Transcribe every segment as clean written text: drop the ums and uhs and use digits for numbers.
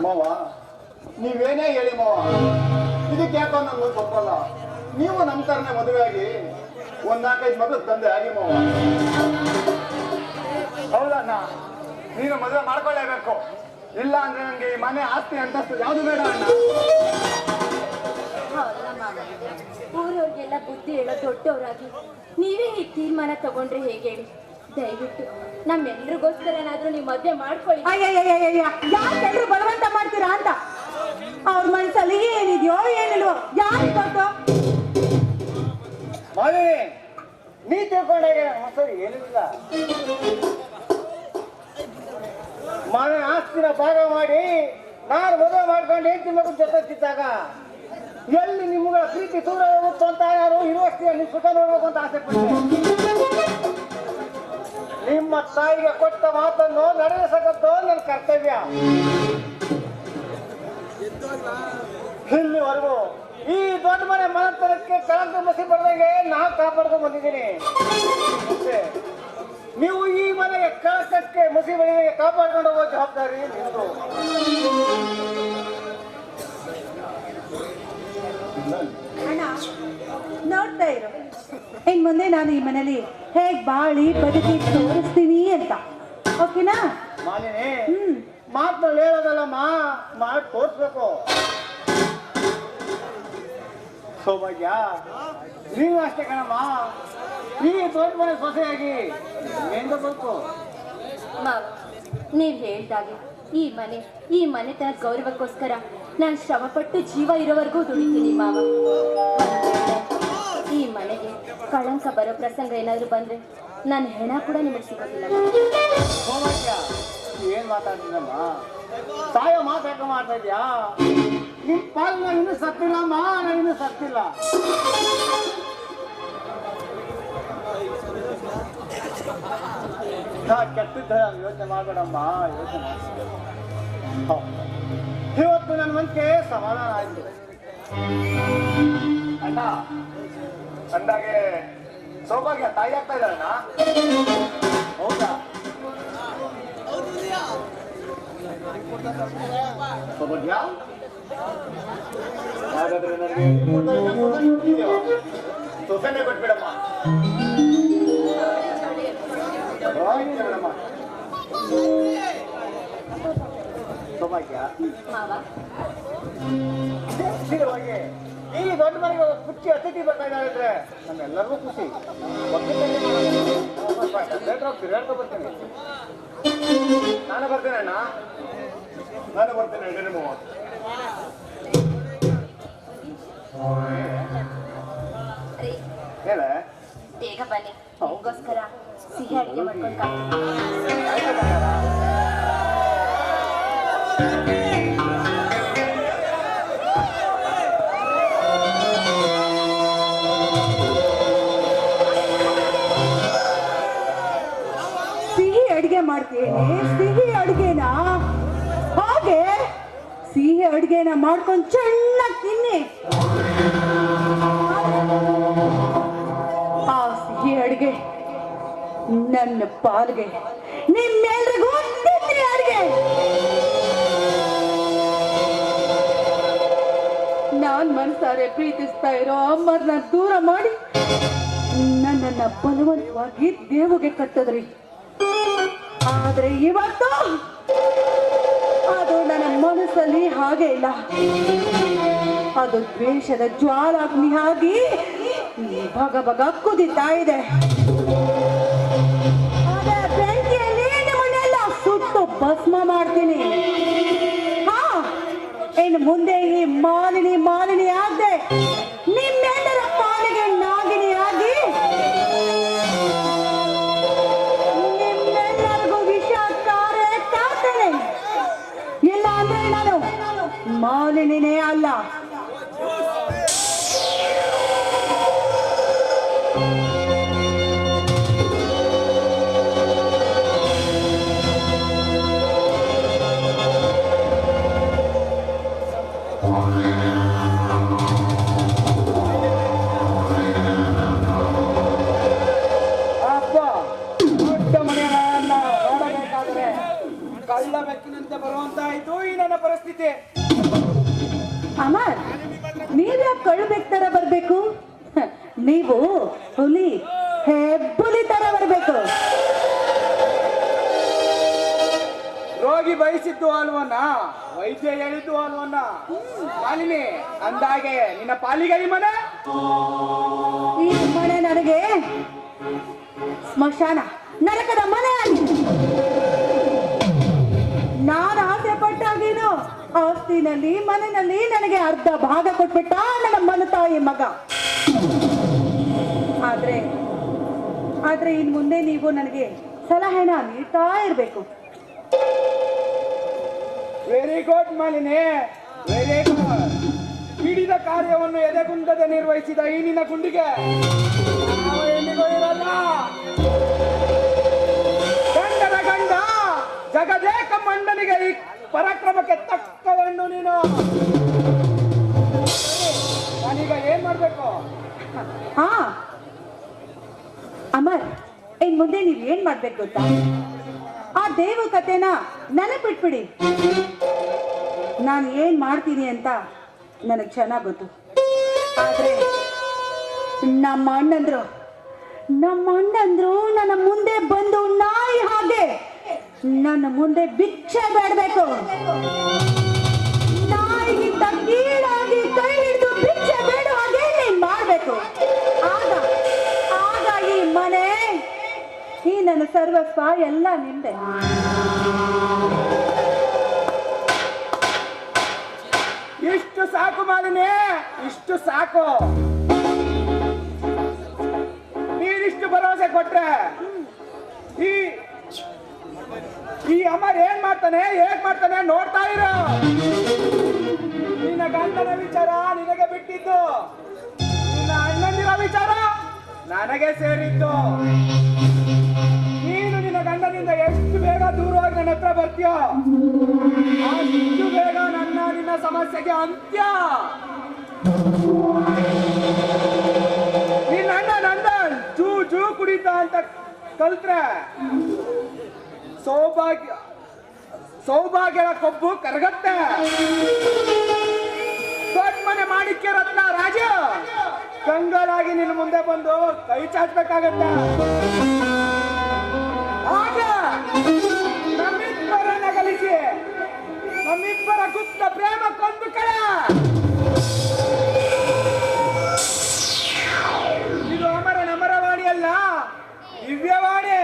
ಮಾವ ನೀವೇನೇ ಹೇಳಿ ಮಾವ, ಇದಕ್ಕೆ ಯಾಕೋ ನಂಗೆ ತಪ್ಪಲ್ಲ. ನೀವು ನಮ್ಮ ತರನೇ ಮದುವೆ ಆಗಿ ಒಂದ್ 4-5 ಮಗು ತಂದೆ ಆಗಿ ಮಾವ. ಹೌದಣ್ಣ, ನೀನು ಮದುವೆ ಮಾಡ್ಕೊಳ್ಳೇಬೇಕು. ಇಲ್ಲ ಅಂದ್ರೆ ನಂಗೆ ಈ ಮನೆ ಆಸ್ತಿ ಅಂತಸ್ತು ಯಾವ್ದು ಬೇಡ ಅಣ್ಣ. ಊರವ್ರಿಗೆಲ್ಲ ಬುದ್ಧಿ ಹೇಳೋ ದೊಡ್ಡವರಾಗಿ ನೀವೇ ಹೀಗೆ ತೀರ್ಮಾನ ತಗೊಂಡ್ರೆ ಹೇಗೆ ಹೇಳಿ? ದಯವಿಟ್ಟು ನಮ್ಮೆಲ್ರಿಗೋಸ್ಕರನಾದ್ರೂ ನೀವು ಮದುವೆ ಮಾಡ್ಕೊಳ್ಳಿ. ಯಾಕೆಲ್ರು ಬಲವಂತ ಮಾಡ್ತೀರಾ ಅಂತ ಅವ್ರ ಮನಸ್ಸಲ್ಲಿ ಏನಿದೆಯೋ ಏನಿಲ್ವೋ ಯಾರಿಗೆ ಗೊತ್ತು? ಮಾಲಿನಿ, ನೀ ತಿಳ್ಕೊಂಡಾಗ ಸರಿ ಏನಿಲ್ಲ. ಮನೆ ಆಸ್ತಿನ ಭಾಗ ಮಾಡಿ ನಾನು ಮದುವೆ ಮಾಡ್ಕೊಂಡು ಹೇಳ್ತೀನಿ ಮಗು ಜೊತೆಗಿದ್ದಾಗ ಎಲ್ಲಿ ನಿಮ್ಗಳ ಪ್ರೀತಿ ದೂರ ಹೋಗುತ್ತೆ ಅಂತ ಯಾರು ಇರುವಷ್ಟು ನೀವು ಸುಖ ನೋಡ್ಬೇಕು ಅಂತ ಆಸೆ ಪಡ್ತಾರೆ. ನಿಮ್ಮ ತಾಯಿಗೆ ಕೊಟ್ಟ ಮಾತನ್ನು ನಡೆಸಕದ್ದು ನನ್ನ ಕರ್ತವ್ಯ. ಇಲ್ಲಿವರೆಗೂ ಈ ದೊಡ್ಡ ಮನೆ ಮನತನಕ್ಕೆ ಕಳಂಕ ಮಸಿ ಬರದಂಗೆ ನಾವು ಕಾಪಾಡ್ಕೊಂಡು ಬಂದಿದ್ದೀನಿ. ನೀವು ಈ ಮನೆಗೆ ಕಳಕಕ್ಕೆ ಮಸಿ ಬಳಿಗೆ ಕಾಪಾಡ್ಕೊಂಡು ಹೋಗೋ ಜವಾಬ್ದಾರಿ ನಿಮ್ಮದು. ಅಣ್ಣ ನೋಡ್ತಾ ಇರು, ಇನ್ ಮುಂದೆ ನಾನು ಈ ಮನೇಲಿ ಹೇಗ್ ಬಾಳಿ ಬದುಕಿ ತೋರಿಸ್ತೀನಿ ಅಂತ. ಓಕೆನಾ ಮಾಲಿನಿ? ಮಾತಲ್ಲಿ ಹೇಳೋದಲ್ಲಮ್ಮ, ಮಾಡಿ ತೋರಿಸ್ಬೇಕು. ಸೌಭಾಗ್ಯ, ನೀವು ಅಷ್ಟೇ ಕಣಮ್ಮ. ಈ ದೊಡ್ಡ ಮನೆ ಸೊಸೆಯಾಗಿ ಏನ್ ಬೇಕು? ನೀವ್ ಹೇಳ್ದಾಗೆ ಈ ಮನೆತನ ಗೌರವಕ್ಕೋಸ್ಕರ ನಾನು ಶ್ರಮಪಟ್ಟು ಜೀವ ಇರೋವರೆಗೂ ದುಡಿತೀನಿ ಮಾವ. ಈ ಮನೆಗೆ ಕಳಂಕ ಬರೋ ಪ್ರಸಂಗ ಏನಾದ್ರು ಬಂದ್ರೆ ನನ್ನ ಹೆಣ ಕೂಡ ನಿಮಗೆ ಸಿಗೋದಿಲ್ಲ. ಸೌಭಾಗ್ಯ, ಏನ್ ಮಾತಾಡ್ತೀನಮ್ಮ? ತಾಯ ಮಾತಾಕ ಮಾಡ್ತಾ ಇದ್ಯಾ? ನಿಮ್ ಪಾಲ್ ನಾನು ಇನ್ನೂ ಸತ್ತಿಲ್ಲಮ್ಮ, ನಾನು ಇನ್ನೂ ಸತ್ತಿಲ್ಲ. ಕೆಟ್ಟಿದ್ದ ಯೋಚನೆ ಮಾಡಬೇಡಮ್ಮ, ಯೋಚನೆ. ಇವತ್ತು ನನ್ನ ಮನಕ್ಕೆ ಸಮಾಧಾನ ಆಯ್ತು. ಅಣ್ಣ ಅಂದಾಗೆ ಸೌಭಾಗ್ಯ ತಾಯಿ ಆಗ್ತಾ ಇದ್ದಾರಣ್ಣ. ಹೌದಾ? ಸೌಭಾಗ್ಯ, ಹಾಗಾದ್ರೆ ನನಗೆ ಸೊಸೆನೆ ಕೊಟ್ಬಿಡಮ್ಮ. ಸೌಭಾಗ್ಯ, ಈ ದೊಡ್ಡ ಮನೆಗೆ ಕುಚ್ಚಿ ಅತಿಥಿ ಬರ್ತಾ ಇದ್ದಾರೆ. ನಮ್ಮೆಲ್ಲರಿಗೂ ಖುಷಿ. ತಿರುಗಾಡ್ಕೊ ಬರ್ತೀನಿ. ನಾನು ಬರ್ತೇನೆ ಅಣ್ಣ, ನಾನು ಬರ್ತೇನೆ. ಹೇಳ ಬೇಗ ಬನ್ನಿ, ನಿಮಗೋಸ್ಕರ ಸಿಹಿ ಅಡಿಗೆ ಮಾಡ್ಕೊಂಡು ಸಿಹಿ ಅಡಿಗೆ ಮಾಡ್ತೀನಿ. ಸಿಹಿ ಅಡಿಗೆನ ಹಾಗೆ ಸಿಹಿ ಅಡಿಗೆನ ಮಾಡ್ಕೊಂಡು ಚೆನ್ನಾಗಿ ತಿನ್ನಿ. ಆ ಸಿಹಿ ಅಡಿಗೆ ನನ್ನ ಪಾಲ್ಗೆ, ನಿಮ್ಮೆಲ್ರಿಗೂ ತಿನ್ನಿ ಅಡಿಗೆ. ನಾನ್ ಮನಸಾರೆ ಪ್ರೀತಿಸ್ತಾ ಇರೋ ಅಮ್ಮರನ್ನ ದೂರ ಮಾಡಿ ನನ್ನನ್ನ ಬಲವಂತವಾಗಿ ದೇವಗೆ ಕಟ್ಟದ್ರಿ. ಆದ್ರೆ ಇವತ್ತು ಅದು ನನ್ನ ಮನಸ್ಸಲ್ಲಿ ಹಾಗೆ ಇಲ್ಲ. ಅದು ದ್ವೇಷದ ಜ್ವಾಲಾಗ್ನಿ ಆಗಿ ಭಗ ಭಗ ಕುದಿತಾ ಇದೆ. ಅದೇ ಬೆಂಕಿಯಲ್ಲಿ ನಿಮ್ಮನ್ನೆಲ್ಲ ಸುಟ್ಟು ಭಸ್ಮ ಮಾಡ್ತೀನಿ. ಇನ್ನು ಮುಂದೆ ಈ ಮಾಲಿನಿ ಆಗದೆ ನಿಮ್ಮೆಲ್ಲರ ಪಾಲಿಗೆ ನಾಗಿನಿ ಆಗಿ ನಿಮ್ಮೆಲ್ಲರಿಗೂ ವಿಷ ಕಾರ್ತೇನೆ. ಇಲ್ಲ ಅಂದ್ರೆ ನಾನು ಮಾಲಿನಿನೇ ಅಲ್ಲ. ಕಳ್ಳ ಬೆಕ್ಕಿನಂತೆ ಬರುವಂತಾಯ್ತು ಈ ನನ್ನ ಪರಿಸ್ಥಿತಿ. ಅಮರ್, ನೀವ್ಯಾಕೆ ಕಳ್ಬೇಕು ತರ ಬರ್ಬೇಕು? ನೀವು ಹುಲಿ ಹೆಬ್ಬುಲಿ ತರ ಬರ್ಬೇಕು. ರೋಗಿ ಬಯಸಿದ್ದು ಅಲ್ವನ್ನ, ವೈದ್ಯ ಹೇಳಿದ್ದು ಅಲ್ವನ್ನ. ಮಾಲಿನಿ ಅಂದಾಗೆ ನಿನ್ನ ಪಾಲಿಗೆ ಈ ಮನೆ, ಈ ಮನೆ ನನಗೆ ಸ್ಮಶಾನ, ನರಕದ ಮನೆ ಆಗಿದೆ. ನಾನು ಆಸೆ ಪಟ್ಟಾಗೇನು ಆಸ್ತಿನಲ್ಲಿ ಮನೆಯಲ್ಲಿ ನನಗೆ ಅರ್ಧ ಭಾಗ ಕೊಟ್ಬಿಟ್ಟ ನನ್ನ ಮನತಾಯಿ ಮಗ. ಆದ್ರೆ ಇನ್ ಮುಂದೆ ನೀವು ನನಗೆ ಸಲಹೆನ ನೀಡ್ತಾ ಇರ್ಬೇಕು. Very good Malini, very good. ಹಿಡಿದ ಕಾರ್ಯವನ್ನು ಎದೆಗುಂದದೆ ನಿರ್ವಹಿಸಿದ ಈ ನಿನ್ನ ಗುಂಡಿಗೆ ಯಾವ ಹೆಣ್ಣಿಗೂ ಇರಲ್ಲ. ಗಂಡನ ಗಂಡ ಜಗದೇಕ ಮಂಡನಿಗೆ ಈ ಪರಾಕ್ರಮಕ್ಕೆ ತಕ್ಕ ಹೆಣ್ಣು ನೀನು. ನಾನೀಗ ಏನ್ ಮಾಡ್ಬೇಕು? ಹಾ ಅಮರ್, ಇನ್ ಮುಂದೆ ನೀವ್ ಏನ್ ಮಾಡ್ಬೇಕು ಗೊತ್ತಾ? ಆ ದೇವ ಕಥೆನ ನನಗ್ ಬಿಟ್ಬಿಡಿ. ನಾನು ಏನ್ ಮಾಡ್ತೀನಿ ಅಂತ ನನಗ್ ಚೆನ್ನಾಗ್ ಗೊತ್ತು. ಆದ್ರೆ ನಮ್ಮ ಅಣ್ಣಂದ್ರು ನನ್ನ ಮುಂದೆ ಬಂದು ನಾಯಿ ಹಾಗೆ ನನ್ನ ಮುಂದೆ ಭಿಕ್ಷೆ ಬೇಡಬೇಕು. ನಾಯಿಗಿಂತ ಕೀಳಾಗಿ ಕೈ ಹಿಡಿದು ಭಿಕ್ಷೆ ಬೇಡ ಹಾಗೆ ನೀನ್ ಮಾಡ್ಬೇಕು. ಆಗ ಈ ಮನೆ, ಈ ನನ್ನ ಸರ್ವಸ್ವ ಎಲ್ಲ ನಿಂದೆ. ಇಷ್ಟು ಸಾಕು ಮಾಲಿನಿ, ಇಷ್ಟು ಸಾಕು. ನೀನಿಷ್ಟು ಭರವಸೆ ಕೊಟ್ರೆ ಈ ಅಮರ್ ಏನ್ ಮಾಡ್ತಾನೆ, ಹೇಗ್ ಮಾಡ್ತಾನೆ ನೋಡ್ತಾ ಇರೋ. ನಿನ್ನ ಗಂಡನ ವಿಚಾರ ನಿನಗೆ ಬಿಟ್ಟಿದ್ದು, ನಿನ್ನ ಅಣ್ಣಂದಿರ ವಿಚಾರ ನನಗೆ ಸೇರಿದ್ದು. ನೀನು ನಿನ್ನ ಗಂಡನಿಂದ ಎಷ್ಟು ಬೇಗ ದೂರವಾಗಿ ನನ್ನ ಹತ್ರ ಬರ್ತೀಯೋ ಅಷ್ಟು ಬೇಗ ನಿನ್ನ ಸಮಸ್ಯೆಗೆ ಅಂತ್ಯ. ನಿನ್ನ ಅಣ್ಣ ನಂದನ್ ಜೂ ಕುಡಿತ ಅಂತ ಕಲ್ತ್ರೆ ಸೌಭಾಗ್ಯದ ಕೊಬ್ಬು ಕರಗತ್ತೆ. ದೊಡ್ಡ ಮನೆ ಮಾಡಿಕ್ಕೆ ರತ್ನ ರಾಜ ಕಂಗಾಲಾಗಿ ನಿನ್ನ ಮುಂದೆ ಬಂದು ಕೈ ಚಾಚಬೇಕಾಗತ್ತೆ. ಆಗ ನಮ್ಮಿಬ್ಬರನ್ನ ಗಲಿಸಿ ನಮ್ಮಿಬ್ಬರ ಗುಪ್ತ ಪ್ರೇಮ ಕೊಂದು ಕಳೆ. ಇದು ಅಮರವಾಣಿ ಅಲ್ಲ, ದಿವ್ಯವಾಣಿ.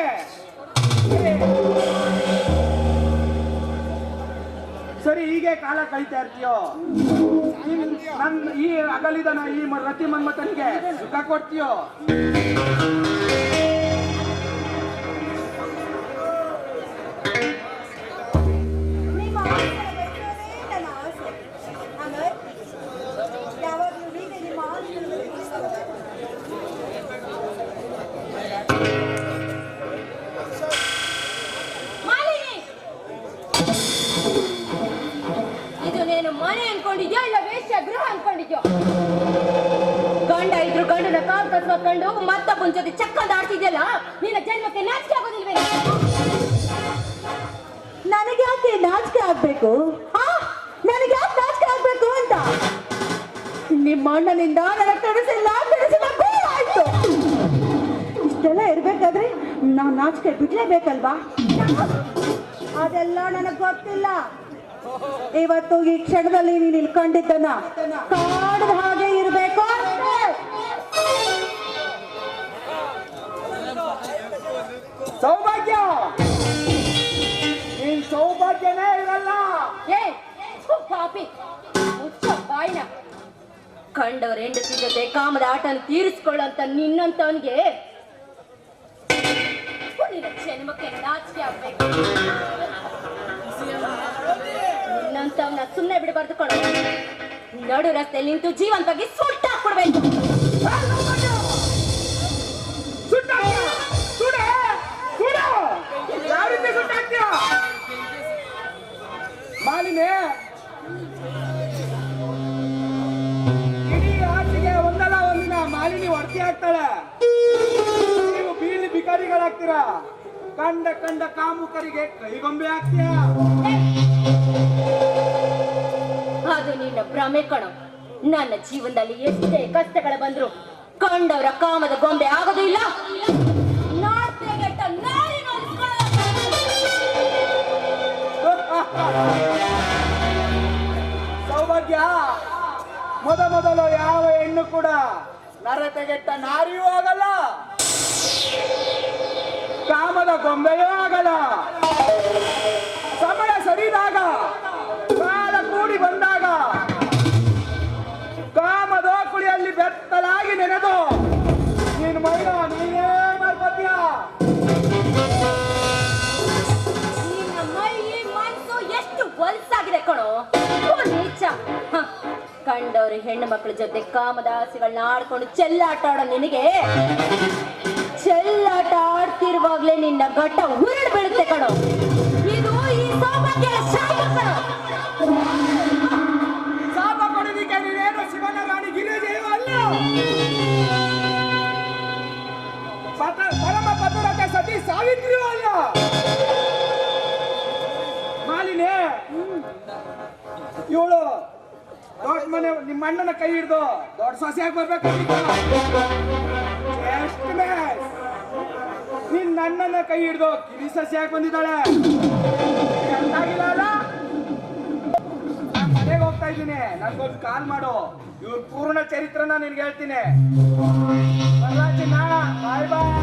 ಸರಿ, ಹೀಗೆ ಕಾಲ ಕಳೀತಾ ಇರ್ತೀಯೋ? ಈ ಅಗಲಿದನ ಈ ರತಿ ಮನ್ಮಥನಿಗೆ ಸುಖ ಕೊಡ್ತೀಯೋ? ಮನೆ ಅನ್ಕೊಂಡಿದ್ಯೋ ಇಲ್ಲ ವೇಶ್ಯ ಗೃಹ ಅನ್ಕೊಂಡಿದ್ಯೋ? ಗಂಡ ಇದ್ರು ಗಂಡನ ಕಾಲ್ ಕಸ್ವ ಕಂಡು ಮತ್ತೊಬ್ಬನ ಜೊತೆ ಚಕ್ಕಂದ ಆಡ್ತಿದ್ಯಲ್ಲ, ನಿನ್ನ ಜನ್ಮಕ್ಕೆ ನಾಚಿಕೆ ಆಗೋದಿಲ್ವೇ? ನನಗೆ ಯಾಕೆ ನಾಚಿಕೆ ಆಗ್ಬೇಕು? ನನಗೆ ಯಾಕೆ ನಾಚಿಕೆ ಆಗ್ಬೇಕು ಅಂತ ನಿಮ್ಮ ಅಣ್ಣನಿಂದ ನನ್ನ ಕನಸಿಲ್ಲ ಆಯ್ತು. ಇಷ್ಟೆಲ್ಲ ಇರ್ಬೇಕಾದ್ರೆ ನಾವು ನಾಚಿಕೆ ಬಿಡ್ಲೇಬೇಕಲ್ವಾ? ಅದೆಲ್ಲ ನನಗ್ ಗೊತ್ತಿಲ್ಲ. ಇವತ್ತು ಈ ಕ್ಷಣದಲ್ಲಿ ನೀನು ಇಲ್ಲಿ ಕಂಡಿದ್ದನ್ನ ಕಾಡದ ಹಾಗೆ ಇರಬೇಕು. ಸೌಭಾಗ್ಯ, ನೀನ್ ಸೌಭಾಗ್ಯನೇ ಇರಲ್ಲ. ಪಾಪಿ, ಮುಚ್ಚ ಬಾಯಿನ. ಕಂಡವ್ರ ಹೆಂಡತಿ ಜೊತೆ ಕಾಮದ ಆಟನ ತೀರಿಸ್ಕೊಳ್ಳಂತ ನಿನ್ನಂತವನ್ಗೆ ನಿನ್ನ ಜನ್ಮಕ್ಕೆ ನಾಚಿಕೆ ಆಗ್ಬೇಕು. ನಿನ್ನಂತವನ್ನ ಸುಮ್ಮನೆ ಬಿಡಬಾರ್ದು ಕಣ. ನಡು ರಸ್ತೆಯಲ್ಲಿ ನಿಂತು ಜೀವಂತವಾಗಿ ಸುಟ್ಟಾಕ್ಬಿಡ್ಬೇಕು. ಮಾಲಿನಿ, ಇಡೀ ಆಚೆಗೆ ಒಂದಲ್ಲ ಒಂದಿನ ಮಾಲಿನಿ ಹೊರತಿ ಆಗ್ತಾಳೆ. ನೀವು ಬೀದಿ ಬಿಕಾರಿಗಳಾಗ್ತೀರಾ. ಕಂಡ ಕಾಮುಕರಿಗೆ ಕೈಗೊಂಬೆ ಹಾಕ್ತೀಯ. ಅದು ನಿನ್ನ ಭ್ರಮೆ ಕಣೋ. ನನ್ನ ಜೀವನದಲ್ಲಿ ಎಷ್ಟೇ ಕಷ್ಟಗಳು ಬಂದ್ರು ಕಂಡವರ ಕಾಮದ ಗೊಂಬೆ ಆಗೋದು ಇಲ್ಲ. ಸೌಭಾಗ್ಯ, ಮೊದಲು ಯಾವ ಹೆಣ್ಣು ಕೂಡ ನರತೆಗೆಟ್ಟ ನಾರಿಯೂ ಆಗಲ್ಲ, ಕಾಮದ ಗೊಂಬೆಯೂ ಆಗಲ್ಲ. ಸಮಯ ಸರಿದಾಗ, ಕಾಲ ಕೂಡಿ ಬಂದಾಗ ಕಾಮದೋಕುಳಿಯಲ್ಲಿ ಬೆತ್ತಲಾಗಿ ನೆನೆದು ನೀನು ಮೈನ ನೀನೇ ಮಾಡ್ಕೊತೀಯ. ನಿನ್ನ ಮೈ ಮನಸ್ಸು ಎಷ್ಟು ಹೊಲ್ಸಾಗಿದೆ ಕಣೋ. ನೀಚ. ಕಂಡವ್ರು ಹೆಣ್ಣು ಮಕ್ಕಳ ಜೊತೆ ಕಾಮದ ಆಸೆಗಳನ್ನ ಆಡ್ಕೊಂಡು ಚೆಲ್ಲಾಟ ಆಡೋ ನಿನಗೆ ಚೆಲ್ಲಾಟ ಆಡ್ತಿರುವಾಗ್ಲೇ ನಿನ್ನ ಘಟ್ಟ ಉರುಳು ಬೀಳುತ್ತೆ ಕಣೋ. ಇದು ಈ ಸೌಭಾಗ್ಯದ ಶಾಪ ಕಣೋ. ಶಾಪ ಕೊಡೋದಿಕ್ಕೆ ನೀನೇನು ಶಿವನ ರಾಣಿ ಗಿರಿಜೆಯೂ ಅಲ್ಲ, ಪರಮ ಪತಿವ್ರತೆ ಸತಿ ಸಾವಿತ್ರಿಯೂ ಅಲ್ಲ. ಮಾಲಿನಿ, ಇವಳು ದೊಡ್ಡ ಮನೆ ನಿಮ್ಮ ಅಣ್ಣನ ಕೈ ಹಿಡ್ದು ದೊಡ್ಡ ಸೊಸೆಯಾಗಿ ಬರ್ಬೇಕು. ನಿನ್ನ ಅಣ್ಣನ ಕೈ ಹಿಡ್ದು ಕಿರಿ ಸೊಸೆಯಾಗಿ ಬಂದಿದ್ದಾಳೆ. ಎಂತಾಗಿಲ್ಲ ಅಲ್ಲ? ನಾನು ಮನೆಗೆ ಹೋಗ್ತಾ ಇದ್ದೀನಿ, ನನ್ಗೊಂದು ಕಾಲ್ ಮಾಡು. ಇವ್ರ ಪೂರ್ಣ ಚರಿತ್ರನ ನಿನ್ಗೆ ಹೇಳ್ತೀನಿ. ಬರ್ಲಾಚಿನ, ಬಾಯ್ ಬಾಯ್.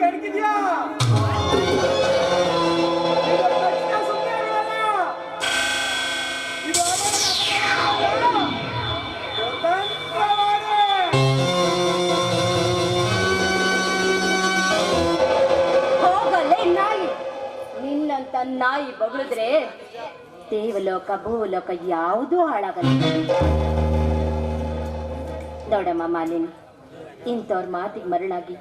ಕೆಣಕಿದ್ಯಾ? ಹೋಗಲೇ ನಾಯಿ. ನಿನ್ನಂತ ನಾಯಿ ಬಗಳಿದ್ರೆ ದೇವಲೋಕ ಭೂಲೋಕ ಯಾವುದೂ ಹಾಳಾಗಲ್ಲ. ದೊಡ್ಡಮ್ಮ ಮಾಲಿನಿ, ಇಂಥವ್ರ ಮಾತಿಗೆ ಮರಳಾಗಿ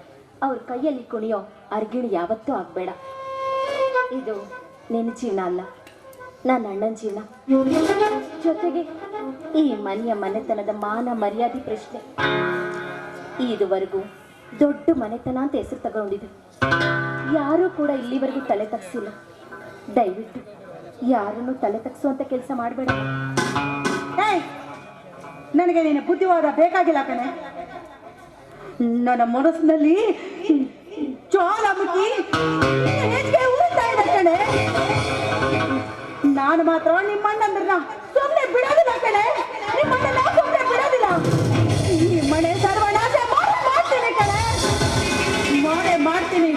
ಅವ್ರ ಕೈಯಲ್ಲಿ ಕುಣಿಯೋ ಅರ್ಗಿಣಿ ಯಾವತ್ತೂ ಆಗ್ಬೇಡ. ಇದು ನಿನ್ನ ಜೀವನ ಅಲ್ಲ, ನನ್ನ ಅಣ್ಣನ ಜೀವನ. ಜೊತೆಗೆ ಈ ಮನೆಯ ಮನೆತನದ ಮಾನ ಮರ್ಯಾದೆ ಪ್ರಶ್ನೆ. ಇದುವರೆಗೂ ದೊಡ್ಡ ಮನೆತನ ಅಂತ ಹೆಸರು ತಗೊಂಡಿದೆ. ಯಾರೂ ಕೂಡ ಇಲ್ಲಿವರೆಗೂ ತಲೆ ತಗ್ಸಿಲ್ಲ. ದಯವಿಟ್ಟು ಯಾರನ್ನು ತಲೆ ತಗ್ಸುವಂತ ಕೆಲಸ ಮಾಡಬೇಡ. ನನಗೆ ನೀನು ಬುದ್ಧಿವಾದ ಬೇಕಾಗಿಲ್ಲ ಕಣೆ. ನನ್ನ ಮನಸ್ಸಿನಲ್ಲಿ ಜ್ವಾಲಾಮುಖಿ ಉಳಿತಾ ಇದೆ ಕಣೆ. ನಾನು ಮಾತ್ರ ನಿಮ್ಮಣ್ಣಂದ್ರನ್ನ ಸುಮ್ಮನೆ ಬಿಡೋದಿಲ್ಲ ಕಣೆ. ನಿಮ್ಮಣ್ಣನ ಸುಮ್ಮನೆ ಬಿಡೋದಿಲ್ಲ. ಈ ಮನೆ ಸರ್ವನಾಶ ಮಾಡ್ತೀನಿ ಕಣೆ, ಮಾಡ್ತೀನಿ.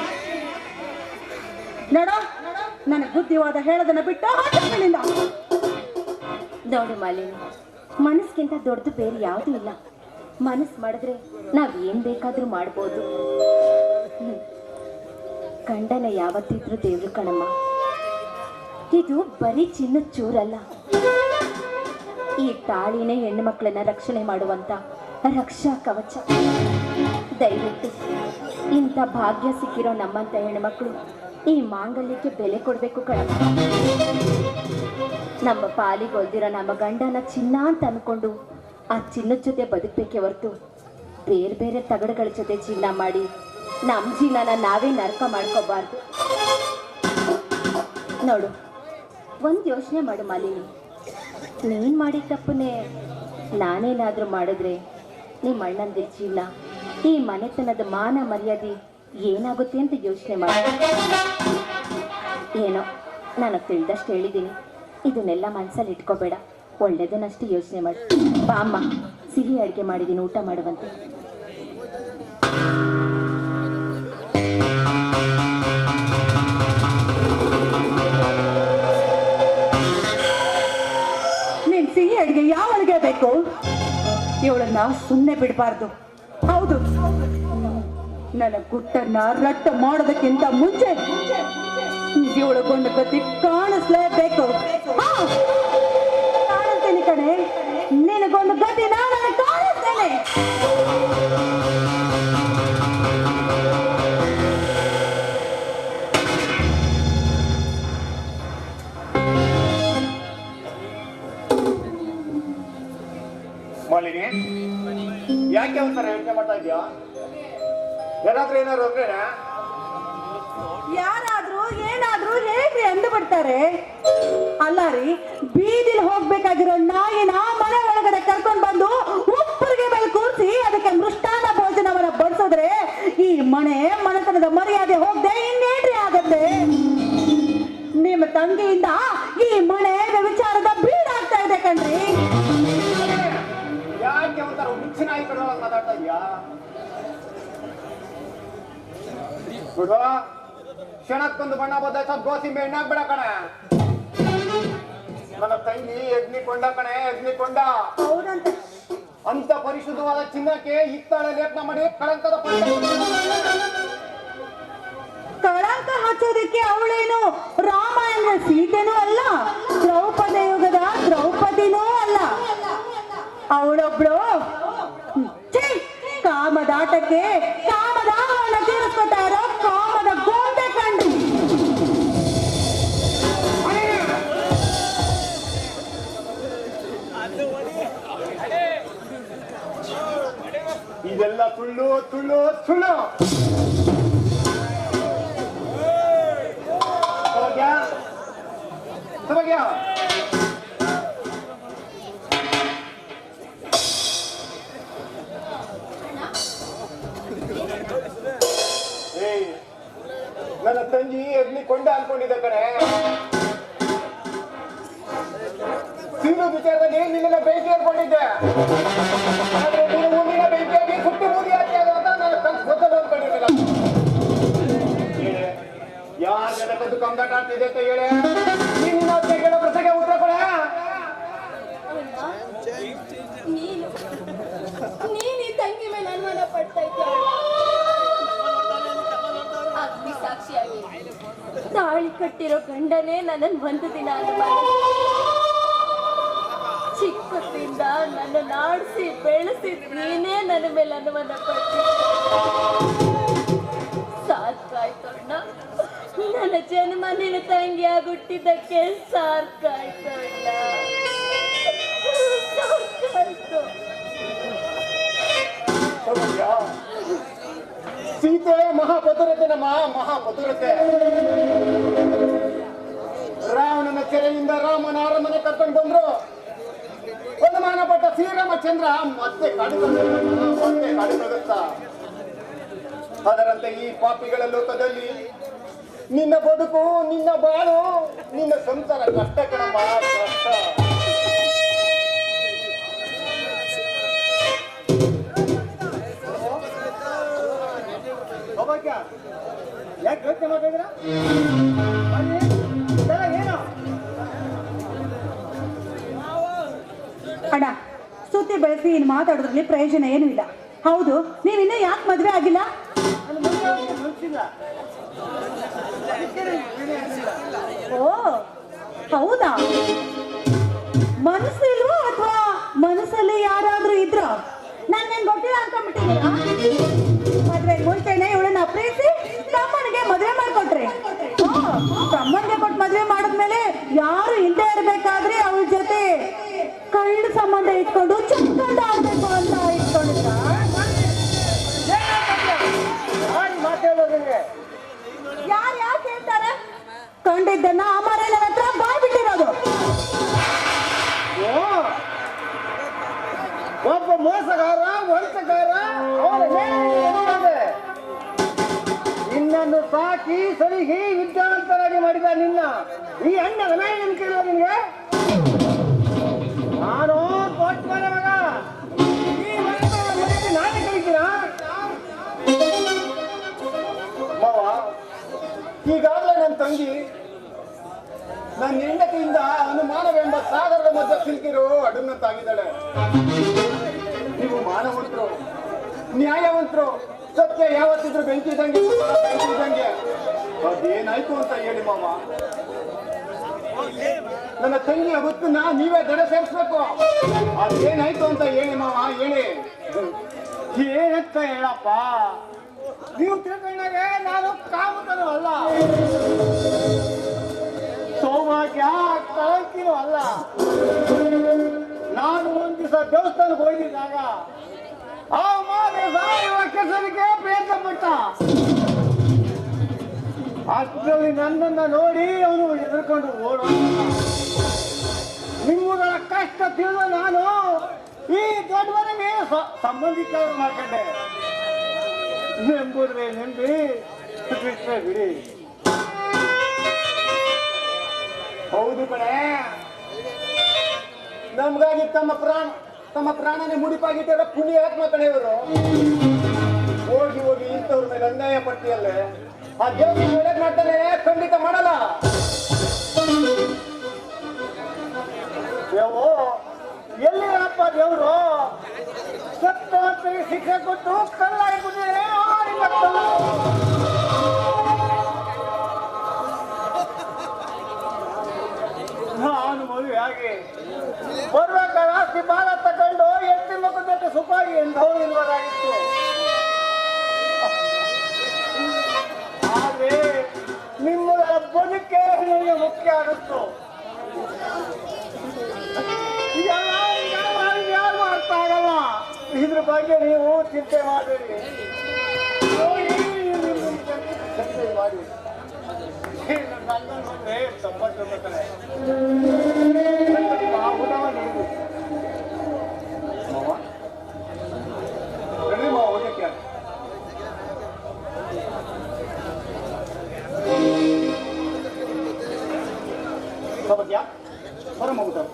ನೋಡೋ, ನನ್ನ ಬುದ್ಧಿವಾದ ಹೇಳೋದನ್ನ ಬಿಟ್ಟು ಹಾಕಿನಿಂದ. ನೋಡು ಮಾಲಿನಿ, ಮನಸ್ಸಿಗಿಂತ ದೊಡ್ಡದು ಬೇರೆ ಯಾವುದೂ ಇಲ್ಲ. ಮನಸ್ಸು ಮಾಡಿದ್ರೆ ನಾವ್ ಏನ್ ಬೇಕಾದ್ರೂ ಮಾಡ್ಬೋದು. ಗಂಡನ ಯಾವತ್ತಿದ್ರು ದೇವ್ರು ಕಣಮ್ಮ. ಇದು ಬರೀ ಚಿನ್ನದ ಚೂರಲ್ಲ. ಈ ತಾಳಿನೇ ಹೆಣ್ಣು ಮಕ್ಕಳನ್ನ ರಕ್ಷಣೆ ಮಾಡುವಂತ ರಕ್ಷಾ ಕವಚ. ದಯವಿಟ್ಟು ಇಂಥ ಭಾಗ್ಯ ಸಿಕ್ಕಿರೋ ನಮ್ಮಂತ ಹೆಣ್ಮಕ್ಳು ಈ ಮಾಂಗಲ್ಯಕ್ಕೆ ಬೆಲೆ ಕೊಡ್ಬೇಕು ಕಣಮ್ಮ. ನಮ್ಮ ಪಾಲಿಗೆ ಒಲ್ದಿರೋ ನಮ್ಮ ಗಂಡನ ಚಿನ್ನ ಅಂತ ಅನ್ಕೊಂಡು ಆ ಚಿನ್ನದ ಜೊತೆ ಬದುಕಬೇಕೆ ಹೊರತು ಬೇರೆ ಬೇರೆ ತಗಡುಗಳ ಜೊತೆ ಜೀವನ ಮಾಡಿ ನಮ್ಮ ಜೀವನನ ನಾವೇ ನರಕ ಮಾಡ್ಕೋಬಾರ್ದು. ನೋಡು, ಒಂದು ಯೋಚನೆ ಮಾಡು ಮಾಲಿನಿ. ನೀನು ಮಾಡಿದ ತಪ್ಪನ್ನೇ ನಾನೇನಾದರೂ ಮಾಡಿದ್ರೆ ನಿಮ್ಮ ಅಣ್ಣಂದಿರ ಜೀವನ, ಈ ಮನೆತನದ ಮಾನ ಮರ್ಯಾದೆ ಏನಾಗುತ್ತೆ ಅಂತ ಯೋಚನೆ ಮಾಡಿ. ಏನೋ ನನಗೆ ತಿಳಿದಷ್ಟು ಹೇಳಿದ್ದೀನಿ. ಇದನ್ನೆಲ್ಲ ಮನಸ್ಸಲ್ಲಿ ಇಟ್ಕೋಬೇಡ. ಒಳ್ಳೇದನ್ನಷ್ಟು ಯೋಚನೆ ಮಾಡಿ. ಬಾ ಅಮ್ಮ, ಸಿಹಿ ಅಡುಗೆ ಮಾಡಿದ್ದೀನಿ, ಊಟ ಮಾಡುವಂತೆ. ನೀನ್ ಸಿಹಿ ಅಡುಗೆ ಯಾವ ಅಡುಗೆ ಬೇಕು? ಇವಳನ್ನ ಸುಮ್ಮನೆ ಬಿಡಬಾರ್ದು. ಹೌದು, ನನ್ನ ಗುಟ್ಟನ್ನ ರಟ್ಟು ಮಾಡೋದಕ್ಕಿಂತ ಮುಂಚೆ ಇವಳಿಗೊಂದು ಗತಿ ಕಾಣಿಸ್ಲೇಬೇಕು. ಕಾಣಿಸ್ತೇನೆ ಕಣೆ, ನಿನಗೊಂದು ಗತಿ ನಾನು ಕಾಣಿಸ್ತೇನೆ. ಯಾಕೆ ಒಂಥರ ಯೋಚನೆ ಮಾಡ್ತಾ ಇದ್ಯಾ? ಏನಾದ್ರು ಅಂದ್ರೆ ಯಾರಾದ್ರೂ ಏನಾದ್ರೂ ಹೇಗ್ರಿ ಅಂದು ಬಿಡ್ತಾರೆ. ಅಲ್ಲ ರೀ, ಬೀದಿಲಿ ಹೋಗ್ಬೇಕಾಗಿರೋ ನಾಯಿನ ಮನೆ ಒಳಗಡೆ ಕರ್ಕೊಂಡ್ ಬಂದು ಉಪ್ಪರಿಗೆ ಮೇಲೆ ಕೂರಿಸಿ ಅದಕ್ಕೆ ಮೃಷ್ಟಾನ್ನ ಭೋಜನವನ್ನ ಬಡಿಸಿದ್ರೆ ಈ ಮನೆತನದ ಮರ್ಯಾದೆ ಹೋಗದೆ ಇನ್ನೇನ್ರಿ ಆಗತ್ತೆ? ನಿಮ್ಮ ತಂಗಿಯಿಂದ ಈ ಮನೆ ವಿಚಾರದ ಬೀಡಾಗ್ತಾ ಇದೆ ಕಣ್ರಿ. ಯಾಕೆ ಒಂಥರ ಹುಚ್ಚು ನಾಯಿ ಕಡೆ ಮಾತಾಡ್ತಾ ಇದ್ಯಾ? ನೋಡು, ಕ್ಷಣಕ್ಕೊಂದು ಬಣ್ಣ ಬದಲಾಯಿಸ ಗೋಸಿಂಬೆ ಎಣ್ಣಾಗ್ಬೇಡ ಕಣೆ. ನನ್ನ ತಂಗಿ ಅಗ್ನಿಕೊಂಡ ಕಣೆ, ಅಗ್ನಿಕೊಂಡ. ಹೌದಂತ. ಅಂತ ಪರಿಶುದ್ಧವಾದ ಚಿನ್ನಕ್ಕೆ ಹಿತ್ತಾಳೆ ಲೇಪನ ಮಾಡಿ ಕಳಂಕದ ಕಳಂಕ ಹಚ್ಚೋದಕ್ಕೆ ಅವಳೇನು ರಾಮಾಯಣದ ಸೀತೆನೂ ಅಲ್ಲ, ದ್ರೌಪದಿ ಯುಗದ ದ್ರೌಪದಿನೂ ಅಲ್ಲ. ಅವಳೊಬ್ಳು ಕಾಮದಾಟಕ್ಕೆ ಕಾಮದಾಹವನ್ನ ತೀರಿಸ್ಕೊತಾ ಇರೋ ಕಾಮದ ಗೋಂದೆ ಕಂಡು. ಇದೆಲ್ಲ ಸುಳ್ಳು ಸುಳ್ಳು ಸುಳ್ಳು. ಸೌಭಾಗ್ಯ, ನನ್ನ ತಂಗಿ ಅಗ್ನಿಕೊಂಡ ಅನ್ಕೊಂಡಿದ್ದ ಕಣೆ. ಸಿಂಧು ವಿಚಾರದಲ್ಲಿ ನಿನ್ನೆಲ್ಲ ಬೆಂಕಿ ಅನ್ಕೊಂಡಿದ್ದೆ. ಆದ್ರೆ ನೀನು ಮುಂದಿನ ಬೆಂಕಿಯಾಗಿ ಸುಟ್ಟು ಬೂದಿ ಹಾಕಿ ಅಂತ ನನ್ನ ಕನ್ಸು ಗೊತ್ತಲ್ಲ ಅನ್ಕೊಂಡಿರಲಿಲ್ಲ. ಹೇಳೆ, ಯಾರ ಜನ ಕದ್ದು ಕಂಗಾಟ ಆಗ್ತಿದೆ ಅಂತ ಹೇಳೆ. ನಿನ್ನ ಕೇಳೋ ಪ್ರಶ್ನೆಗೆ ಉತ್ತರ ಕೊಡ. ನೀನು ಈ ತಂಗಿ ಮೇಲೆ ಅನುಮಾನ ಪಡ್ತಾ ಇದ್ದ. ಅಗ್ನಿ ಸಾಕ್ಷಿಯಾಗಿ ತಾಳಿ ಕಟ್ಟಿರೋ ಗಂಡನೇ ನನ್ನನ್ನು ಒಂದು ದಿನ ಅನುಮಾನ. ಚಿಕ್ಕದಿಂದ ನನ್ನ ನಾಡಿಸಿ ಬೆಳೆಸಿದ್ ನೀನೇ ನನ್ನ ಮೇಲೆ ಅನುಮಾನ ಪಡ್ತಿದ್ದ. ಸಾಕಾಯ್ತಣ್ಣ, ನನ್ನ ಜನ್ಮ ನಿನ್ನ ತಂಗಿಯಾಗಿ ಹುಟ್ಟಿದ್ದಕ್ಕೆ ಸಾಕಾಯ್ತಣ್ಣ, ಸಾಕಾಯ್ತು. ಸೀತೆ ಮಹಾಪದುರತೆ, ನಮ್ಮ ಮಹಾಪದುರತೆ. ರಾವಣನ ಕೆರೆಯಿಂದ ರಾಮನ ಅರಮನೆ ಕರ್ಕೊಂಡು ಬಂದ್ರು. ಅನುಮಾನ ಪಟ್ಟ ಶ್ರೀರಾಮಚಂದ್ರ ಮತ್ತೆ ಕಾಡಿಕೊಳ್ಳುತ್ತಾ. ಅದರಂತೆ ಈ ಪಾಪಿಗಳ ಲೋಕದಲ್ಲಿ ನಿನ್ನ ಬದುಕು, ನಿನ್ನ ಬಾಳು, ನಿನ್ನ ಸಂಸಾರ ಕಷ್ಟ ಕಣಮ್ಮ, ಕಷ್ಟ. ಯಾಕೆ ಯೋಚನೆ ಮಾಡ್ತಿದ್ದೀರಾ? ಏನು ಅಣ್ಣ, ಸುತ್ತಿ ಬೆಳೆಸಿ ಇನ್ನು ಮಾತಾಡೋದ್ರಲ್ಲಿ ಪ್ರಯೋಜನ ಏನೂ ಇಲ್ಲ. ಹೌದು, ನೀವಿನ್ನೂ ಯಾಕೆ ಮದುವೆ ಆಗಿಲ್ಲ? ಓ ಹೌದಾ? ಮನಸ್ಸಿಲ್ವೋ ಅಥವಾ ಮನಸ್ಸಲ್ಲಿ ಯಾರಾದ್ರೂ ಇದ್ರ? ನನ್ನೇನ್ ಗೊತ್ತಿಲ್ಲ ಅನ್ಕೊಂಡ್ಬಿಟ್ಟಿದ್ದೀರಾ? ಮದ್ವೆ ಮುಂಚೆನೆ ಇವಳನ್ನ ಪ್ರೀತಿ ತಮ್ಮನಿಗೆ ಮದುವೆ ಮಾಡ್ಕೊಟ್ರಿ. ತಮ್ಮನಿಗೆ ಕೊಟ್ಟು ಮದುವೆ ಮಾಡಿದ್ಮೇಲೆ ಯಾರು ಇಲ್ಲದೆ ಇರ್ಬೇಕಾದ್ರೆ ಅವಳ ಜೊತೆ ಕಳ್ಳ ಸಂಬಂಧ ಇಟ್ಕೊಂಡು ಚಕ್ಕಂದ ಆಗ್ಬೇಕು ಅಂತ ಇಟ್ಕೊಂಡಿದ್ದ. ಯಾರು ಯಾಕೆ ಹೇಳ್ತಾರೆ? ಕಂಡಿದ್ದನ್ನ ಅಮರೇನ ಹತ್ರ ಬಾಯ್ಬಿಟ್ಟಿರೋದು. ಒಬ್ಬ ಮೋಸಗಾರ, ವಂಚಗಾರ ನಿನ್ನನ್ನು ಸಾಕಿ ಸಲಿಗಿ ವಿದ್ಯಾವಂತರಾಗಿ ಮಾಡಿದ ನಿನ್ನ ಈ ಅಣ್ಣನ ನಾಯಿ ಕೇಳುವ ನಿನ್ಗೆ. ನಾನು ಕೊಟ್ಟ ಮಗ ನಾನೇ ಕಲಿತೀನ ಮಾವ. ಈಗಾಗಲೇ ನನ್ನ ತಂಗಿ ನನ್ನ ಹೆಂಡತಿಯಿಂದ ಅನುಮಾನವೆಂಬ ಸಾಗರದ ಮಧ್ಯೆ ಸಿಲುಕಿರೋ ಅಡುನ್ನಂತಾಗಿದ್ದಾಳೆ. ನೀವು ಮಾನವಂತರು, ನ್ಯಾಯವಂತರು, ಸತ್ಯ ಯಾವತ್ತಿದ್ರು ಬೆಂಕಿದಂಗೆ ಅದೇನಾಯ್ತು ಅಂತ ಹೇಳಿ ಮಾವ. ನನ್ನ ತಂಗಿಯ ಹೊತ್ತನ್ನ ನೀವೇ ದಡ ಸೇರಿಸ್ಬೇಕು. ಅದೇನಾಯ್ತು ಅಂತ ಹೇಳಿ ಮಾವ, ಹೇಳಿ. ಏನಂತ ಹೇಳಪ್ಪ? ನೀವು ತಿಳ್ಕೊಂಡಾಗ ನಾನು ಕಾಮುಕನೂ ಅಲ್ಲ, ಸೌಭಾಗ್ಯ ಕಳಂಕಿನೂ ಅಲ್ಲ. ನಾನು ಒಂದ್ ದಿವಸ ದೇವಸ್ಥಾನಕ್ಕೆ ಹೋಗಿದ್ದಾಗ ಆ ಮಾದೆ ಸಾಯುವ ಕೆಸರಿಗೆ ಪ್ರಯತ್ನ ಪಟ್ಟ. ಅಷ್ಟರಲ್ಲಿ ನನ್ನನ್ನ ನೋಡಿ ಅವನು ಹೆದರ್ಕೊಂಡು ಓಡೋ. ನಿಮ್ಮಗಳ ಕಷ್ಟ ತಿಳಿದ ನಾನು ಈ ದೊಡ್ಡ ಮನೆಗೆ ಸಂಬಂಧಿಕರು ಮಾಡ್ಕೊಂಡೆ. ನೆಂಬುದ್ರೆ ನೆಂಬಿ ಬಿಟ್ರೆ ಬಿಡಿ. ಹೌದು ಕಣೆ, ನಮ್ಗಾಗಿ ತಮ್ಮ ಪ್ರಾಣನೇ ಮುಡಿಪಾಗಿಟ್ಟಿರೋ ಪುಣ್ಯ ಆತ್ಮ ಕಣೆಯವರು. ಹೋಗಿ ಹೋಗಿ ಇಂಥವ್ರ ಮೇಲೆ ಅನ್ಯಾಯ ಪಟ್ಟಿಯಲ್ಲೇ ಆ ದೇವ್ರ ಒಳ್ಳೇದ್ ಮಾಡ್ತಾನೆ, ಖಂಡಿತ ಮಾಡಲ್ಲ. ದೇವು ಎಲ್ಲಿರಪ್ಪ ದೇವ್ರು? ಸತ್ತವರಿಗೆ ಶಿಕ್ಷೆ ಕೊಟ್ಟು ಕಲ್ಲಾಗಿ ಬಿಟ್ಟಿದ್ರೆ ನಾನು ಮದುವೆ ಆಗಿ ಬರ್ಬೇಕಾದ ಆಸ್ತಿ ಭಾಗ ತಗೊಂಡು ಎತ್ತಿ ಮಕ್ಕಳ ಜೊತೆ ಸುಖವಾಗಿ ಎಂದವರು ಇರುವುದಾಗಿತ್ತು. ಆದ್ರೆ ನಿಮ್ಮಗಳ ಬದುಕೆ ನನಗೆ ಮುಖ್ಯ ಆಗುತ್ತು. ಯಾರು ಮಾಡ್ತಾ ಆಗಲ್ಲ. ಇದ್ರ ಬಗ್ಗೆ ನೀವು ಚಿಂತೆ ಮಾಡಬೇಡಿ, ಮಾಡಿ. ಹೊರಮಗುತ್ತಾರೆ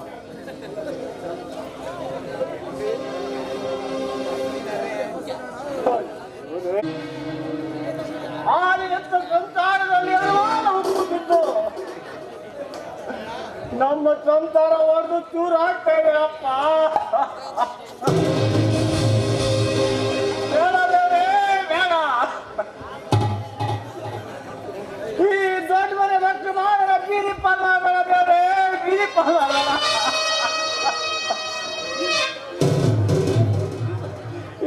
ಹಾಲಿನಂತ ಸಂಸಾರದಲ್ಲಿ ಕೂತಿದ್ದು ನಮ್ಮ ಸಂಸಾರ ಹೊಡೆದು ಚೂರು ಆಗ್ತಾ ಇದೆ ಅಪ್ಪ. ಬೇಡ ಬೇಡೇ ಬೇಡ. ಈ ದೊಡ್ಡ ಮನೆ ಭಕ್ತಿ ಮಾಡಲ್ಲ, ಬೀದಿ ಪಾಲ್ ಮಾಡಬೇಡ ಬೇರೆ, ಬೀದಿ ಪಾಲ್ ಮಾಡಲ್ಲ.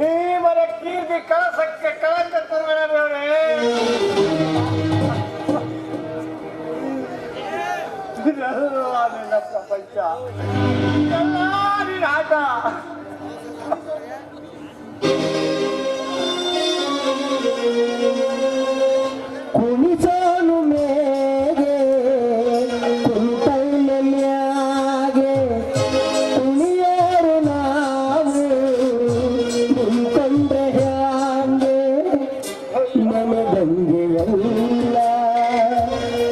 ಈ ಮನೆ ಕೀರ್ತಿ ಕಳಸಕ್ಕೆ ಕಳಂಕ ತರಬೇಡ ಬೇರೆ. ನಿನ್ನ ಪ್ರಪಂಚ ಎಲ್ಲ ನಿನ್ನ ಆಟ. ಕುಣಿಸೋನು ಮೇಗೆ ಕುಂತೈನ ಮ್ಯಾಗೆ ಕುಣಿಯೋರು ನಾವು ನಿಂತ್ಕೊಂಡ್ರೆ ಹ್ಯಾಂಗೆ ಮನದಂಗೆ ಎಲ್ಲ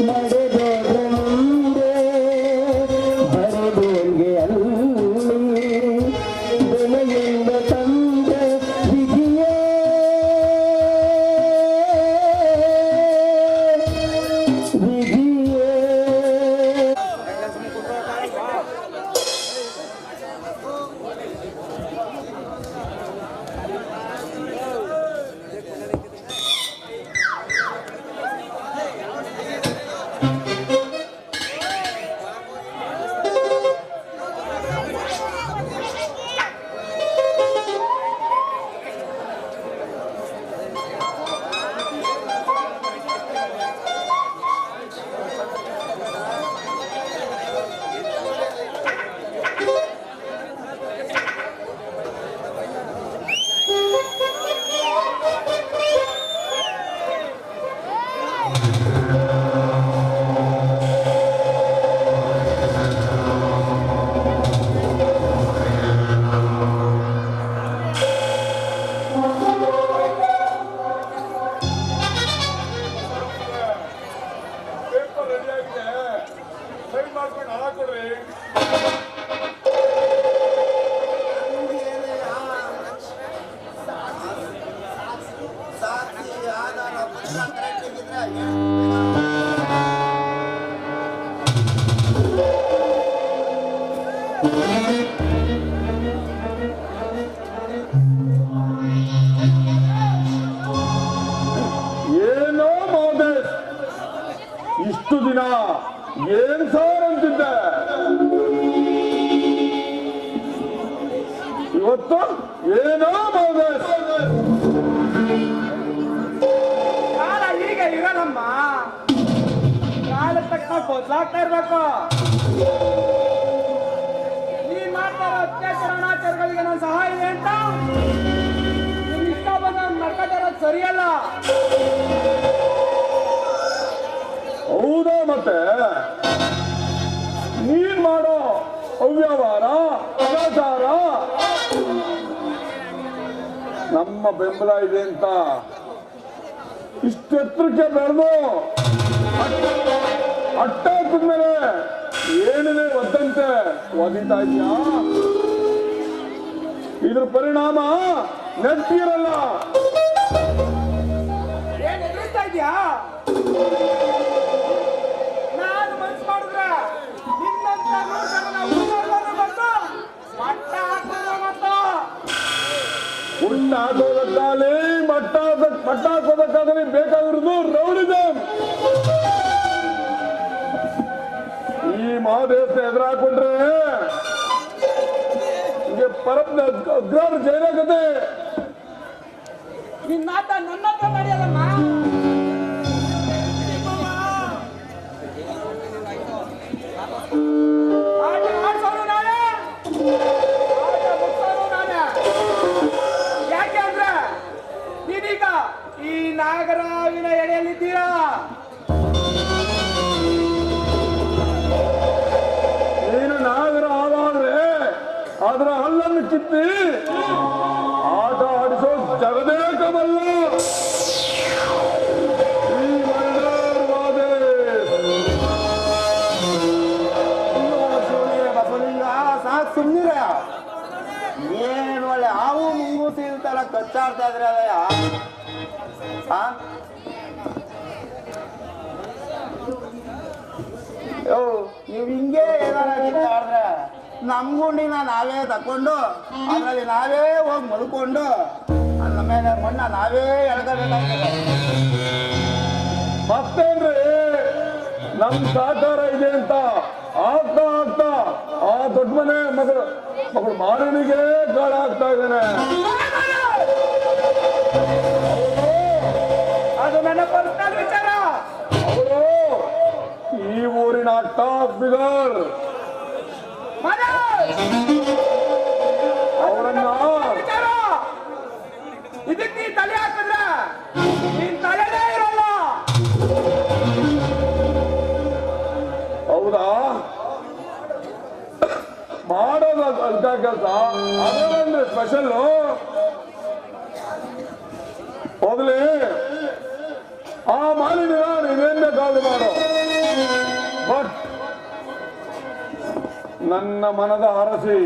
ನಡೆದೋದ್ರೆ ಮುಂದೆ ಬರೆದೋನ್ಗೆ ಅಲ್ಲಿ ಬೆಳೆಯಿಂದ ತಂದೆ ವಿಧಿಯೇ ವಿಧಿಯೇ. ಏನೋ ಮಹದೇಶ್, ಇಷ್ಟು ದಿನ ಏನ್ ಸಾರ್ ಅಂತಿದ್ದೆ, ಇವತ್ತು ಏನೋ ಮಹದೇಶ್. ಕಾಲ ಈಗ ಇರಲ್ಲಮ್ಮ, ಕಾಲ ತಕ್ಕ ಬದಲಾಗ್ತಾ ಇರ್ಬೇಕು. ನೀ ಮಾಡ್ತಾರ ಮತ್ತೆ ನೀನ್ ಮಾಡೋ ಅವ್ಯವಹಾರ ಅನಾಚಾರ ನಮ್ಮ ಬೆಂಬಲ ಇದೆ ಅಂತ ಇಷ್ಟೆತ್ತರಕ್ಕೆ ಬೆಳೆದು ಅಟ್ಟ ಹಾಕಿದ್ಮೇಲೆ ಏನಿದೆ ಒದ್ದಂತೆ ಒದಿತಾ ಇದ್ಯಾ? ಇದ್ರ ಪರಿಣಾಮ ನೆಟ್ಟಿರಲ್ಲ. ಏನ್ ಎದುರಿಸ್ತಾ ಇದ್ಯಾ? ನಾನು ಮನ್ಸು ಮಾಡಿದ್ರೆ ನಿನ್ನಂತ ಬಂದು ಮಟ್ಟ ಹಾಕೋದಕ್ಕಾಗಲಿ ಮಟ್ಟ ಹಾಕೋದಕ್ಕಾಗಲಿ ಬೇಕಾಗಿರೋದು ರೌಡಿಸಂ. ಈ ಮಹಾದೇಶ ಎದುರಾಕೊಂಡ್ರೆ ಹೀಗೆ ಪರಪ್ನ ಅಗ್ರಹಾರ ಜೈಲಾಗದೆ. ನಿನ್ನಾತ ನನ್ನ ಹತ್ರ ನಡೆಯಲ್ಲಮ್ಮ. ಆಟ ಆಡ್ಸೋರು ನಾನೇ, ಆಟ ಮುಗ್ಸೋರು ನಾನೇ. ಯಾಕೆ ಅಂದ್ರೆ ನೀನೀಗ ಈ ನಾಗರಾವಿನ ಎಡೆಯಲ್ಲಿದ್ದೀರಾ. ನೀನು ನಾಗರ ಹಾವಾದ್ರೆ ಅದರ ಹಲ್ಲನ್ನು ಕಿತ್ತಿ ಆಟ ಆಡಿಸೋ ಜಗದೇಕಮಲ್ಲ ಈ ಬಸವಲಿಂಗ. ಸಾಕು ಸುಮ್ಮನಿರ. ಏನು ಒಳ್ಳೆ ಹಾವು ಮುಂಗೂಸಿ ತರ ಕಚ್ಚಾಡ್ತಾ ಇದ್ರೆ ಅದಯ್ಯ. ನೀವು ಹಿಂಗೆ ಏನಾರ ಕಿತ್ತಾಡಿದ್ರೆ ನಮ್ ಗುಂಡಿನ ನಾವೇ ತಕೊಂಡು ಅದರಲ್ಲಿ ನಾವೇ ಹೋಗಿ ಮಲ್ಕೊಂಡು ನಮ್ಮ ಮೇಲೆ ಮಣ್ಣ ನಾವೇ ಎಳ್ಕೋಬೇಕಾಗ್ತದೆ. ಮತ್ತೇನ್ರಿ ನಮ್ ಸಹಕಾರ ಇದೆ ಅಂತ ಆಗ್ತಾ ಆಗ್ತಾ ಆ ದೊಡ್ಡ ಮನೆ ಮಗಳು ಮಾರನಿಗೆ ಕಾಳ ಆಗ್ತಾ ಇದ್ದೇನೆ. ಅದು ನನ್ನ ಪರ್ಸನಲ್ ವಿಚಾರ. ಅವರು ಈ ಊರಿನ ಟಾಪ್ ಫಿಗರ್. ಅವರನ್ನ ವಿಚಾರ ಇದಕ್ಕೆ ನೀನ್ ತಲೆ ಹಾಕಿದ್ರೆ ನೀನ್ ತಲೆನೇ ಇರಲ್ಲ. ಹೌದಾ? ಮಾಡೋದು ಅಂತ ಕೆಲಸ ಅದೇನಂದ್ರೆ ಸ್ಪೆಷಲ್. ಹೋಗ್ಲಿ, ಆ ಮಾಲಿನ್ಯ ನೀವೇನ್ ಬೇಕಾದ್ರೂ ಮಾಡೋ. ಬಟ್ ನನ್ನ ಮನದ ಅರಸಿ,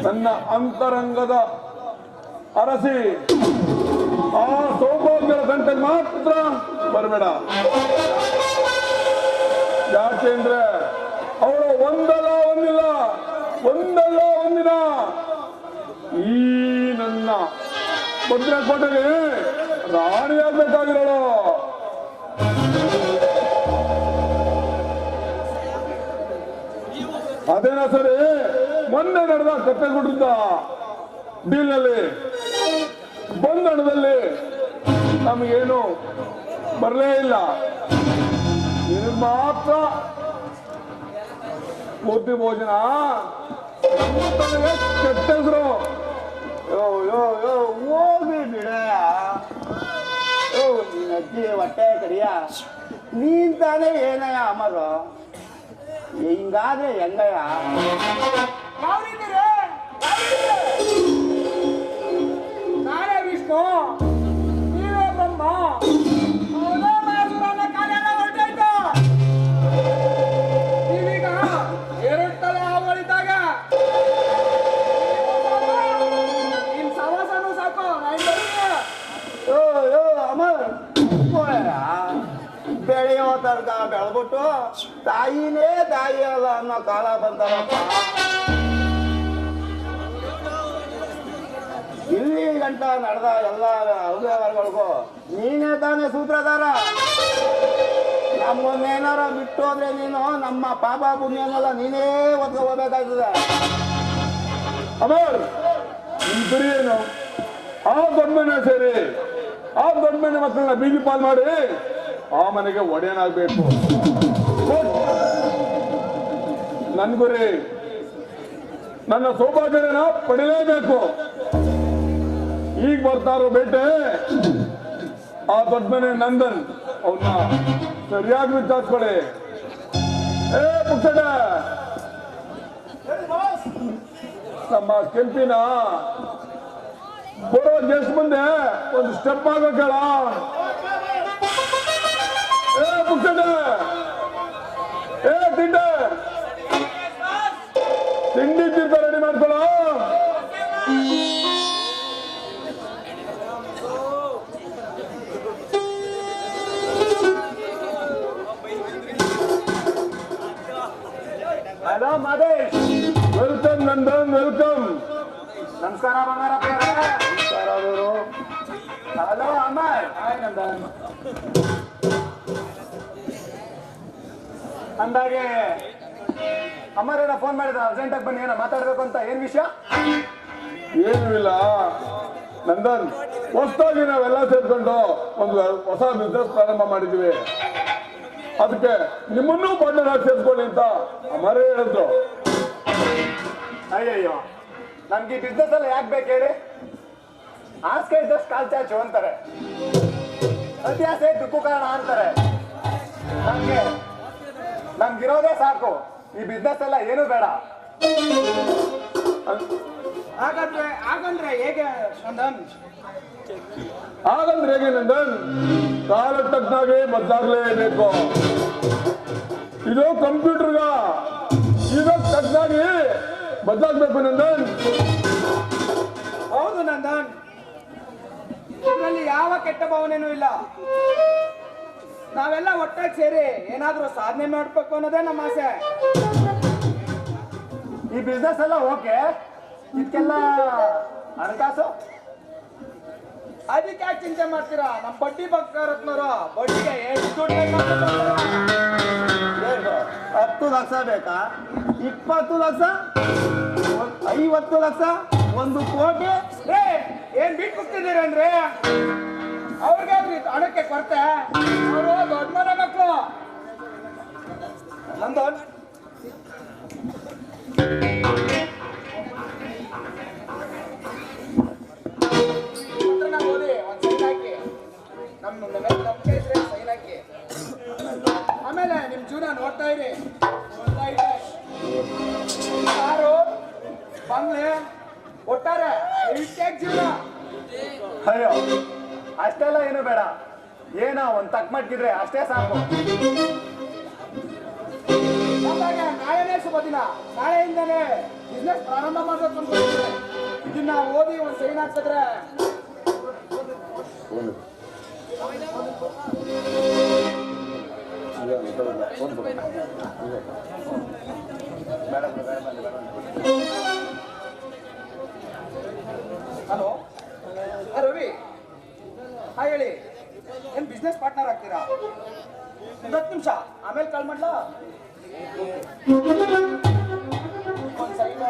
ನನ್ನ ಅಂತರಂಗದ ಅರಸಿ, ಆ ಸೌಭಾಗ್ಯದ ಗಂಟೆಗೆ ಮಾತ್ರ ಬರಬೇಡ. ಯಾಕೆಂದ್ರೆ ಅವಳು ಒಂದಲ್ಲ ಒಂದಿನ ಈ ನನ್ನ ಭದ್ರಕೋಟೆಗೆ ರಾಣಿಯಾಗಬೇಕಾಗಿರೋಳು. ಅದೇನ ಸರಿ, ಮೊನ್ನೆ ನಡೆದ ಕತ್ತೆಗುಡ್ಡದ ಡೀಲ್ನಲ್ಲಿ ಬಂಧನದಲ್ಲಿ ನಮಗೇನು ಬರಲೇ ಇಲ್ಲ. ಇದು ಮಾತ್ರ ಬುದ್ಧಿ ಭೋಜನ ಕೆಟ್ಟದ್ರು. ಹೋಗಿ ಬಿಡ. ನೀನ್ ಅಜ್ಜಿ ಹೊಟ್ಟೆ ಕಡಿಯ. ನೀನ್ ತಾನೇ ಏನಯ್ಯ ಅಮರು. ಹಿಂಗಾದ್ರೆ ಹೆಂಗಯ್ಯ? ನಾನೇ ವಿಷ್ಣು, ನೀವೇ ಬ್ರಹ್ಮ. ನೀವೀಗ ಎರಡು ತಲೆ ಹಾವುಗಳಿದ್ದಾಗ ನಿನ್ ಸವಾಸನೂ ಸಾಕು. ಅಮರ್ ಬೆಳೆಯೋ ತರ್ಕ ಬೆಳೆದ್ಬಿಟ್ಟು ತಾಯಿನೇ ತಾಯಿ ಅಲ್ಲ ಅನ್ನೋ ಕಾಲ ಬಂತಾರಪ್ಪ. ಇಲ್ಲಿ ಗಂಟ ನಡೆದ ಎಲ್ಲ ಅವ್ಯವಹಾರಗಳಿಗೂ ನೀನೇ ತಾನೇ ಸೂತ್ರಧಾರ. ನಮ್ಮನ್ನೇನಾರ ಬಿಟ್ಟು ಅಂದ್ರೆ ನೀನು ನಮ್ಮ ಪಾಪ ಪುಣ್ಯನೆಲ್ಲ ನೀನೇ ಒತ್ಕೋಬೇಕಾಗ್ತದೆ. ಅಮರ್, ನಿಮ್ ಗುರಿ ಏನು? ಆ ದೊಡ್ಡ ಮನೆ ಸೇರಿ ಆ ದೊಡ್ಡ ಮನೆ ಮಕ್ಕಳನ್ನ ಬೀದಿ ಪಾಲ್ ಮಾಡಿ ಆ ಮನೆಗೆ ಒಡೆಯನಾಗಬೇಕು. ನನ್ ಗುರಿ ನನ್ನ ಸೌಭಾಗ್ಯನ ಪಡಿಲೇಬೇಕು. ಈಗ ಬರ್ತಾರೋ ಬೇಟೆ ಆ ದೊಡ್ಡ ಮನೆ ನಂದನ್ ಅವನ್ನ ಸರಿಯಾಗಿ ವಿಚಾರಿಸ್ಕೊಳ್ಳಿ. ಏ ಪುಕ್ಷಣ, ನಮ್ಮ ಕೆಂಪಿನ ಬರೋ ಗೆಸ್ಟ್ ಮುಂದೆ ಒಂದು ಸ್ಟೆಪ್ ಆಗಬೇಕಲ್ಲ. ಏ ಪುಕ್ಷಣ, ಏ ತಿಂಡಿ ತಿಂತ ರೆಡಿ ಮಾಡ್ಕೊಳ್ಳೋ. Hello Madesh. Welcome Nandan, welcome. ನಮಸ್ಕಾರ ಬಂಗಾರಪ್ಪ. ನಮಸ್ಕಾರ ಅವರು. ಹಲೋ ಅಮರ್. ಹಾಯ್ ನಂದನ್. ಅಂದಾಗೆ ಅಮರ್ ಏನೋ ಫೋನ್ ಮಾಡಿದ, ಅರ್ಜೆಂಟಾಗಿ ಬನ್ನಿ ಏನೋ ಮಾತಾಡ್ಬೇಕು ಅಂತ. ಏನ್ ವಿಷಯ? ಏನೂ ಇಲ್ಲ ನಂದನ್, ಹೊಸದಾಗಿ ನಾವೆಲ್ಲ ಸೇರ್ಕೊಂಡು ಒಂದು ಹೊಸ ಬಿಸ್ನೆಸ್ ಪ್ರಾರಂಭ ಮಾಡಿದ್ವಿ. ಅದಕ್ಕೆ ನಿಮ್ಮನ್ನೂ ಪಾರ್ಟ್ನರ್ ಆಗಿ ಸೇರ್ಕೊಳ್ಳಿ ಅಂತ ಅಮರೇ ಹೇಳಿದ್ರು. ಅಯ್ಯಯ್ಯೋ, ನಮ್ಗೆ ಈ ಬಿಸ್ನೆಸ್ ಎಲ್ಲ ಯಾಕೆ ಬೇಕು ಹೇಳಿ? ಹಾಸಿಗೆ ಇದ್ದಷ್ಟು ಕಾಲ್ ಚಾಚು ಅಂತಾರೆ, ಅತ್ಯಾಸೆ ದುಕ್ಕು ಕಾರಣ ಅಂತಾರೆ. ನಮ್ಗಿರೋದೇ ಸಾಕು, ಈ ಬಿಸ್ನೆಸ್ ಎಲ್ಲ ಏನೂ ಬೇಡ. ಹಾಗಂದ್ರೆ ಹೇಗೆ ನಂದನ್? ಹಾಗಂದ್ರೆ ಹೇಗೆ ನಂದನ್? ಕಾಲ ತಕ್ಕನಾಗೆ ಬದಲಾಗಲೇಬೇಕು. ಇದು ಕಂಪ್ಯೂಟರ್ಗ, ಇದಕ್ಕೆ ತಕ್ಕನಾಗಿ ಬದಲಾಗಬೇಕು ನಂದನ್. ಹೌದು ನಂದನ್, ಇದರಲ್ಲಿ ಯಾವ ಕೆಟ್ಟ ಭಾವನೆನೂ ಇಲ್ಲ. ನಾವೆಲ್ಲ ಒಟ್ಟಾಗಿ ಸೇರಿ ಏನಾದ್ರೂ ಸಾಧನೆ ಮಾಡ್ಬೇಕು ಅನ್ನೋದೇ ನಮ್ಮ ಆಸೆ. ಈ ಬಿಸ್ನೆಸ್ ಎಲ್ಲ ಓಕೆ, ಇದಕ್ಕೆಲ್ಲ ಹಣಕಾಸು ಅದಕ್ಕೆ ಯಾಕೆ ಚಿಂತೆ ಮಾಡ್ತೀರಾ? ನಮ್ಮ ಬಡ್ಡಿ ಬಂಗಾರತ್ನವರು ಬಡ್ಡಿಗೆ ಎಷ್ಟು ದುಡ್ಡು 10 ಲಕ್ಷ ಬೇಕಾ? 20 ಲಕ್ಷ? 50 ಲಕ್ಷ? 1 ಕೋಟಿ? ಏನ್ ಬಿಟ್ಟು ಹೋಗ್ತಿದ್ದೀರಿ ಅಂದ್ರೆ ಅವ್ರಿಗೆ ಹಣಕ್ಕೆ ಕೊರತೆ? ಅವರು ದೊಡ್ಡ ಮನೆ ಮಕ್ಕಳು. ನಂದನ್, ಓದಿ ಒಂದ್ ಸೈನ್ ಹಾಕಿ, ನಂಬಿಕೆ ಇದ್ರೆ ಸೈನ್ ಹಾಕಿ. ಆಮೇಲೆ ನಿಮ್ ಜೀವನ ನೋಡ್ತಾ ಇರಿ. ಕಾರು, ಬಂಗ್ಲೆ, ಒಟ್ಟಾರೆ ಜೀವನ. ಅಯ್ಯೋ, ಅಷ್ಟೆಲ್ಲ ಏನು ಬೇಡ, ಏನೋ ಒಂದ್ ತಕ್ ಮಟ್ಗಿದ್ರೆ ಅಷ್ಟೇ ಸಾಕು. ನಾಳೆನೇ ಶುಭ ದಿನ, ನಾಳೆಯಿಂದನೇ ಬಿಸ್ನೆಸ್ ಪ್ರಾರಂಭ ಮಾಡ್ಬೇಕು ಅನ್ಕೊಂಡಿದ್ರೆ ಇದನ್ನ ಓದಿ ಒಂದ್ ಸೈನ್ ಹಾಕಿದ್ರೆ ಹಲೋ ರವಿ, ಹಾಯ್ ಹೇಳಿ. ಏನ್ ಬಿಸ್ನೆಸ್ ಪಾರ್ಟ್ನರ್ ಆಗ್ತೀರಾ? 10 ನಿಮಿಷ ಆಮೇಲೆ ಕಾಲ್ ಮಾಡ್ಲಾ? ಒಂದ್ ಸೈನ್.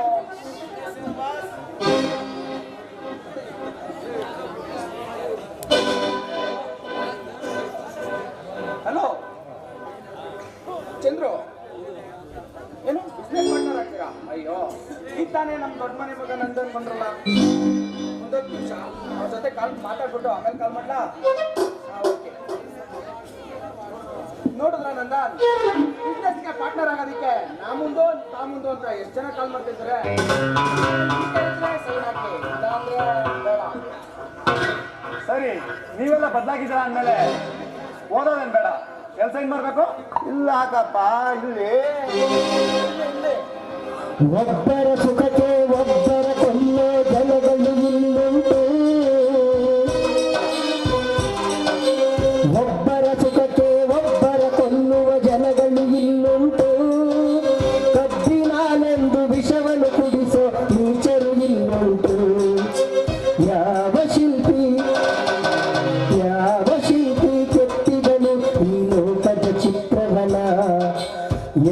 ಹಲೋ ಚಂದ್ರು, ಏನು ಬಿಸ್ನೆಸ್ ಪಾರ್ಟ್ನರ್ ಆಗ್ತೀರಾ? ಅಯ್ಯೋ, ಈಗ ತಾನೇ ನಮ್ ದೊಡ್ಡ ಮನೆ ಮಗ ನಂದನ್ ಬಂದ್ರಲ್ಲ. 10 ನಿಮಿಷ ಅವ್ರ ಜೊತೆ ಕಾಲ್ ಮಾತಾಡ್ಬಿಟ್ಟು ಆಮೇಲೆ ಕಾಲ್ ಮಾಡ್ಲಾ? ಓಕೆ. ನೋಡಿದ್ರ ನಂದನ್, ಬಿಸ್ನೆಸ್ಗೆ ಪಾರ್ಟ್ನರ್ ಆಗೋದಿಕ್ಕೆ ನಾ ಮುಂದೋ ತಾ ಮುಂದೋ ಅಂತ ಎಷ್ಟು ಜನ ಕಾಲ್ ಮಾಡ್ತಿದ್ದಾರೆ. ಸರಿ, ನೀವೆಲ್ಲ ಬದಲಾಗಿದ್ದೀರ ಅಂದ್ಮೇಲೆ ಓದೋದೇನ್ ಬೇಡ, ಕೆಲಸ ಏನ್ ಮಾಡ್ಬೇಕು? ಇಲ್ಲ ಹಾಕಪ್ಪ, ಇಲ್ಲಿ ಒಬ್ಬರ ಸುಖಕ್ಕೆ ಒಬ್ಬರ ಕೊಲ್ಲೋ ಜನಗಳು ಇಲ್ಲುಂಟು. ಒಬ್ಬರ ಸುಖಕ್ಕೆ ಒಬ್ಬರ ಕೊಲ್ಲುವ ಜನಗಳು ಇಲ್ಲುಂಟು. ಕಬ್ಬಿನಾಲೆಂದು ವಿಷವನ್ನು ಕುಡಿಸೋ ನೀಚರು ಇಲ್ಲುಂಟು. ಯಾವ ಶಿಲ್ಪಿ ಕೆತ್ತಿದನು ಈ ಲೋಕದ ಚಿತ್ರವನ?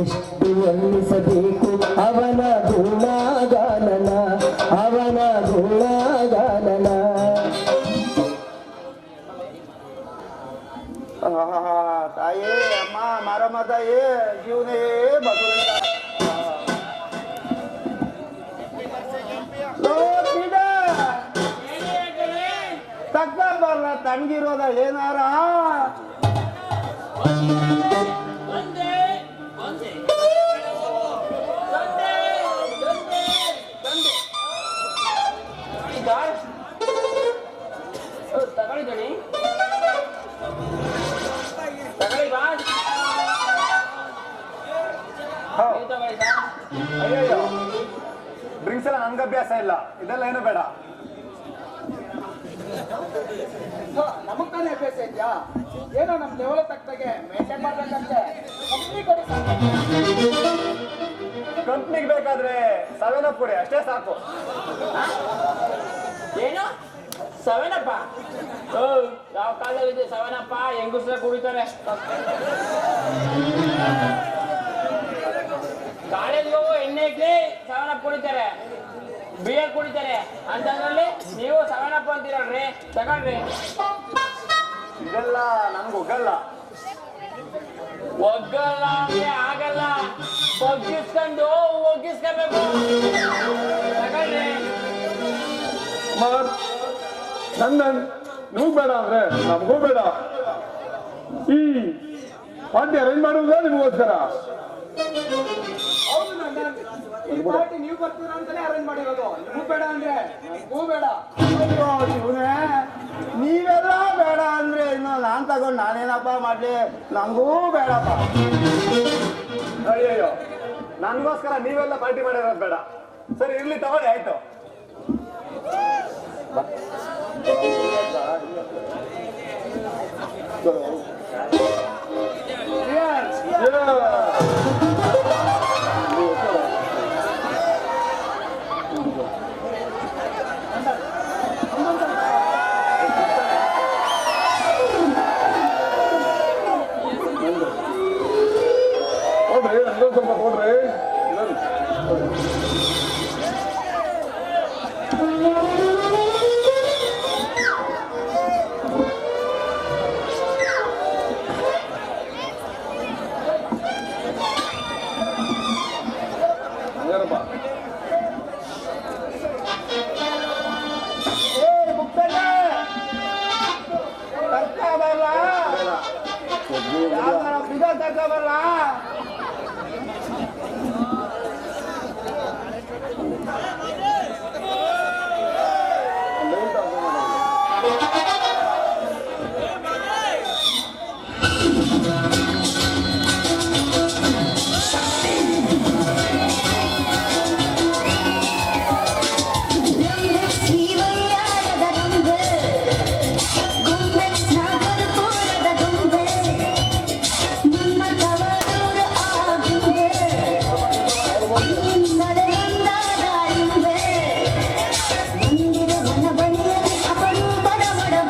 ಎಷ್ಟು ವರ್ಣಿಸಬೇಕು ಅವನ ಗುಣಗಾನನ, ಅವನ ಗುಣಗಾನನ. ತಾಯೇ ಅಮ್ಮ ಮಾರಮ್ಮ ತಾಯೇ, ಜೀವನೇ ಬಸವಲಿಂಗ. ತಕ್ಕ ಬರ್ಲ ತಣ್ಣಗಿರೋದ ಏನಾರ ತಗೊಳ್ಳಿ ತಗೊಳ್ಳಿ ಬಾ ಅಯ್ಯಯ್ಯೋ ಡ್ರಿಂಕ್ಸ್ ಎಲ್ಲ ನನ್ಗೆ ಅಭ್ಯಾಸ ಇಲ್ಲ, ಇದೆಲ್ಲ ಏನು ಬೇಡ. ನಮಗ್ ತಾನೇ ಅಭ್ಯಾಸ ಇದೆಯಾ? ಏನೋ ನಮ್ ಲೆವೆಲ್ ತಕ್ಕಗೆ ಮೇಂಟೈನ್ ಮಾಡ್ಬೇಕಂತೆ. ಕಂಪ್ನಿಗೆ ಬೇಕಾದ್ರೆ 7 ಅಪ್ ಕೊಡಿ, ಅಷ್ಟೇ ಸಾಕು. ಏನು 7 ಅಪ್? ಯಾವ ಕಾಲದಲ್ಲಿ 7 ಅಪ್ ಹೆಂಗಸ್ರ ಕುಡಿತಾರೆ. ಕಾಲೇಜ್ಗೆ ಹೋಗೋ ಎಣ್ಣೆಗೆ 7 ಅಪ್ ಕುಡಿತಾರೆ, ಬಿಯರ್ ಕುಡಿತಾರೆ. ಅಂತಂದ್ರಲ್ಲಿ ನೀವು 7 ಅಪ್ ಅಂತೀರಲ್ರಿ, ತಗೊಳ್ರಿ. ಇದೆಲ್ಲ ನನ್ಗೆ ಒಗ್ಗಲ್ಲ. ಒಗ್ಗಲ್ಲ ಅಂದ್ರೆ ಆಗಲ್ಲ, ಒಗ್ಗಿಸ್ಕೊಂಡು ಒಗ್ಗಿಸ್ಕೋಬೇಕು. ತಗೊಳ್ರಿ. ನಂದನ್ ನಿಮಗ್ ಬೇಡ ಅಂದ್ರೆ ನಮಗೂ ಬೇಡ. ಈ ಪಾರ್ಟಿ ಅರೇಂಜ್ ಮಾಡುವುದೇ ನಿಮಗೋಸ್ಕರ. ಹೌದು ನಂದನ್, ಈ ಪಾರ್ಟಿ ನೀವು ಬರ್ತೀರಾ ಅಂತಾನೆ ಅರೇಂಜ್ ಮಾಡಿರೋದು. ನಿಮಗೂ ಬೇಡ ಅಂದ್ರೆ ನನಗೂ ಬೇಡ. ಶಿವನೇ, ನೀವೆಲ್ಲ ಬೇಡ ಅಂದ್ರೆ ಇನ್ನು ನಾನ್ ತಗೊಂಡು ನಾನೇನಪ್ಪ ಮಾಡ್ಲಿ? ನಂಗೂ ಬೇಡಪ್ಪ. ಅಯ್ಯಯ್ಯೋ, ನನ್ಗೋಸ್ಕರ ನೀವೆಲ್ಲ ಪಾರ್ಟಿ ಮಾಡಿರೋದು ಬೇಡ. ಸರಿ ಇರ್ಲಿ, ತಗೊಳ್ಳಿ, ಆಯ್ತು. ನೋಡ್ರಿ, ಹಂಗ ಸ್ವಲ್ಪ ನೋಡ್ರಿ. ಏನಪ್ಪ ಬರಲ್ಲ. ಮಂದಿರ ವನ ಬನಿಯಲ್ಲಿ ಅಪರೂಪದ ಒಡವ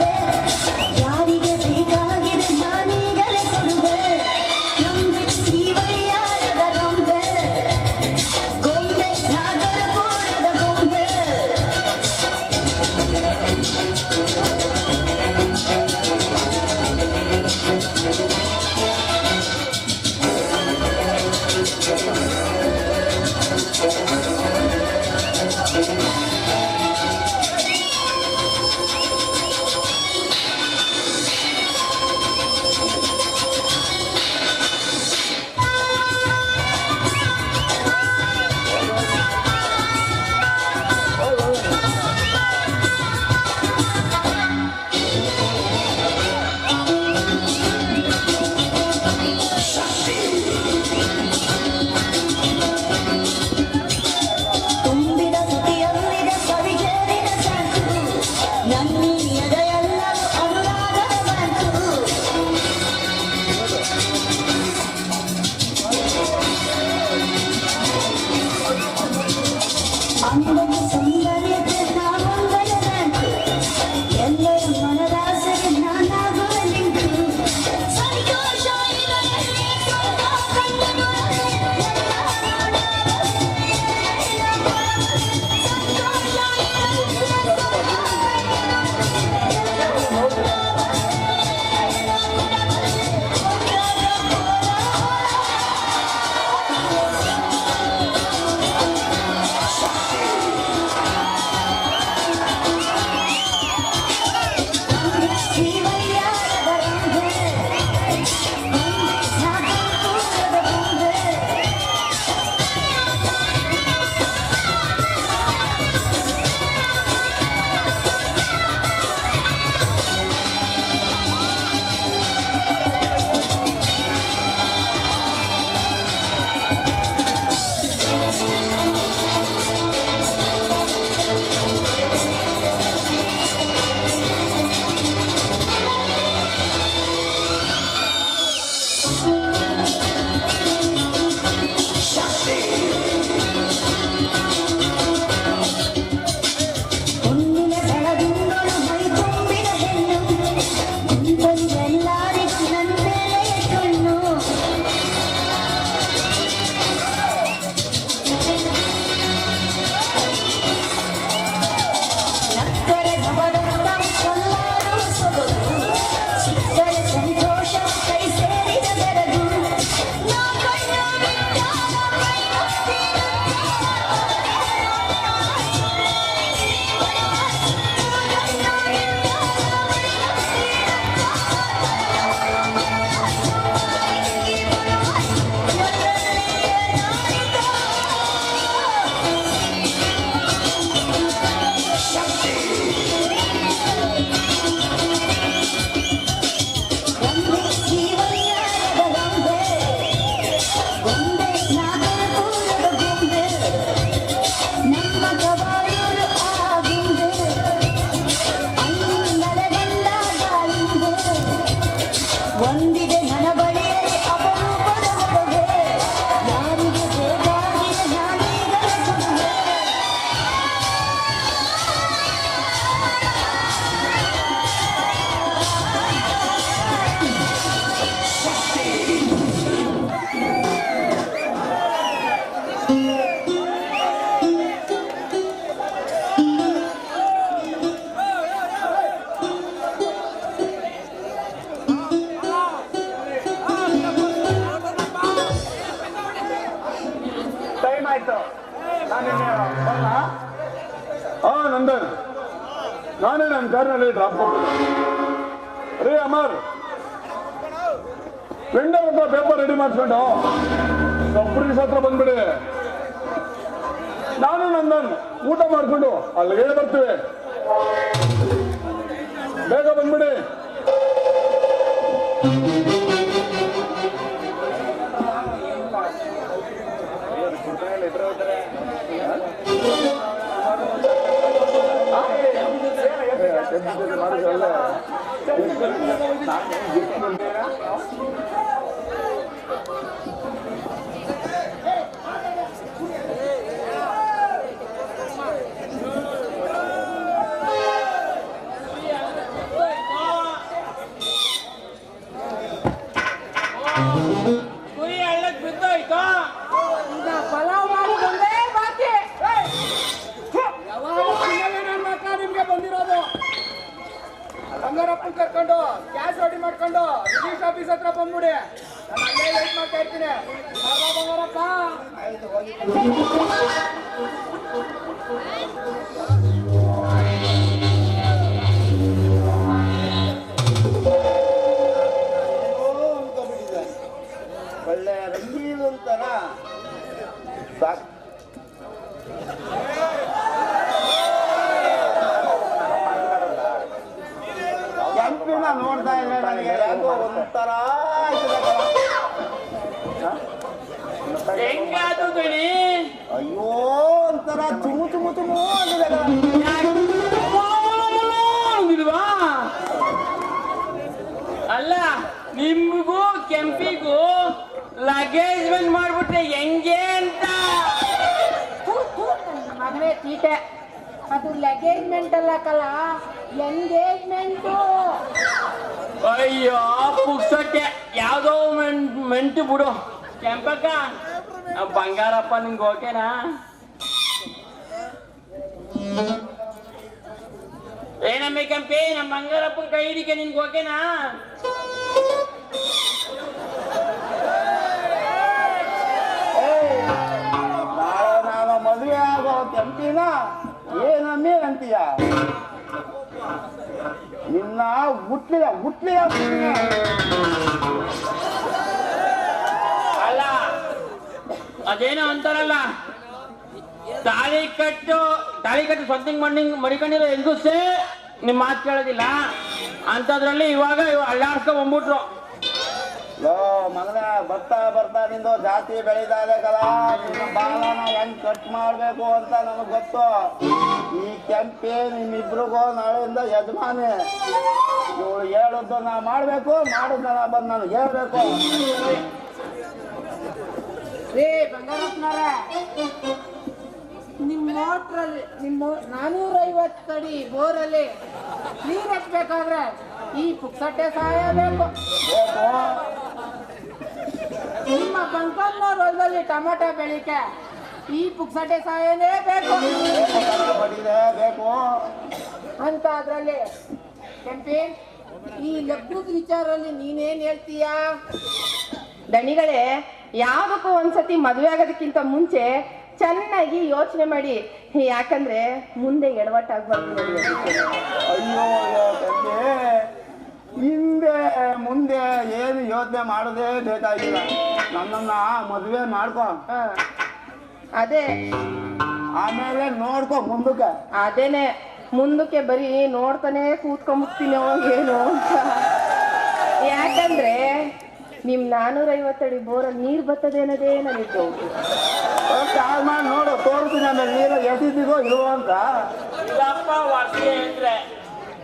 ನಾನೇ ನನ್ನ ಕಾರ್ನಲ್ಲಿ ಡ್ರಾಪ್ ಕೊಡ್ತೀನಿ. ರೇ ಅಮರ್, ವೆಂಡರ್ ಹತ್ರ ಪೇಪರ್ ರೆಡಿ ಮಾಡಿಸ್ಕೊಂಡು ಸಬ್ರಿಸ್ ಹತ್ರ ಬಂದ್ಬಿಡಿ. ನಾನು ನಂದನ್ ಊಟ ಮಾಡ್ಕೊಂಡು ಅಲ್ಲಿಗೆ ಬರ್ತೀವಿ. ಬೇಗ ಬಂದ್ಬಿಡಿ. ಕುರಿ ಹಳ್ಳಕ್ ಬಿದ್ದೋಯ್ತು. ಈಗ ಪಲಾವ್ ಮಾಡಿಕೊಂಡೇ ಬಾಕಿ. ನಿಮ್ಗೆ ಬಂದಿರೋದು ಬಂಗಾರಪ್ಪನ್ ಕರ್ಕೊಂಡು ಗ್ಯಾಸ್ ರೆಡಿ ಮಾಡ್ಕೊಂಡು ರಿಲೀಸ್ ಆಫೀಸ್ ಹತ್ರ ಬಂದ್ಬಿಡಿ. ನಾನು ಅಲ್ಲೇ ವೇಟ್ ಮಾಡ್ತಾ ಇರ್ತೀನಿ. ಬಂಗಾರಪ್ಪ ಒಳ್ಳೆ ರಂಗೀಲು ಅಂತಾರ ಸಾಕು. ಕೆಂಪಿನ ನೋಡ್ತಾ ಇದ್ರೆ ನನಗೆ ಯಾಕೋ ಒಂಥರ ಹೆಂಗಾದ್ರು ದಣಿ? ಅಯ್ಯೋ ಒಂಥರ ಚುಮು ಚುಮು ಚುಮು ಅಂದಿಲ್ವಾ? ಅಲ್ಲ, ನಿಮ್ಗೂ ಕೆಂಪಿಗೂ ಲಗೇಜ್ಮೆಂಟ್ ಮಾಡ್ಬಿಟ್ರೆ ಹೆಂಗೆ ಅಂತ. ಮದುವೆ ತೀಟೆ, ಅದು ಲಗೇಜ್ಮೆಂಟ್ ಅಲ್ಲ ಕಲ, ಎಂಗೇಜ್ಮೆಂಟು. ಅಯ್ಯೋ ಪುಕ್ಸಟ್ಟೆ, ಯಾವ್ದೋ ಮೆಂಟು ಬಿಡು. ಕೆಂಪಕ್ಕ, ಬಂಗಾರಪ್ಪ ನಿಮ್ಗೆ ಓಕೆನಾ? ಏನಮ್ಮೆ ಕೆಂಪಿ, ನಮ್ಮ ಬಂಗಾರಪ್ಪನ ಕೈ ಹಿಡಿಕೆ ನಿನ್ಗೆ ಓಕೆನಾ? ನಾಳೆ ನಾನು ಮದುವೆ ಆಗೋ ಕೆಂಪಿನ ಏನಮ್ಮೆ ಅಂತೀಯ? ನಿನ್ನ ಹುಟ್ಲಿಯ ಅಲ್ಲ, ಅದೇನೋ ಅಂತಾರಲ್ಲ, ತಾಳಿ ಕಟ್ಟು ಸೊಂದಿಂಗ್ ಮಡಿಕೊಂಡಿರೋ ಹೆಂಗುಸೆ ನಿಮ್ ಮಾತು ಕೇಳೋದಿಲ್ಲ ಅಂತದ್ರಲ್ಲಿ ಇವಾಗ ಅಳ್ಳಾಡ್ಸ್ಕೊ ಬಂದ್ಬಿಟ್ರು. ಲೋ ಮಗನೇ, ಬರ್ತಾ ನಿಂದು ಜಾತಿ ಬೆಳೀತಾದೆ ಕಲ. ನಿನ್ನ ಬಾಲನ ಹೆಂಗ್ ಕಟ್ ಮಾಡ್ಬೇಕು ಅಂತ ನನಗೆ ಗೊತ್ತು. ಈ ಕೆಂಪಿ ನಿಮ್ಮಿಬ್ರಿಗೂ ನಾಳೆಯಿಂದ ಯಜಮಾನಿ. ಇವಳು ಹೇಳದ್ದು ನಾ ಮಾಡ್ಬೇಕು, ಮಾಡೋದನ್ನ ಬಂದು ನಾನು ಹೇಳ್ಬೇಕು. ರೇ ಬಂಗಾರಪ್ಪನವ್ರೆ, ನಿಮ್ಮ ಮೋಟ್ರಲ್ಲಿ ನಿಮ್ಮ 450 ಅಡಿ ಬೋರಲ್ಲಿ ನೀರು ಹಚ್ಬೇಕಾದ್ರೆ ಈ ಪುಕ್ಸಟ್ಟೆ ಸಹಾಯ ಬೇಕು. ನಿಮ್ಮ ಬಂಕನ್ನೂರ್ ಹೊಲದಲ್ಲಿ ಟೊಮೆಟೊ ಬೆಳಿಕೆ ಈ ಪುಕ್ಸಟ್ಟೆ ಸಹಾಯನೇ ಬೇಕು ಬೇಕು ಅಂತ. ಅದ್ರಲ್ಲಿ ಕೆಂಪಿ, ಈ ಲಗ್ನದ ವಿಚಾರಲ್ಲಿ ನೀನೇನ್ ಹೇಳ್ತೀಯಾ? ದಣಿಗಳೇ, ಯಾವ್ದಕ್ಕೂ ಒಂದ್ಸತಿ ಮದುವೆ ಆಗೋದಕ್ಕಿಂತ ಮುಂಚೆ ಚೆನ್ನಾಗಿ ಯೋಚನೆ ಮಾಡಿ, ಯಾಕಂದ್ರೆ ಮುಂದೆ ಎಡವಟ್ಟಾಗ್ಬಾರ್ದು ನೋಡಿ. ಅಯ್ಯೋ ಕೆಂಪಿ, ಹಿಂದೆ ಮುಂದೆ ಏನು ಯೋಚನೆ ಮಾಡೋದೇ ಬೇಕಾಗಿಲ್ಲ. ನನ್ನನ್ನ ಮದುವೆ ಮಾಡ್ಕೊ, ಅದೇ ಆಮೇಲೆ ನೋಡ್ಕೊ ಮುಂದಕ್ಕೆ. ಅದೇನೆ, ಮುಂದಕ್ಕೆ ಬರೀ ನೋಡ್ತಾನೆ ಕೂತ್ಕೊಂಡ್ಬಿಡ್ತೀನೋ ಏನು ಅಂತ. ಯಾಕಂದ್ರೆ ನಿಮ್ 450 ಅಡಿ ಬೋರಲ್ಲಿ ನೀರ್ ಬರ್ತದೆ ಅನ್ನೋದೇ ನನಗೆ ಡೌಟ್. ಕಾಲ್ ಮಾಡಿ ನೋಡು, ತೋರಿಸ್ತೀನಿ ಆಮೇಲೆ ನೀರು ಎಸಿದಿಗೋ ಇಲ್ವೋ ಅಂತ. ಇದಪ್ಪ ವರ್ಷ ಅಂದ್ರೆ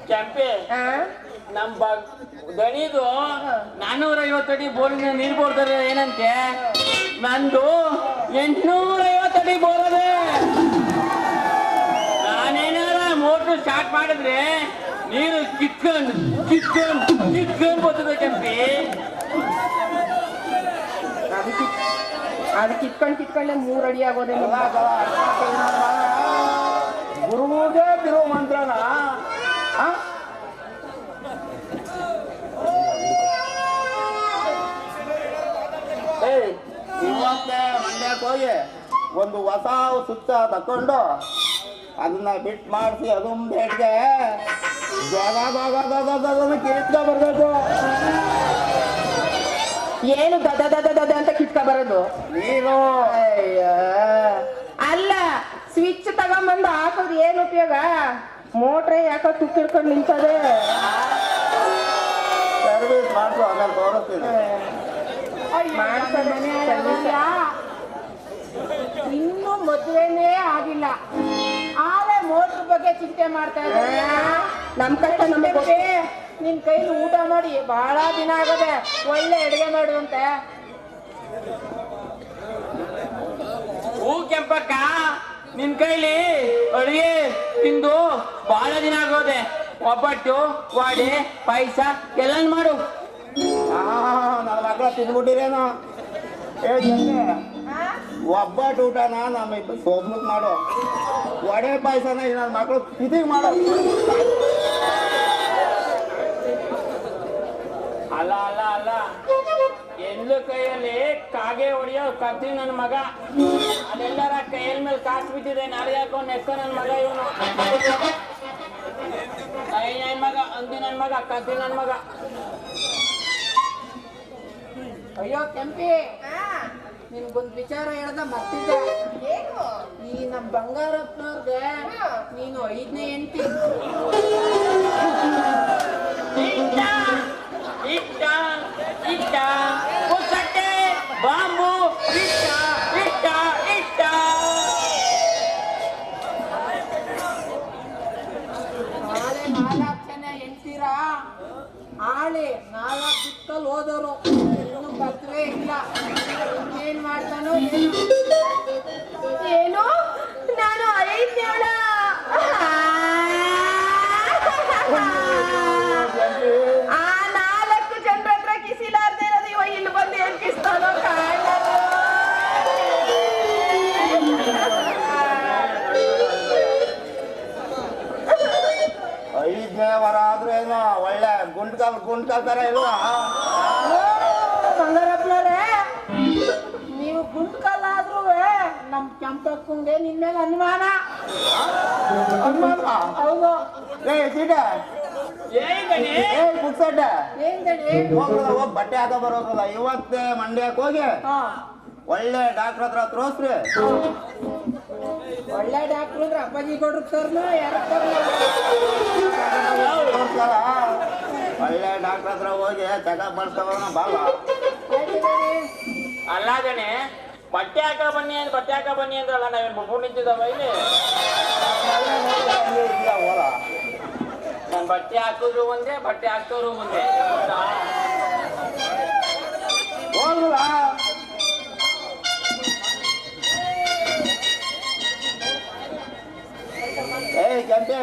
ಕೆಂಪಿ, ನಮ್ಮ ದಣಿದು 450 ಅಡಿ ಬೋರಿನ ನೀರು ಬೋರ್ತಾರೆ ಏನಂತೆ, ನಂದು 850 ಅಡಿ ಬೋರದೆ. ನಾನೇನಾರ ಮೋಟ್ರು ಸ್ಟಾರ್ಟ್ ಮಾಡಿದ್ರೆ ನೀರು ಕಿತ್ಕೊಂಡು ಬರ್ತದೆ ಕೆಂಪಿ. ಅದು ಕಿತ್ಕೊಂಡೆ 3 ಅಡಿ ಆಗೋದೇ. ಗುರುವಿಗೆ ತಿರುವು ಮಂತ್ರನ ಇವತ್ತೇ ಮಂಡ್ಯಕ್ಕೆ ಹೋಗಿ ಒಂದು ಹೊಸ ಸುತ್ತ ತಕೊಂಡು ಅದನ್ನ ಬಿಟ್ ಮಾಡಿಸಿ ಅದೊಂದು ಹೇಗೆ ಕಿತ್ಕೊ ಬರ್ಬೇಕು. ಏನು ದದ ದದ ದದ ಅಂತ ಕಿತ್ಕ ಬರೋದು? ನೀನು ಅಲ್ಲ, ಸ್ವಿಚ್ ತಗೊಂಬಂದು ಹಾಕೋದು ಏನು ಉಪಯೋಗ? ಮೋಟ್ರೆ ಯಾಕೋ ತುಕ್ಕಿಡ್ಕೊಂಡು ನಿಂತದೆ. ಸರ್ವಿಸ್ ಮಾಡ್ಸು, ಆಮೇಲೆ ತೋರಿಸ್ತೀನಿ. ಇನ್ನೂ ಮದುವೆನೇ ಆಗಿಲ್ಲ, ಆದ್ರೆ ಮೋಟ್ರ್ ಬಗ್ಗೆ ಚಿಂತೆ ಮಾಡ್ತಾ ಇದ್ದಾರೆ. ನಮ್ ಕಷ್ಟ ನಮಗೆ. ನಿನ್ ಕೈಲಿ ಊಟ ಮಾಡಿ ಬಹಳ ದಿನ ಆಗದೆ, ಒಳ್ಳೆ ಅಡುಗೆ ಮಾಡುವಂತೆ. ಹೂ ಕೆಂಪಕ್ಕ, ನಿನ್ ಕೈಲಿ ಅಡುಗೆ ತಿಂದು ಬಹಳ ದಿನ ಆಗೋದೆ. ಒಬ್ಬಟ್ಟು, ವಡೆ, ಪಾಯಸ ಎಲ್ಲ ಮಾಡು. ನನ್ನ ಮಕ್ಕಳ ತಿಂದ್ಬಿಟ್ಟಿರೇನೋ. ಒಬ್ಬಟ್ಟು ಊಟನ ನಮ್ಮ ಸೋಬ್ಲಕ್ ಮಾಡು, ವಡೆ ಪಾಯಸನ ನನ್ನ ಮಕ್ಕಳು ತಿಥಿಗೆ ಮಾಡು. ಅಲ್ಲ ಅಲ್ಲ ಅಲ್ಲ, ಎಲ್ಲೂ ಕೈಯಲ್ಲಿ ಕಾಗೆ ಹೊಡಿಯೋ ಕತ್ತಿ ನನ್ನ ಮಗ. ಅದೆಲ್ಲರ ಕೈಯಲ್ ಮೇಲೆ ಕಾಸು ಬಿದ್ದಿದೆ, ನಾಳೆ ಹಾಕೊಂಡು ನೆಕ್ಕ ನನ್ನ ಮಗ ಇವನು. ಕೈ ನನ್ ಮಗ, ಅಂದಿ ನನ್ ಮಗ, ಕತ್ತಿ ನನ್ ಮಗ. ಅಯ್ಯೋ ಕೆಂಪಿ, ನಿನ್ಗೊಂದು ವಿಚಾರ ಹೇಳ್ದ ಮರ್ತಿದ್ದೆ. ಈ ನಮ್ ಬಂಗಾರಪ್ಪನವ್ರಿಗೆ ನೀನು 5ನೇ ಹೆಂಡತಿ. ಇಟ್ಟ ಇಟ್ಟ ಇಟ್ಟ ಪುಸಟ್ಟೆ ಬಾಂಬು ಇಟ್ಟ ಇಟ್ಟ ಇಟ್ಟ. ನಾಳೆ 4 ಜನ ಹೆಂಡ್ತೀರಾ? ಆಳೆ 4 ದಿಕ್ಕಲ್ಲಿ ಹೋದವರು ಇನ್ನೂ ಬರ್ತವೇ ಇಲ್ಲ. ಏನ್ ಮಾಡ್ತಾನೋ ಏನು? ನಾನು 5ನೇವಳ. ಆ 4 ಜನರ ಹತ್ರ ಕಿಸಿಲಾರ್ದೆ ಇರೋದು ಇವ ಇಲ್ಲಿ ಬಂದು ಏನ್ ಕಿಸ್ತಾನೋ ಕಾಣಲ್ಲ. 5ನೇ ವರ ಆದ್ರೇನು ಒಳ್ಳೆ ಗುಂಡ್ಕಲ್ ತರ ಇಲ್ವಾ? ಬಂಗಾರಪ್ಪನವ್ರೆ, ನೀವು ಗುಂಡ್ಕಲ್ಲಾದ್ರೂ ನಮ್ ಕೆಂಪಕ್ಕಂಗೆ ನಿನ್ ಮೇಲೆ ಅನುಮಾನ. ಹೌದು. ಬುಕ್ಸಡ್ಡ ಏನ್ ದಣಿ? ಹೋಗ್ ಬಟ್ಟೆ ಹಾಕ ಬರೋಲ್ಲ. ಇವತ್ತೇ ಮಂಡ್ಯಕ್ಕೆ ಹೋಗಿ ಒಳ್ಳೆ ಡಾಕ್ಟರ್ ಹತ್ರ ತೋರಿಸ್ರಿ. ಒಳ್ಳೆ ಡಾಕ್ಟರ್ ಅಂದ್ರೆ ಅಪ್ಪಾಜಿ ಕೊಡ್ರು ಸರ್ನ ಯಾರ ಒಳ್ಳೆ ಡಾಕ್ಟರ್ ಹತ್ರ ಹೋಗಿ ಚೆಕಪ್ ಮಾಡಿಸ್ಕೊಳ್ಳೋಣ ಬಾಳ. ಅಲ್ಲ ಗಣೆ, ಬಟ್ಟೆ ಹಾಕ ಬನ್ನಿ ಅಂದ್ರಲ್ಲ, ನಾವೇನು ಬುಬ್ಬು ನಿಂತಿದ್ದಾವ ಇಲ್ಲಿ? ನಾನು ಬಟ್ಟೆ ಹಾಕೋದು ಒಂದೇ, ಬಟ್ಟೆ ಹಾಕೋರು ಒಂದೇ. ಹೋಗ್ರಲ್ಲ. ಕೆಂಪೆ,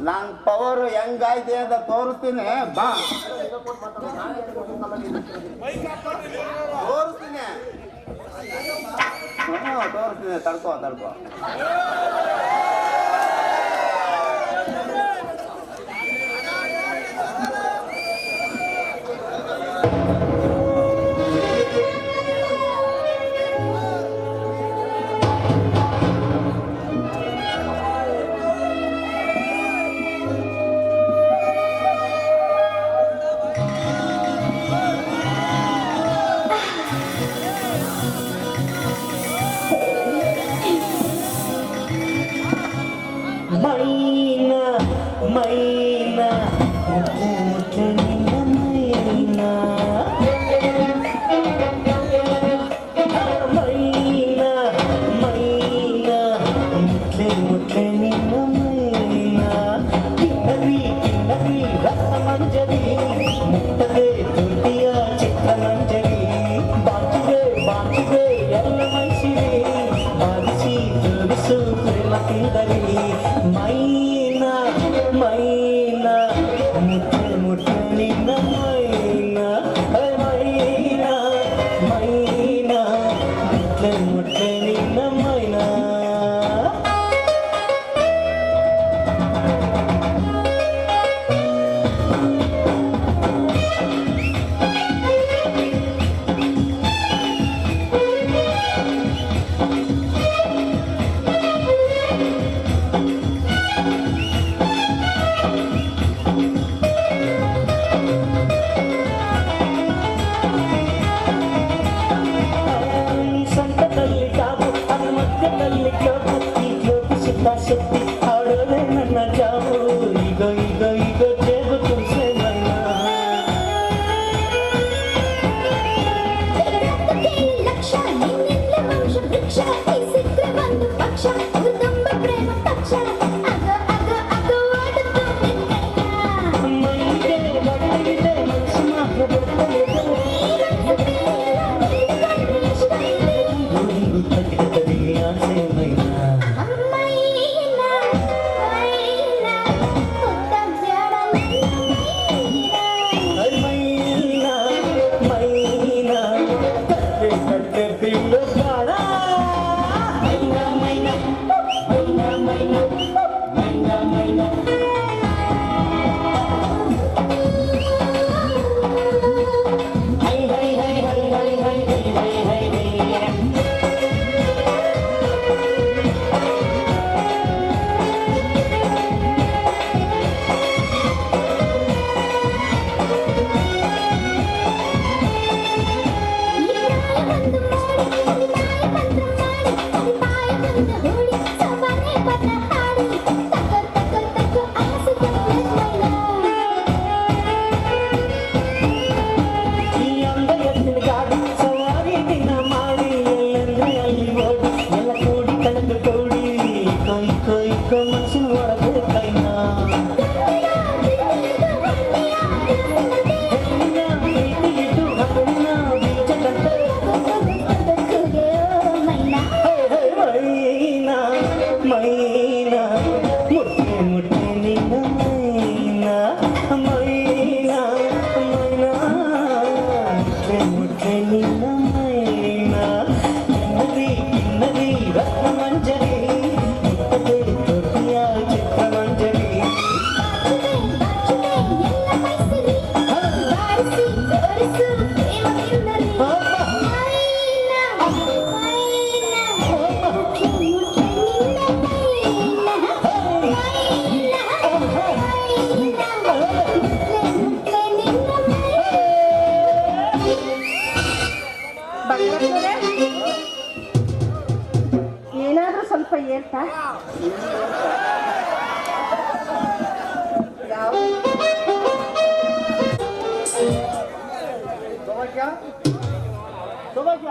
ನನ್ ಪವರ್ ಹೆಂಗಾಯ್ತೆ ಅಂತ ತೋರಿಸ್ತೀನಿ ಬಾ. ತೋರಿಸ್ತೀನಿ ತಡ್ಕೋ. ಮೈನಾ ಮುಟ್ಲೆ ನಿನ್ನ ಮೈನಾ ಮೈನಾ ಮೈನಾ ಮುಟ್ಲೆ ನಿನ್ನ ಮೈನಾ ಕಿನ್ನರಿ ರಸ ಮಂಜರಿ ಮುಟ್ಟದೆ ತುರ್ತಿಯ ಚಿತ್ರ ಮಂಜರಿ ಬಾಚಿದೆ ಎಲ್ಲ ಮೈಸಿರಿ ಬಾರಿಸಿ ತುರಿಸು ಕುರಿಲಕ್ಕಿಂದರಿ ಮೈನಾ ಮೈನಾ ಮುಟ್ಲೆ ನಿನ್ನ ಮೈನಾ ಮೈನಾ ಮೈನಾ ಮುಟ್ಲೆ ನಿನ್ನ ಮೈನಾ ನಿನ್ನ ಮೈನಾ ಮೈನಾ ಮೈನಾ ಮುಟ್ಟೆ ನಿನ್ನ ಮೈನಾ ಕಿನ್ನರಿ ಕಿನ್ನರಿ ರತ್ನ ಮಂಜರಿ ಮುಟ್ಟದೆ ತೊಟ್ಟಿಯ ಚಿತ್ರ ಮಂಜರಿ ಏನಾದ್ರೂ ಸ್ವಲ್ಪ ಹೇಳ್ತಾ ಸೌಭಾಗ್ಯ ಸೌಭಾಗ್ಯ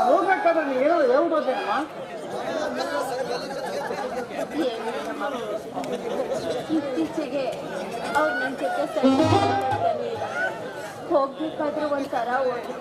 ಹೋಗ್ಬೇಕಾದ್ರೆ ನೀನು ಏನೋ ಹೇಳ್ಬೋದೇನಮ್ಮ? ಇತ್ತೀಚೆಗೆ ಅವ್ರು ನನ್ನ ಜೊತೆ ಸರಿ ಮಾತಾಡ್ತಾನೆ ಇಲ್ಲ. ಹೋಗ್ಬೇಕಾದ್ರೂ ಒಂಥರ ಓದಿ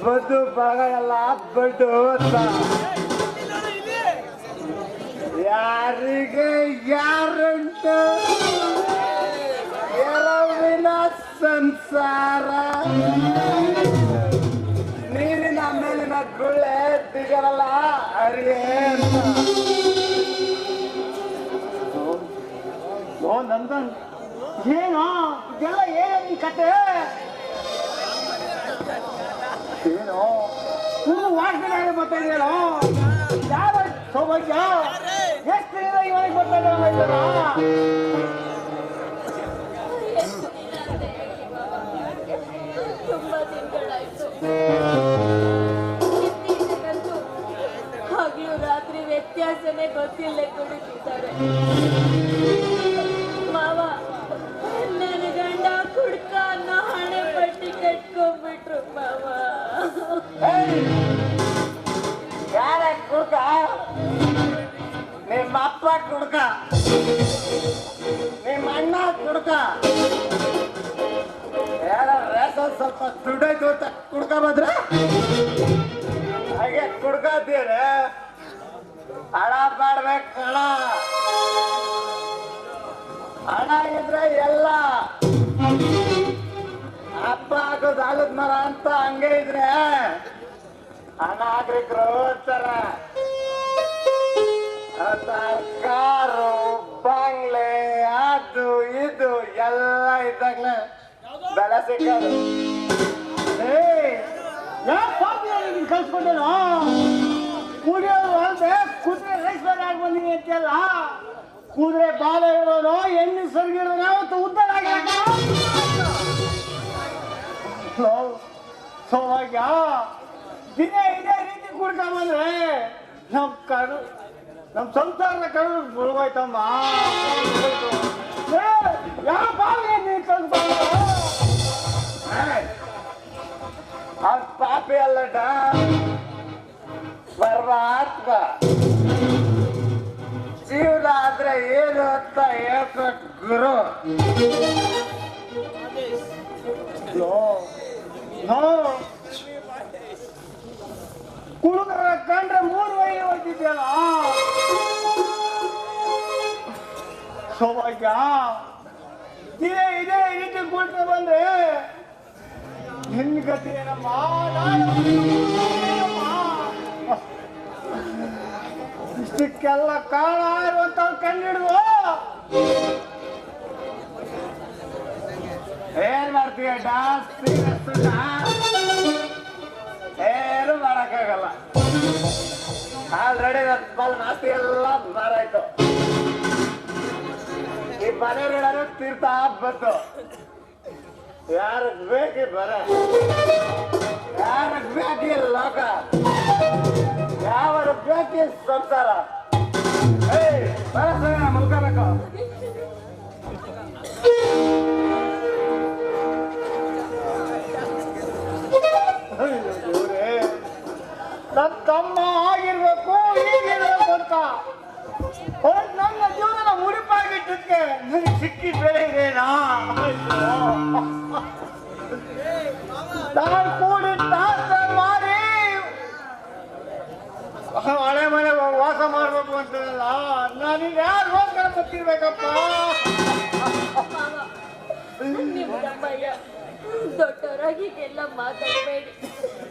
ಬದು ಭಾಗ ಎಲ್ಲ ಬಡ್ಡು ಅಂತ ಯಾರಿಗೆ ಯಾರುಂಟು ಎರವಿನ ಸಂಸಾರ ನೀರಿನ ಮೇಲಿನ ಗುಳ್ಳೆ ದಿಗರಲ್ಲ ಅರಿವೆ ಅಂತ ಓ ನಂದನ್ ಏನು ಇದೆಲ್ಲ ಏನು ಕತೆ ಏನು ತುಂಬ ವಾಸನೆ ಬರ್ತಾ ಇದೆಯಲ್ಲ ಯಾವ ಸೌಭಾಗ್ಯ ಎಷ್ಟು ದಿನ ಇವನಿಗೆ ಬರ್ತಾ ಇದ್ದಾರ ತುಂಬಾ ದಿನಗಳಾಯ್ತು. ಇತ್ತೀಚೆಗಂತೂ ಹಗಲು ರಾತ್ರಿ ವ್ಯತ್ಯಾಸನೇ ಗೊತ್ತಿಲ್ಲದೆ ಕುಡಿತಿದ್ದಾರೆ. ಮಾವ ನನ್ನ ಗಂಡ ಕುಡ್ಕ ಅನ್ನೋ ಹಣೆ ಪಟ್ಟಿ ಕಟ್ಕೊಂಡ್ಬಿಟ್ರು ಮಾವ. ಯಾರ ಕುಡ್ಕ ನಿಮ್ಮ ಅಪ್ಪ ಕುಡ್ಕ ನಿಮ್ಮ ಅಣ್ಣ ಕುಡ್ಕ ಯಾರ ರೇಷನ್ ಸ್ವಲ್ಪ ದುಡ್ಡಾಯ್ತು ಅಂತ ಕುಡ್ಕ ಬಂದ್ರ ಹಾಗೆ ಕುಡ್ಕತೀರ ಹಣ ಮಾಡ್ಬೇಕು ಹಣ ಇದ್ರೆ ಎಲ್ಲ ಹಬ್ಬ ಆಗೋದು ಆಗದ್ ಮರ ಅಂತ ಹಂಗೆ ಇದ್ರೆ ಹಣ ಆಗ್ರಿಕ್ರು ಅಂತಾರ ಕಾರು ಬಂಗ್ಲೆ ಅದು ಇದು ಎಲ್ಲ ಇದ್ದಾಗ್ಲೆ ಬೆಲೆ ಸಿಕ್ಕೋದು ಕಲ್ಸ್ಕೊಂಡೇನು ಕುಡಿಯೋದು ಅಂದ್ರೆ ಕುದುರೆ ರೈಸ್ ಆಗಿ ಬಂದಿನಿ ಅಂತೆಲ್ಲ ಕುದುರೆ ಬಾಲ ಇರೋನು ಎಣ್ಣೆ ಸರಿಗಿರೋನು ಅವತ್ತು ಉದ್ದಾರ ಆಗಿ ಸೌಭಾಗ್ಯ ದಿನ ಇದೇ ರೀತಿ ಕುಡ್ಕೊಂಬಂದ್ರೆ ನಮ್ ಸಂಸಾರದ ಕಡು ಮುಳುಗೋಯ್ತಮ್ಮ ಯಾವ ಬಾವಿ ನೀರು ಕಲ್ಸ್ಕೊಂಡು ಅವ್ನ ಪಾಪಿ ಅಲ್ಲಟ ಪರಮಾತ್ಮ ಜೀವನ ಆದ್ರೆ ಏನು ಅಂತ ಹೇಳ್ಕೊಟ್ ಗುರು ಕುಡುಗರ ಕಂಡ್ರೆ 3 ವೈ ಹೊಡ್ತಿದ್ಯಲ್ಲ ಸೌಭಾಗ್ಯ ಇದೇ ರೀತಿ ಕುಡ್ತಾ ಬಂದ್ರೆ ನಿನ್ನ ಗತಿ ಏನಮ್ಮ ಇಷ್ಟಕ್ಕೆಲ್ಲ ಕಾರಣ ಇರುವಂತ ಕಂಡಿಡುವ ಏನ್ ಮಾಡ್ತೀಯ ಡಾನ್ಸ್ ಏನು ಮಾಡಕ್ಕಾಗಲ್ಲ ಆಲ್ರೆಡಿ ನನ್ನ ಆಸ್ತಿ ಎಲ್ಲ ಮಾರಾಯ್ತು ಈ ಮನೆಗಳಾರು ತೀರ್ಥ ಬಂತು ಯಾರಗ್ ಬೇಕಿ ಬರ ಯಾರಗ್ ಬೇಕಿ ಲೋಕ ಯಾವಾಗ ಬೇಕಿ ಸಂಸಾರ ಬರ ಮಲ್ಕೋಬೇಕು ನನ್ನ ತಮ್ಮ ಆಗಿರ್ಬೇಕು ಈಗಿರ್ಬೇಕು ಅಂತ ನನ್ನ ಜೀವನ ಮುಡಿಪಾಗಿಟ್ಟಕ್ಕೆ ನನಗೆ ಸಿಕ್ಕಿದ ಬೆಲೆ ಇದೇನಾ? ನಾನು ಕೂಡಿಟ್ಟ ಮಾರಿ ಹಳೆ ಮನೆ ವಾಸ ಮಾಡ್ಬೇಕು ಅಂತಲ್ಲ, ನನಗೆ ಯಾರು ಹೋಗ್ತಾರೆ ಗೊತ್ತಿರ್ಬೇಕಪ್ಪ. ದೊಡ್ಡವರಾಗಿ ಹೀಗೆಲ್ಲ ಮಾತಾಡಬೇಡಿ.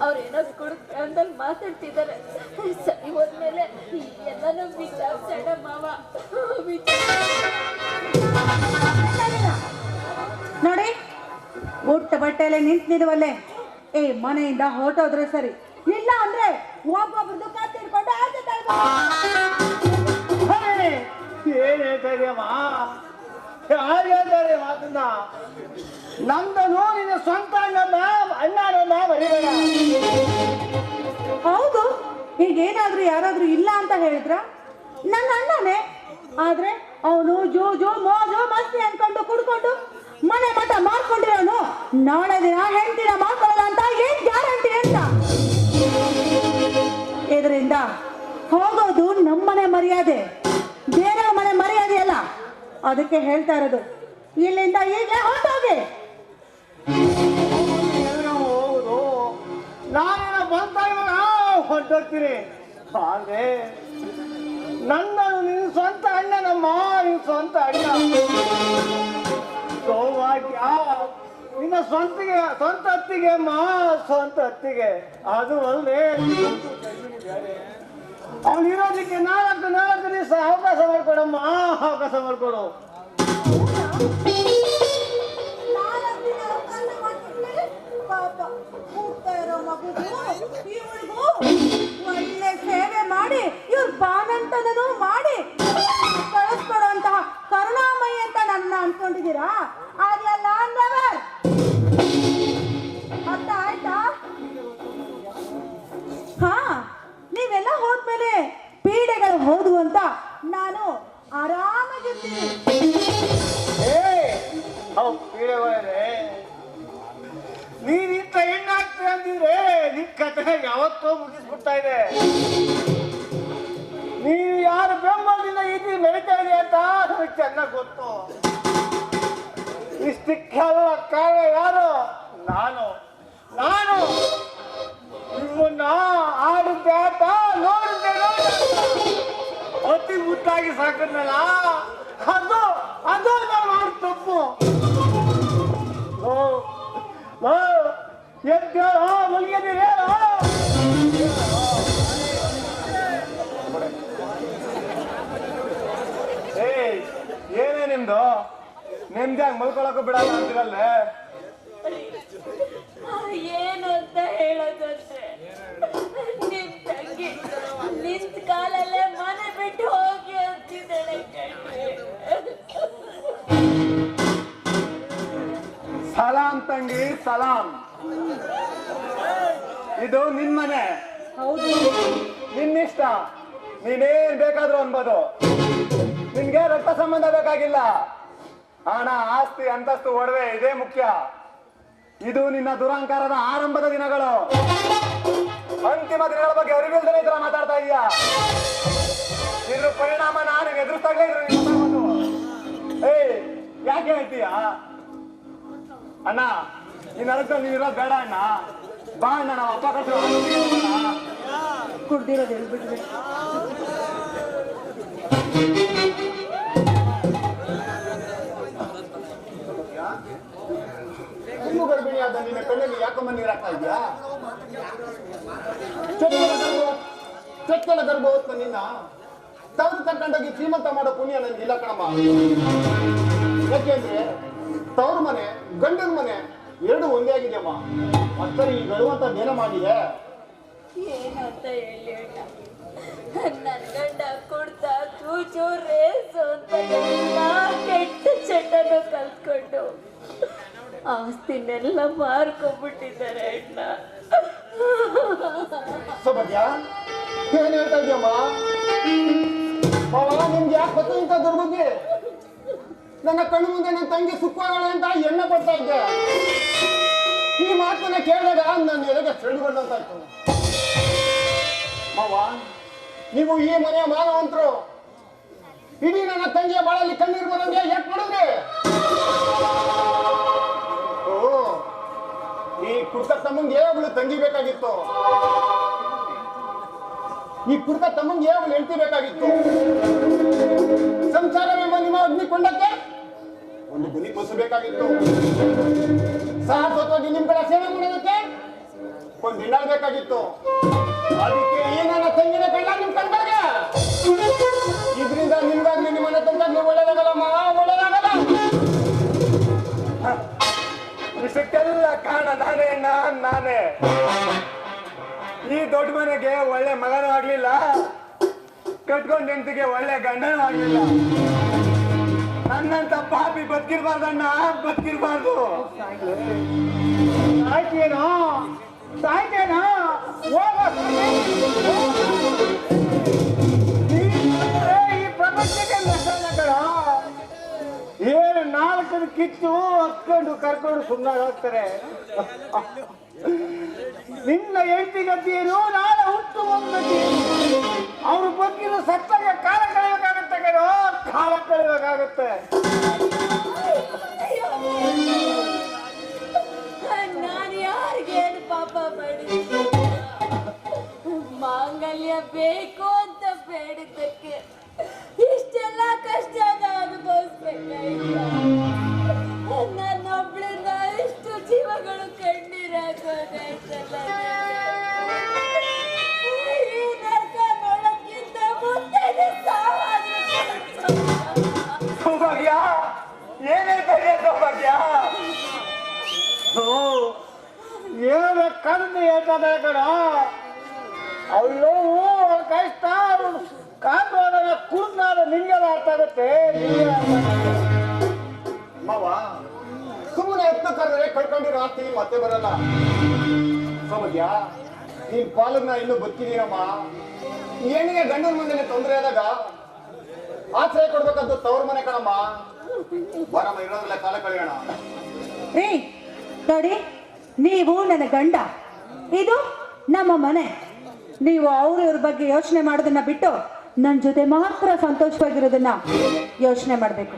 ಅವ್ರೇನೋ ಕುಡುಕ ಅಂದಲ್ಲಿ ಮಾತಾಡ್ತಿದ್ದಾರೆ. ಸರಿ ಹೋದ್ಮೇಲೆ ಎಲ್ಲನೂ ವಿಚಾರಿಸೋಣ ಮಾವ. ನೋಡಿ, ಊಟ ಬಟ್ಟೆಲೆ ನಿಂತಿರುವಲ್ಲೇ ಏ ಮನೆಯಿಂದ ಹೊರಟೋದ್ರೆ ಸರಿ, ಇಲ್ಲ ಅಂದ್ರೆ ಒಬ್ಬೊಬ್ರದ್ದು ಕತ್ತಿಡ್ಕೊಂಡು ಆಚೆ ಏನ್ ಹೇಳ್ತಾರಿಯಮ್ಮ? ಯಾರು ಹೇಳ್ತಾರೆ ಮಾತನ್ನ? ನಂದನು ನಿನ್ನ ಸ್ವಂತ ಅಣ್ಣನ ಬರೀಬೇಡ. ಹೌದು, ಈಗೇನಾದ್ರೂ ಯಾರಾದ್ರೂ ಇಲ್ಲ ಅಂತ ಹೇಳಿದ್ರ ನನ್ನ ಅಣ್ಣನೇ. ಆದ್ರೆ ಅವನು ಜೋಜು ಮೋಜು ಮಸ್ತಿ ಅನ್ಕೊಂಡು ಕುಡ್ಕೊಂಡು ಮನೆ ಮಠ ಮಾಡ್ಕೊಂಡಿರೋನು ನಾಳೆ ದಿನ ಹೆಂಡತಿನ ಮಾಡ್ಕೊಳ್ಳಲ್ಲ ಅಂತ ಏನ್ ಗ್ಯಾರಂಟಿ ಅಂತ. ಇದರಿಂದ ಹೋಗೋದು ನಮ್ಮನೆ ಮರ್ಯಾದೆ, ಬೇರೆ ಮನೆ ಮರ್ಯಾದೆ ಅಲ್ಲ. ಅದಕ್ಕೆ ಹೇಳ್ತಾ ಇರೋದು, ಇಲ್ಲಿಂದ ಈಗಲೇ ಹೊರಟೋಗಿ. ಹೋಗುದು ನಾನೇನ ಬಂದಾಗ ಹೊರಟೋಗ್ತೀನಿ. ಆದ್ರೆ ನಂದನು ನಿನ್ನ ಸ್ವಂತ ಅಣ್ಣನಮ್ಮ, ನಿನ್ನ ಸ್ವಂತ ಅಣ್ಣ. ಸೌಭಾಗ್ಯ ನಿನ್ನ ಸ್ವಂತ ಅತ್ತಿಗೆ ಅಮ್ಮ, ಸ್ವಂತ ಅತ್ತಿಗೆ. ಅದು ಅಲ್ಲದೆ ಅವನಿರೋದಕ್ಕೆ ನಾಲ್ಕು ದಿವಸ ಅವಕಾಶ ಮಾಡ್ಕೊಡಮ್ಮ, ಅವಕಾಶ ಮಾಡ್ಕೊಡು. ಒಳ್ಳೆ ಸೇವೆ ಮಾಡಿ ಇವ್ರ ಬಾನಂತನೂ ಮಾಡಿ ಕಳಿಸ್ಕೊಡುವಂತಹ ಕರುಣಾಮಯಿ ಅಂತ ನನ್ನ ಅನ್ಕೊಂಡಿದ್ದೀರಾ? ಅದೆಲ್ಲ ಅಂದವರ್ ಅರ್ಥ ಆಯ್ತಾ? ಹಾ, ನೀವೆಲ್ಲ ಹೋದ್ಮೇಲೆ ಪೀಡೆಗಳು ಹೋದ್ವು ಅಂತ ನಾನು ಆರಾಮಾಗಿರ್ತೀನಿ. ಪೀಡೆಗಳೇ, ನೀನಿಂತ ಹೆಣ್ಣಾಗ್ತದೆ ಅಂದಿದ್ರೆ ನಿನ್ ಕಥೆ ಯಾವತ್ತೋ ಮುಗಿಸ್ಬಿಡ್ತಾ ಇದೆ. ನೀವು ಯಾರು ಬೆಂಬಲದಿಂದ ಇದ್ದು ಮೆರಿತಾ ಇದೆ ಅಂತ ನನಗೆ ಚೆನ್ನಾಗಿ ಗೊತ್ತು. ಇಷ್ಟಕ್ಕೆಲ್ಲ ಕಾರಣ ಯಾರು? ನಾನು ನಿಮ್ಮನ್ನ ಆಡಿದ್ದೆ ಆಟ ನೋಡಿದ್ದೆ ಅತಿ ಮುದ್ದಾಗಿ ಸಾಕನ್ನಲ್ಲ, ಅದು ನಾನು ಮಾಡಿ ತಪ್ಪು. ಎದ್ದೇಳೋ ಮಲಗಿದ್ದೀರಿ? ಏನೇ ನಿಮ್ದು? ನಿಮ್ದ್ಯಾಗ ಮಲ್ಕೊಳಕ್ಕೂ ಬಿಡಲ್ಲ ಅಂತಿರಲ್ಲೇ? ಏನು ಅಂತ ಹೇಳೋದಂತೆ, ನಿಮ್ ತಂಗಿ ನಿಂತ ಕಾಲಲ್ಲೇ ಮನೆ ಬಿಟ್ಟು ಹೋಗಿ ಅಂತಿದ್ದಾಳೆ. ಸಲಾಂ ತಂಗಿ, ಸಲಾಂ. ಇದು ನಿನ್ ಮನೆ, ಹೌದು. ನಿನ್ನಿಷ್ಟ, ನೀನೇನ್ ಬೇಕಾದ್ರೂ ಅನ್ಬೋದು. ನಿನ್ಗೆ ರಕ್ತ ಸಂಬಂಧ ಬೇಕಾಗಿಲ್ಲ. ಹಣ, ಆಸ್ತಿ, ಅಂತಸ್ತು, ಒಡವೆ ಇದೇ ಮುಖ್ಯ. ಇದು ನಿನ್ನ ದುರಹಂಕಾರದ ಆರಂಭದ ದಿನಗಳು. ಅಂತಿಮ ದಿನಗಳ ಬಗ್ಗೆ ಅರಿವಿಲ್ದೇ ಈ ತರ ಮಾತಾಡ್ತಾ ಇದೀಯಾ. ಇದ್ರ ಪರಿಣಾಮ ನಾನು ಎದುರಿಸ್ತಾಗ್ಲೇ ಇದ್ರು. ಯಾಕೆ ಹೇಳ್ತೀಯ ಅಣ್ಣ? ಈ ನರಕದಲ್ಲಿ ನೀನಿರೋದು ಬೇಡ ಅಣ್ಣ. ಬಾ ಅಣ್ಣ, ನಾವು ಅಪ್ಪ ಕಟ್ಟು ಕುಡ್ದಿರೋದು ಹೇಳ್ಬಿಟ್ರೆ ಇನ್ನು ಗರ್ಭಿಣಿಯಾದ ನಿನ್ನ ಕಣ್ಣಲ್ಲಿ ಯಾಕಮ್ಮ ನೀರಾಗ್ತಾ ಇದೆಯಾ? ಚೊಚ್ಚಲ ಗರ್ಭ ಹೊತ್ತ ನಿನ್ನ ತವರು ತಕ್ಕಂಡೋಗಿ ಶ್ರೀಮಂತ ಮಾಡೋ ಪುಣ್ಯ ನನಗಿಲ್ಲ ಕಣಮ್ಮ. ಯಾಕೆಂದ್ರೆ ತವ್ರ ಮನೆ ಗಂಡನ ಮನೆ ಎರಡು ಒಂದೇ ಆಗಿದೆಯಮ್ಮ. ಮತ್ತೆ ಈ ಗಡುವಂತ ಏನ ಮಾಡಿದೆ? ಏನು ಅಂತ ಹೇಳಿ ಅಣ್ಣ, ನನ್ ಗಂಡ ಕುಡ್ತಾ ಚೂಚು ರೇಸು ಅಂತ ಎಲ್ಲ ಕೆಟ್ಟ ಚಟನು ಕಲ್ತ್ಕೊಂಡು ಆಸ್ತಿನೆಲ್ಲ ಮಾರ್ಕೊಂಡ್ಬಿಟ್ಟಿದ್ದಾರೆ ಅಣ್ಣ. ಸೌಭಾಗ್ಯ, ಏನ್ ಹೇಳ್ತಾ ಇದೆಯಮ್ಮ? ನಿಮ್ಗೆ ಯಾಕೆ ಗೊತ್ತ ಇಂಥ ದುರ್ಬುದ್ಧಿ? ನನ್ನ ಕಣ್ಣು ಮುಂದೆ ನನ್ನ ತಂಗಿ ಸುಖವಾಗಳೆ ಅಂತ ಎಣ್ಣೆ ಕೊಡ್ತಾ ಇದ್ದೆ. ಈ ಮಾತನ್ನ ಕೇಳಿದಾಗ ನನ್ನ ಎಲೆಗೆ ಸೆಳೆದುಕೊಂಡಂತಾಯ್ತು. ಮಾವ, ನೀವು ಈ ಮನೆಯ ಮಾನವಂತರು. ಇಡೀ ನನ್ನ ತಂಗಿಯ ಬಾಳಲ್ಲಿ ಕಣ್ಣೀರು ಬರೋಂಗೆ ಯಾಕೆ ಮಾಡಿದ್ರಿ? ಓ, ಈ ಕುಡ್ಕ ತಮ್ಮಂಗೆ ಒಬ್ಳು ತಂಗಿ ಬೇಕಾಗಿತ್ತು. ಈ ಕುಡ್ಕ ತಮ್ಮಂಗೆ ಒಬ್ಳು ಹೆಂಡತಿ ಬೇಕಾಗಿತ್ತು. ಸಂಸಾರವೆಂಬ ನಿಮ್ಮ ಅಗ್ನಿಕೊಂಡಕ್ಕೆ ಒಂದು ಗುಣಿ ಬಸ್ಸು ಬೇಕಾಗಿತ್ತು. ಸಾಹಸತ್ವಾಗಿ ನಿಮ್ ಕಡೆ ಸೇವೆ ಮಾಡೋದಕ್ಕೆ ಒಂದು ಹೆಣ್ಣಾಳ್ ಬೇಕಾಗಿತ್ತು. ಅದಕ್ಕೆ ಈ ನನ್ನ ತಂಗಿನ ಕಳ್ಳ ನಿಮ್ ಕಣ್ಗಳಿಗೆ. ಇದರಿಂದ ನಿಮ್ಗಾಗ್ಲಿ ನಿಮ್ಮನ್ನ ತಂದಾಗ್ಲಿ ಒಳ್ಳೇದಾಗಲ್ಲಮ್ಮ, ಒಳ್ಳೇದಾಗಲ್ಲ. ಇಷ್ಟಕ್ಕೆಲ್ಲ ಕಾರಣ ನಾನೇ. ಈ ದೊಡ್ಡ ಮನೆಗೆ ಒಳ್ಳೆ ಮಗನೂ ಆಗ್ಲಿಲ್ಲ, ಕಟ್ಕೊಂಡ್ ಹೆಂಡತಿಗೆ ಒಳ್ಳೆ ಗಂಡನೂ ಆಗ್ಲಿಲ್ಲ. ನನ್ನಂತ ಪಾಪಿ ಬದುಕಿರ್ಬಾರ್ದಣ್ಣ, ಬದುಕಿರ್ಬಾರ್ದು. ಸಾಯ್ತೇನೋ ಈ ಪ್ರಪಂಚಕ್ಕೆ ನಷ್ಟಗಳ ಏನು ನಾಲ್ಕನ್ನು ಕಿತ್ತು ಹತ್ಕೊಂಡು ಕರ್ಕೊಂಡು ಸುಮ್ಮನೆ ಹೋಗ್ತಾರೆ. ನಿನ್ನ ಹೆಂಡತಿ ಗತಿಯೇನು, ನಾಳೆ ಹುಟ್ಟು ಹೋಗ್ಬೇಕು. ಅವ್ರು ಬದುಕಿರೋ ಸತ್ತಾಗ ಕಾಲ ಕಳೆಯೋಕ್ಕಾಗತ್ತೆ ಕಣೋ, ಕಾಲ ಕಳೆಯೋಕ್ಕಾಗತ್ತೆ. ನಾನು ಯಾರಿಗೇನು ಪಾಪ ಮಾಡಿ ಮಾಂಗಲ್ಯ ಬೇಕು ಅಂತ ಬೇಡಿದ್ದಕ್ಕೆ ಇಷ್ಟೆಲ್ಲ ಕಷ್ಟನ ಅನುಭವಿಸ್ಬೇಕಾಯ್ತು. ನನ್ನೊಬ್ಳಿಂದ ಇಷ್ಟು ಜೀವಗಳು ಕಣ್ಣೀರಾಗೋದಾಯ್ತಲ್ಲ. ಈ ನರ್ಕ ನೋಡಕ್ಕಿಂತ ಮುಂದೆ ಸೌಭಾಗ್ಯ, ಏನೇಳ್ತಾರೆ ಸೌಭಾಗ್ಯ? ಏನು ಕಣ್ಣು ಹೇಳ್ತದೆ ಕಣ. ಅವಳು ಅವ್ರ ಕಷ್ಟ ಕಾದು ಅದನ್ನ ಕುಡ್ದಾದ ನಿಂಗೆಲ್ಲ ಅರ್ಥ ಆಗುತ್ತೆ. ಮಾವ, ಸುಮ್ಮನೆ ಎತ್ತು ಕರೆದ್ರೆ ಕಳ್ಕೊಂಡಿರೋ ಆಸ್ತಿ ಮತ್ತೆ ಬರಲ್ಲ. ಸೌಭಾಗ್ಯ, ನೀನ್ ಪಾಲನ್ನ ಇನ್ನೂ ಬದುಕಿದೀನಮ್ಮ. ಹೆಣ್ಣಿಗೆ ಗಂಡನ ಮುಂದೆ ತೊಂದರೆ ಆದಾಗ ಆಶ್ರಯ ಕೊಡ್ಬೇಕಂತ ತವ್ರ ಮನೆ ಕಣಮ್ಮ. ಬರಮ್ಮ, ಇರೋದ್ರಲ್ಲ ಕಾಲ ಕಳೆಯೋಣ. ರೀ ನೋಡಿ, ನೀವು ನನ್ನ ಗಂಡ, ಇದು ನಮ್ಮ ಮನೆ. ನೀವು ಇವ್ರ ಬಗ್ಗೆ ಯೋಚನೆ ಮಾಡೋದನ್ನ ಬಿಟ್ಟು ನನ್ನ ಜೊತೆ ಮಾತ್ರ ಸಂತೋಷವಾಗಿರೋದನ್ನ ಯೋಚನೆ ಮಾಡಬೇಕು.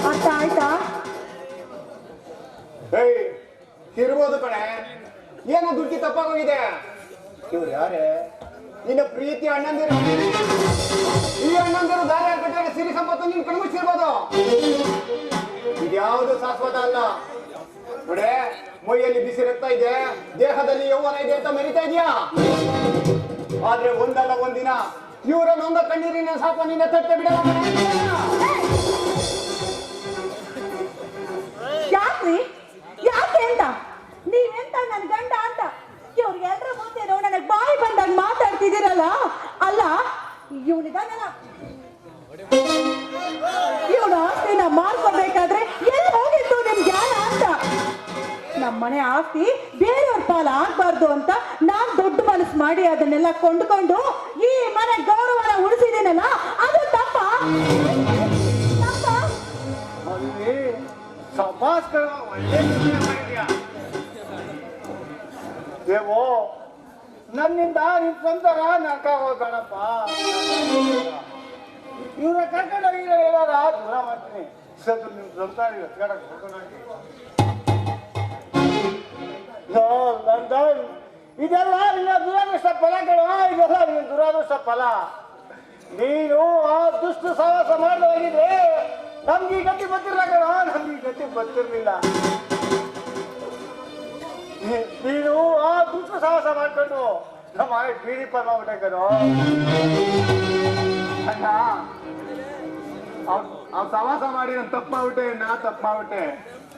ಅರ್ಥ ಆಯ್ತಾ? ಇರ್ಬೋದು ಕಣೆ, ಏನೋ ದುಡ್ಡಿ ತಪ್ಪಾಗೋಗಿದೆ. ಇವ್ರು ಯಾರೇ? ನಿನ್ನ ಪ್ರೀತಿ ಅಣ್ಣಂದಿರು. ಈ ಅಣ್ಣಂದಿರು ದಾರಿ ಹಾಕಿದಾಗ ಸಿರಿ ಸಂಪತ್ತು ನಿನ್ ಕಣ್ಮುಚ್ಚಿರ್ಬೋದು. ಇದ್ಯಾವುದು ಶಾಶ್ವತ ಅಲ್ಲ. ನೋಡೆ, ಮೈಯಲ್ಲಿ ಬಿಸಿ ರಕ್ತ ಇದೆ, ದೇಹದಲ್ಲಿ ಯೌವನ ಇದೆ ಅಂತ ಮೆರಿತಾ ಇದೆಯಾ? ಆದ್ರೆ ಒಂದಲ್ಲ ಒಂದಿನ ಇವರ ನೊಂದ ಕಣ್ಣೀರಿನ ಶಾಪ ನಿನ್ನ ತಟ್ಟೆ ಬಿಡಲ್ಲ. ಯಾಕ್ರಿ? ಯಾಕೆ ಅಂತ ನೀವೆಂತ ನನ್ನ ಗಂಡ ಅಂತ ಇವ್ರಿಗೆಲ್ರ ಮುಂದೆ ನನಗೆ ಬಾಯಿ ಬಂದಾಗ ಮಾತಾಡ್ತಿದ್ದೀರಲ್ಲ. ಅಲ್ಲ, ಇವನಿದಾನಲ್ಲ, ಇವನ ಆಸ್ತಿನ ಮಾರ್ಕೋಬೇಕಾದ್ರೆ ಎಲ್ಲಿ ಹೋಗಿತ್ತು ನಿಮ್ ಜ್ಞಾನ ಅಂತ. ನಮ್ಮನೆ ಆಸ್ತಿ ಬೇರೆಯವ್ರ ಪಾಲ ಆಗ್ಬಾರ್ದು ಅಂತ ನಾನ್ ದೊಡ್ಡ ಮನಸ್ಸು ಮಾಡಿ ಅದನ್ನೆಲ್ಲ ಕೊಂಡ್ಕೊಂಡು ಈ ಮನೆ ಗೌರವನ ಉಳಿಸಿದ್ದೀನಲ್ಲ, ಅದು ತಪ್ಪ? ದೇವೋ, ನನ್ನಿಂದ ನಿನ್ ಸಂಸಾರ ನಕ್ಕಾಗೋದಣಪ್ಪ. ಇವ್ರ ಕರ್ಕೊಂಡೋಗಿ ಏನಾರ ದೂರ ಮಾಡ್ತೀನಿ. ಸದ್ದು ನಿಮ್ ಸಂಸಾರ ಇದೆಲ್ಲ ನಿನ್ನ ದುರಾದೃಷ್ಟ ಫಲ ಕಣ. ಇದೆಲ್ಲ ನಿನ್ನ ದುರಾದೃಷ್ಟ ಫಲ. ನೀನು ಆ ದುಷ್ಟ ಸಹವಾಸ ಮಾಡಿದ್ರೆ ನಮ್ಗೆ ಈ ಗತಿ ಗೊತ್ತಿರಲ್ಲ ಕಣ, ನಮ್ಗೆ ಈ ಗತಿ ಗೊತ್ತಿರ್ಲಿಲ್ಲ. ನೀನು ಆ ದುಷ್ಟ ಸಹವಾಸ ಮಾಡ್ಕೊಂಡು ನಮ್ಮ ಬೀಡಿ ಪರ್ ಮಾಡ್ಬಿಟ್ಟೆ ಕಣೋ. ಅಣ್ಣ, ಅವ್ರು ಸವಾಸ ಮಾಡಿ ನಾನು ತಪ್ಪು ಮಾಡ್ಬಿಟ್ಟೆ, ನಾ ತಪ್ಪು ಮಾಡ್ಬಿಟ್ಟೆ.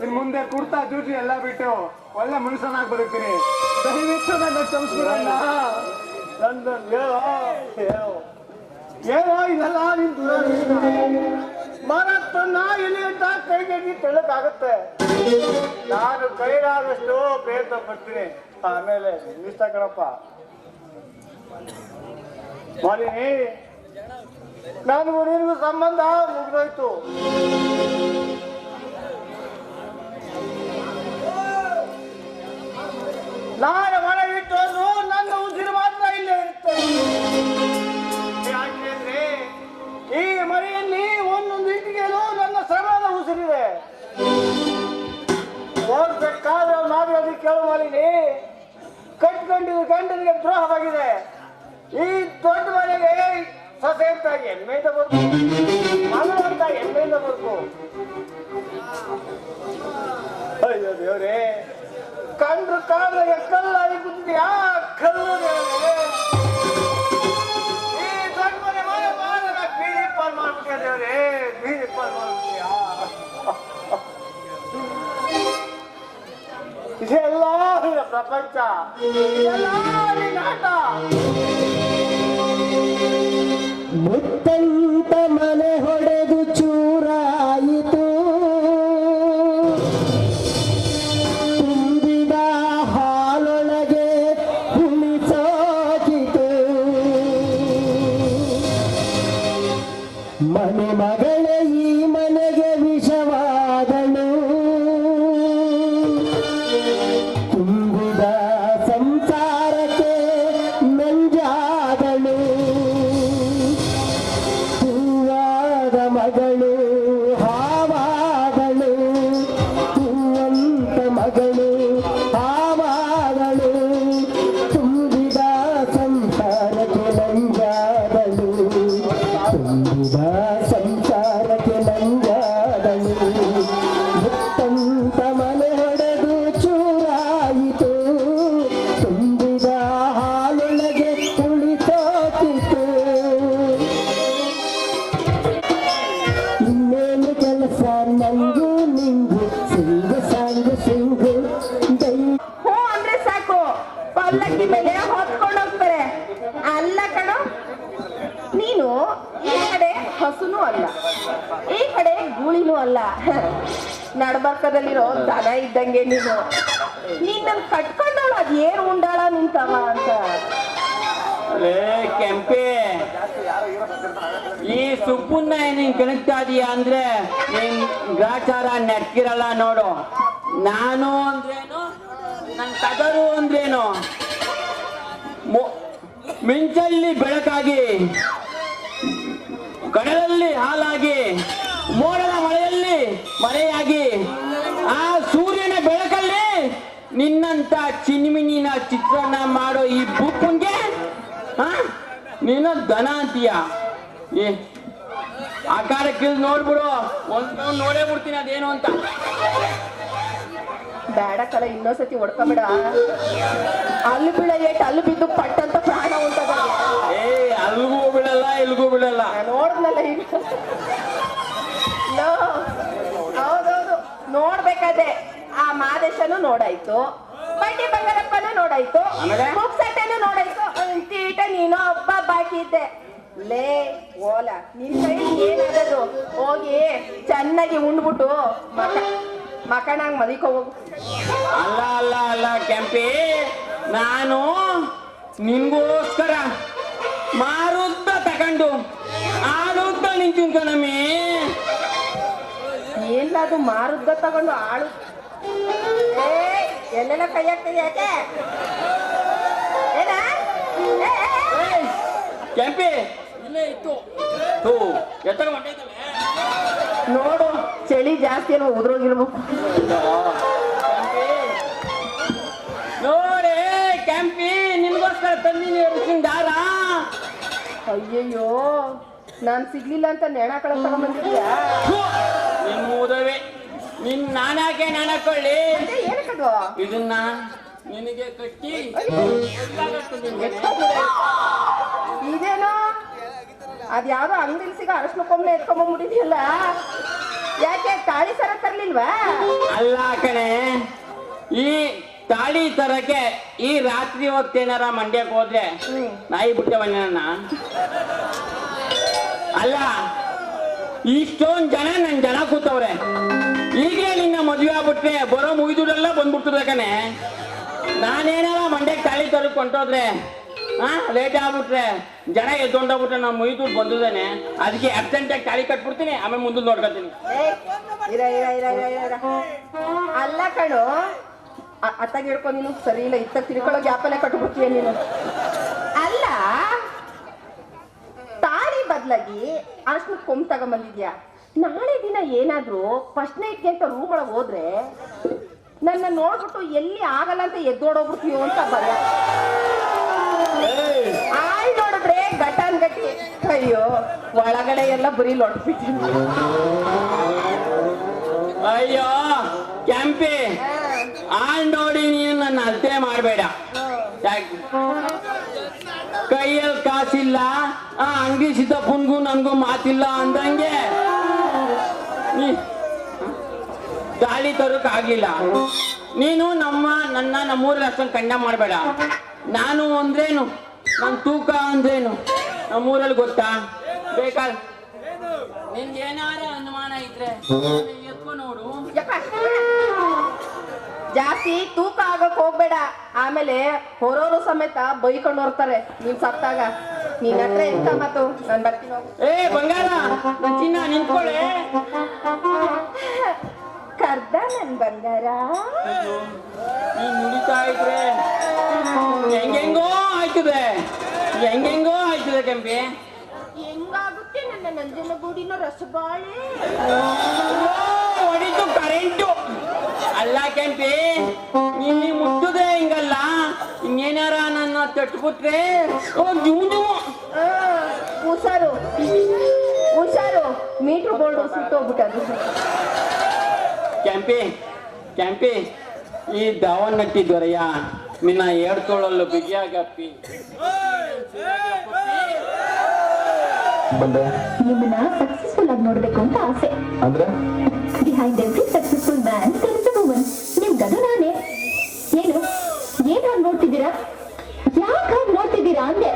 ಇನ್ ಮುಂದೆ ಕುಡ್ತಾ ಜೂಜಿ ಎಲ್ಲ ಬಿಟ್ಟು ಒಳ್ಳೆ ಮನುಷ್ಯನಾಗಿ ಬದುಕ್ತೀನಿ. ದಯವಿಟ್ಟು ನನ್ನ ಕ್ಷಮಿಸ್ಬಿಡಣ್ಣ. ಏನೋ ಇದೆಲ್ಲ ನಿನ್ ದುರಾದೃಷ್ಟ. ಮರತ್ತನ್ನ ಎಲ್ಲಿ ಅಂತ ಕೈಗೆ ತೆಳ್ಳಕ್ಕಾಗತ್ತೆ. ನಾನು ಕೈಲಾದಷ್ಟು ಪ್ರಯತ್ನ ಪಡ್ತೀನಿ. ಆಮೇಲೆ ನಿನ್ನಿಷ್ಟ ಕಣಪ್ಪ. ಮಾಲಿನಿ, ನನಗೂ ನಿನಗೂ ಸಂಬಂಧ ಮುಗಿದೋಯ್ತು. ನಾನು ಮನೆ ಬಿಟ್ಟು ನನ್ನ ಉಸಿರು ಮಾತ್ರ ಇಲ್ಲೇ ಇರ್ತೇನೆ. ದ್ರೋಹವಾಗಿದೆ. ಈ ದೊಡ್ಡ ಮನೆಗೆ ಸೊಸೆ ಅಂತ ಹೆಮ್ಮೆಯಿಂದ ಬರ್ಕು, ಮಗಳು ಅಂತ ಹೆಮ್ಮೆಯಿಂದ ಬರ್ಕು. ಅಯ್ಯೋ ದೇವ್ರೆ, ಕಂಡ್ರು ಕಾಲಿಗೆ ಕಲ್ಲಾಗಿ ಕುಂತಿದ್ಯಾ ಕಲ್ಲು ದೇವ್ರೆ. ಈ ದೊಡ್ಡ ಮನೆ ಮಾಡ ಬೀದಿ ಪಾಲ್ ಮಾಡ್ಬಿಟ್ಟ ದೇವ್ರೆ, ಬೀದಿ ಪಾಲ್ ಮಾಡ್ಬಿಟ್ಯಾ. ಇದೆಲ್ಲ ಪ್ರಪಂಚ, ಇದೆಲ್ಲ ನಾಟ. ಮುತ್ತಂತ ಮನೆ ಹೊಡೆದು ಚೂರಾಯಿತು, ತುಂಬಿದ ಹಾಲೊಳಗೆ ಹುಳಿಸೋಗಿತು. ಮನೆ ಮಗಳೇ ಈ ಮನೆಗೆ ವಿಷವಾದಳು, ತುಂಬಿದ ಸಂಸಾರಕ್ಕೆ ನಂಜಾದಳು. ಹೂವಾದ ಮಗಳು ಹಾವಾದಳು, ಹೂವಂತ ಮಗಳು ಹಾವಾದಳು. ತುಂಬಿದ ಸಂಸಾರಕ್ಕೆ ನಂಜಾದಳು, ತುಂಬಿದ ಸಂಸಾರಕ್ಕೆ ನಂಜಾದಳು. ಮುತ್ತಂತ ಮನೆ ಹೊಡೆದು ಚೂರಾಯಿತು, ತುಂಬಿದ ಹಾಲೊಳಗೆ ಕುಳಿತೋತಿತು. ಇನ್ನೇನು ಕೆಲಸ ನಂಗು ನಿಂಗು, ಸಿಂಗು ಸಾಂಗು ಸಿಂಗು ದೈ. ಹ್ಞೂ ಅಂದ್ರೆ ಸಾಕು, ಪಲ್ಲಕ್ಕಿ ಮೇಲೆ ಹೊತ್ಕೊಂಡು ಹೋಗ್ತಾರೆ. ಅಲ್ಲ ಕಣೋ, ನೀನು ಈ ಕಡೆ ಹಸುನೂ ಅಲ್ಲ, ಈ ಕಡೆ ಗೂಳಿನೂ ಅಲ್ಲ, ನಡ್ಬರ್ಕದಲ್ಲಿರೋ ದನ ಇದ್ದಂಗೆ ನೀನು. ನೀನ್ ನನ್ ಕಟ್ಕೊಂಡವಳು ಅದ್ ಏನ್ ಉಂಡಾಳ ನಿಂತವ ಅಂತ. ಲೇ ಕೆಂಪೆ, ಈ ಸುಪ್ಪನ್ನ ನೀನ್ ಕೆಣಕ್ತಾ ಇದೀಯ ಅಂದ್ರೆ ನಿನ್ ಗ್ರಾಚಾರ ನೆಟ್ಕಿರಲ್ಲ ನೋಡು. ನಾನು ಅಂದ್ರೇನು, ನನ್ ಕದರು ಅಂದ್ರೇನು, ಮಿಂಚಲ್ಲಿ ಬೆಳಕಾಗಿ, ಕಡಲಲ್ಲಿ ಹಾಲಾಗಿ, ಮೋಡದ ಮಳೆಯಲ್ಲಿ ಮಳೆಯಾಗಿ, ಆ ಸೂರ್ಯನ ಬೆಳಕಲ್ಲಿ ನಿನ್ನಂತ ಚಿನ್ಮಿನಿನ ಚಿತ್ರಾನ್ನ ಮಾಡೋ ಈ ಬುಪ್ಪನ್ಗೆ ನೀನು ದನ ಅಂತೀಯ. ಏ ಆಕಾರಕ್ಕೆ ನೋಡ್ಬಿಡು, ಒಂದು ನೋಡೇ ಬಿಡ್ತೀನಿ ಅದೇನು ಅಂತ. ಬೇಡ ಕಲ, ಇನ್ನೊಂದ್ಸತಿ ಹೊಡ್ಕೊಂಬೇಡ. ಅಲ್ಲಿ ಬೀಳ ಏಟ್ ಅಲ್ಲಿ ಬಿದ್ದು ಪಟ್ ಅಂತ ಪ್ರಾಣ ಉಂಟದ. ಏ ಅಲ್ಗೂ ಬಿಡಲ್ಲ ಇಲ್ಗೂ ಬಿಡಲ್ಲ. ನೋಡ್ದಲ್ಲ ಈಗ. ಹೌದೌದು, ನೋಡ್ಬೇಕಾದೆ. ಆ ಮಾದೇಶನು ನೋಡಾಯ್ತು, ಬಡ್ಡಿ ಬಂಗಾರಪ್ಪನು ನೋಡಾಯ್ತು, ಆಮೇಲೆ? ಮುಗ್ಸಟ್ಟೆನು ನೋಡಾಯ್ತು. ತೀಟ ನೀನು ಹಬ್ಬ ಬಾಕಿ ಇದ್ದೆ. ಲೇ ಓಲ, ನಿನ್ ಕೈ ಏನಾಗದು? ಹೋಗಿ ಚೆನ್ನಾಗಿ ಉಂಡ್ಬಿಟ್ಟು ಮಕಣಂಗ್ ಮದಿಕೋ ಹೋಗು. ಅಲ್ಲ ಅಲ್ಲ ಅಲ್ಲ ಕೆಂಪಿ, ನಾನು ನಿನ್ಗೋಸ್ಕರ ಮಾರುದ್ದ ತಕೊಂಡು ಆಡುದ್ದ ನಿಂತಿನ್ ಕಣಮ್ಮಿ. ಏನ್ಲದು ಮಾರುದ್ದ ತಗೊಂಡು ಆಳು? ಏ ಎಲ್ಲೆಲ್ಲ ಕೈ ಹಾಕ್ತದೆ ಯಾಕೆ? ಏನ ಕೆಂಪಿ ಇಲ್ಲೇ ಇತ್ತು, ಎತ್ತರ ಹೊಂಟೈತಲ್ಲ. ನೋಡು, ಚಳಿ ಜಾಸ್ತಿ ಅಲ್ವಾ, ಉದ್ರೋಗಿರ್ಬೇಕು. ನೋಡೇ ಕೆಂಪಿ, ನಿನ್ಗೋಸ್ಕರ ತಂದಿನಿ ದಾರ. ಅಯ್ಯಯ್ಯೋ, ನಾನ್ ಸಿಗ್ಲಿಲ್ಲ ಅಂತ ನೆಣ ಕಳ ತಗೊಂಡ್ಬಂದಿದ್ಯಾ? ನಿನ್ ಮೂದವೆ, ನಿನ್ ನಾನಾಕೆ ನಾಣಕೊಳ್ಳಿ. ಏನಕ್ಕದು? ಇದನ್ನ ನಿನಗೆ ಕಟ್ಟಿ ಇದೇನೋ ಅದ್ಯಾವ್ದೋ ಅಂಗಡಿಲಿ ಸಿಗ ಅರಶಿನ ಕೊಂಬೆ ಎತ್ಕೊಂಡ್ಬಿಟ್ಟಿದ್ಯಲ್ಲ, ಯಾಕೆ ತಾಳಿ ಸರ ತರ್ಲಿಲ್ವಾ? ಅಲ್ಲ ಕಣೆ, ಈ ತಾಳಿ ತರಕ್ಕೆ ಈ ರಾತ್ರಿ ಹೊತ್ತೇನಾರ ಮಂಡ್ಯಕ್ಕೆ ಹೋದ್ರೆ ನಾಯಿ ಬಿಟ್ಟೆ ನನ್ನ. ಅಲ್ಲ, ಇಷ್ಟೊಂದ್ ಜನ ನನ್ ಜನ ಕೂತವ್ರೆ. ಈಗಲೇ ನಿನ್ನ ಮದುವೆ ಆಗ್ಬಿಟ್ರೆ ಬರೋ ಮುಗಿದುಡೆಲ್ಲ ಬಂದ್ಬಿಡ್ತದೆ ಕಣೆ. ನಾನೇನಾರ ಮಂಡ್ಯಕ್ಕೆ ತಾಳಿ ತರಕ್ ಹೊಂಟೋದ್ರೆ ಲೇಟ್ ಆಗ್ಬಿಟ್ರೆ ಜನ ಎದ್ದೊಂಡೋಗ್ಬಿಟ್ರೆ ನಾವು ಮುಗಿದು ಬಂದಿದ್ದೇನೆ. ಅದಕ್ಕೆ ಅರ್ಜೆಂಟಾಗಿ ತಾಳಿ ಕಟ್ಬಿಡ್ತೀನಿ, ಆಮೇಲೆ ಮುಂದೆ ನೋಡ್ಕೊತೀನಿ. ಅಲ್ಲ ಕಣು, ಅತ್ತಾಗ ಹೇಳ್ಕೊ ನೀನು. ಸರಿ ಇಲ್ಲ, ಇತ್ತ ತಿಳ್ಕೊಳ್ಳೋ ಗ್ಯಾಪಲ್ಲೇ ಕಟ್ಬಿಡ್ತೀಯ ನೀನು. ಅಲ್ಲ, ತಾಳಿ ಬದಲಾಗಿ ಅಷ್ಟು ಕೊಂಬ್ ತಗೊಂಬಂದಿದ್ಯಾ. ನಾಳೆ ದಿನ ಏನಾದ್ರು ಫಸ್ಟ್ ನೈಟ್ಗೆ ಅಂತ ರೂಮ್ ಒಳಗೆ ಹೋದ್ರೆ ನನ್ನ ನೋಡ್ಬಿಟ್ಟು ಎಲ್ಲಿ ಆಗಲ್ಲ ಅಂತ ಎದ್ದೋಡೋಗ್ಬಿಡ್ತೀಯೋ ಅಂತ ಭಯ. ಒಳಗಡೆ ಎಲ್ಲ ಬರೀ ಲೊಟ್ಬಿಟ್ಟು. ಅಯ್ಯೋ ಕೆಂಪಿ, ನೋಡಿ ನೀನು ನನ್ನ ಅಳತೆ ಮಾಡಬೇಡ. ಕೈಯಲ್ಲಿ ಕಾಸಿಲ್ಲ, ಆ ಅಂಗಡಿ ಸಿದ್ದಪ್ಪನ್ಗೂ ನನ್ಗೂ ಮಾತಿಲ್ಲ ಅಂದಂಗೆ ನೀ ಗಾಳಿ ತರೋಕ್ ಆಗ್ಲಿಲ್ಲ. ನೀನು ನಮ್ಮೂರಲ್ಲಿ ಅಷ್ಟೊಂದು ಕಂಡ ಮಾಡಬೇಡ. ನಾನು ಅಂದ್ರೇನು, ನನ್ನ ತೂಕ ಅಂದ್ರೇನು ನಮ್ಮೂರಲ್ಲಿ ಗೊತ್ತಾ? ಬೇಕಾದ್ರೆ ನಿನ್ಗೆ ಏನಾರ ಅನುಮಾನ ಇದ್ರೆ ಎತ್ಕೊ ನೋಡು. ಜಾಸ್ತಿ ತೂಕ ಆಗಕ್ ಹೋಗ್ಬೇಡ, ಆಮೇಲೆ ಹೊರೋರು ಸಮೇತ ಬೈಕೊಂಡು ಬರ್ತಾರೆ ನೀನ್ ಸತ್ತಾಗ. ನೀನ್ ಹತ್ರ ಎಂತ ಮಾತು, ನಾನ್ ಬರ್ತೀನಿ ಹೋಗು. ಏ ಬಂಗಾರ, ನನ್ ಚಿನ್ನ ನಿಂತ್ಕೊಳ್ಳೆ. ಕರ್ದ ನನ್ ಬಂಗಾರ. ನೀನ್ ನುಡಿತಾ ಇದ್ರೆ ಹೆಂಗೆಂಗೋ ಆಯ್ತದೆ ಕೆಂಪಿ. ಹೆಂಗಾಗುತ್ತೆ ನನ್ನ ನಂಜನಗೂಡಿನ ರಸಬಾಳೆ? ಹೊಡಿತು ಕರೆಂಟು. ಅಲ್ಲ ಕೆಂಪಿ, ನೀನ್ ಮುಟ್ಟದೆ ಹಿಂಗಲ್ಲ, ಇನ್ನೇನಾರ ನನ್ನ ತಟ್ಬಿಟ್ರೆ ಜುಮು. ಹುಷಾರು, ಮೀಟರ್ ಬೋರ್ಡು ಸುಟ್ಟೋಗ್ಬಿಟ್ಟದು. ಕೆಂಪಿ, ಈ ದಾವನ್ನಟ್ಟಿ ದೊರೆಯ ನಿನ್ನ ಏಡ್ಕೊಳ್ಳಲು ಬಿಗಿಯಾಗಪ್ಪಿ. ನಿಮ್ಮನ್ನ ಸಕ್ಸಸ್ಫುಲ್ ಆಗಿ ನೋಡ್ಬೇಕು ಅಂತ ಆಸೆ. ಅಂದ್ರೆ behind every successful man there is a woman. ನಿಮ್ಗದು ನಾನೇ. ಏನು ಹಾಗೆ ನೋಡ್ತಿದ್ದೀರಾ? ಯಾಕೆ ಹಾಗೆ ನೋಡ್ತಿದ್ದೀರಾ ಅಂದೆ.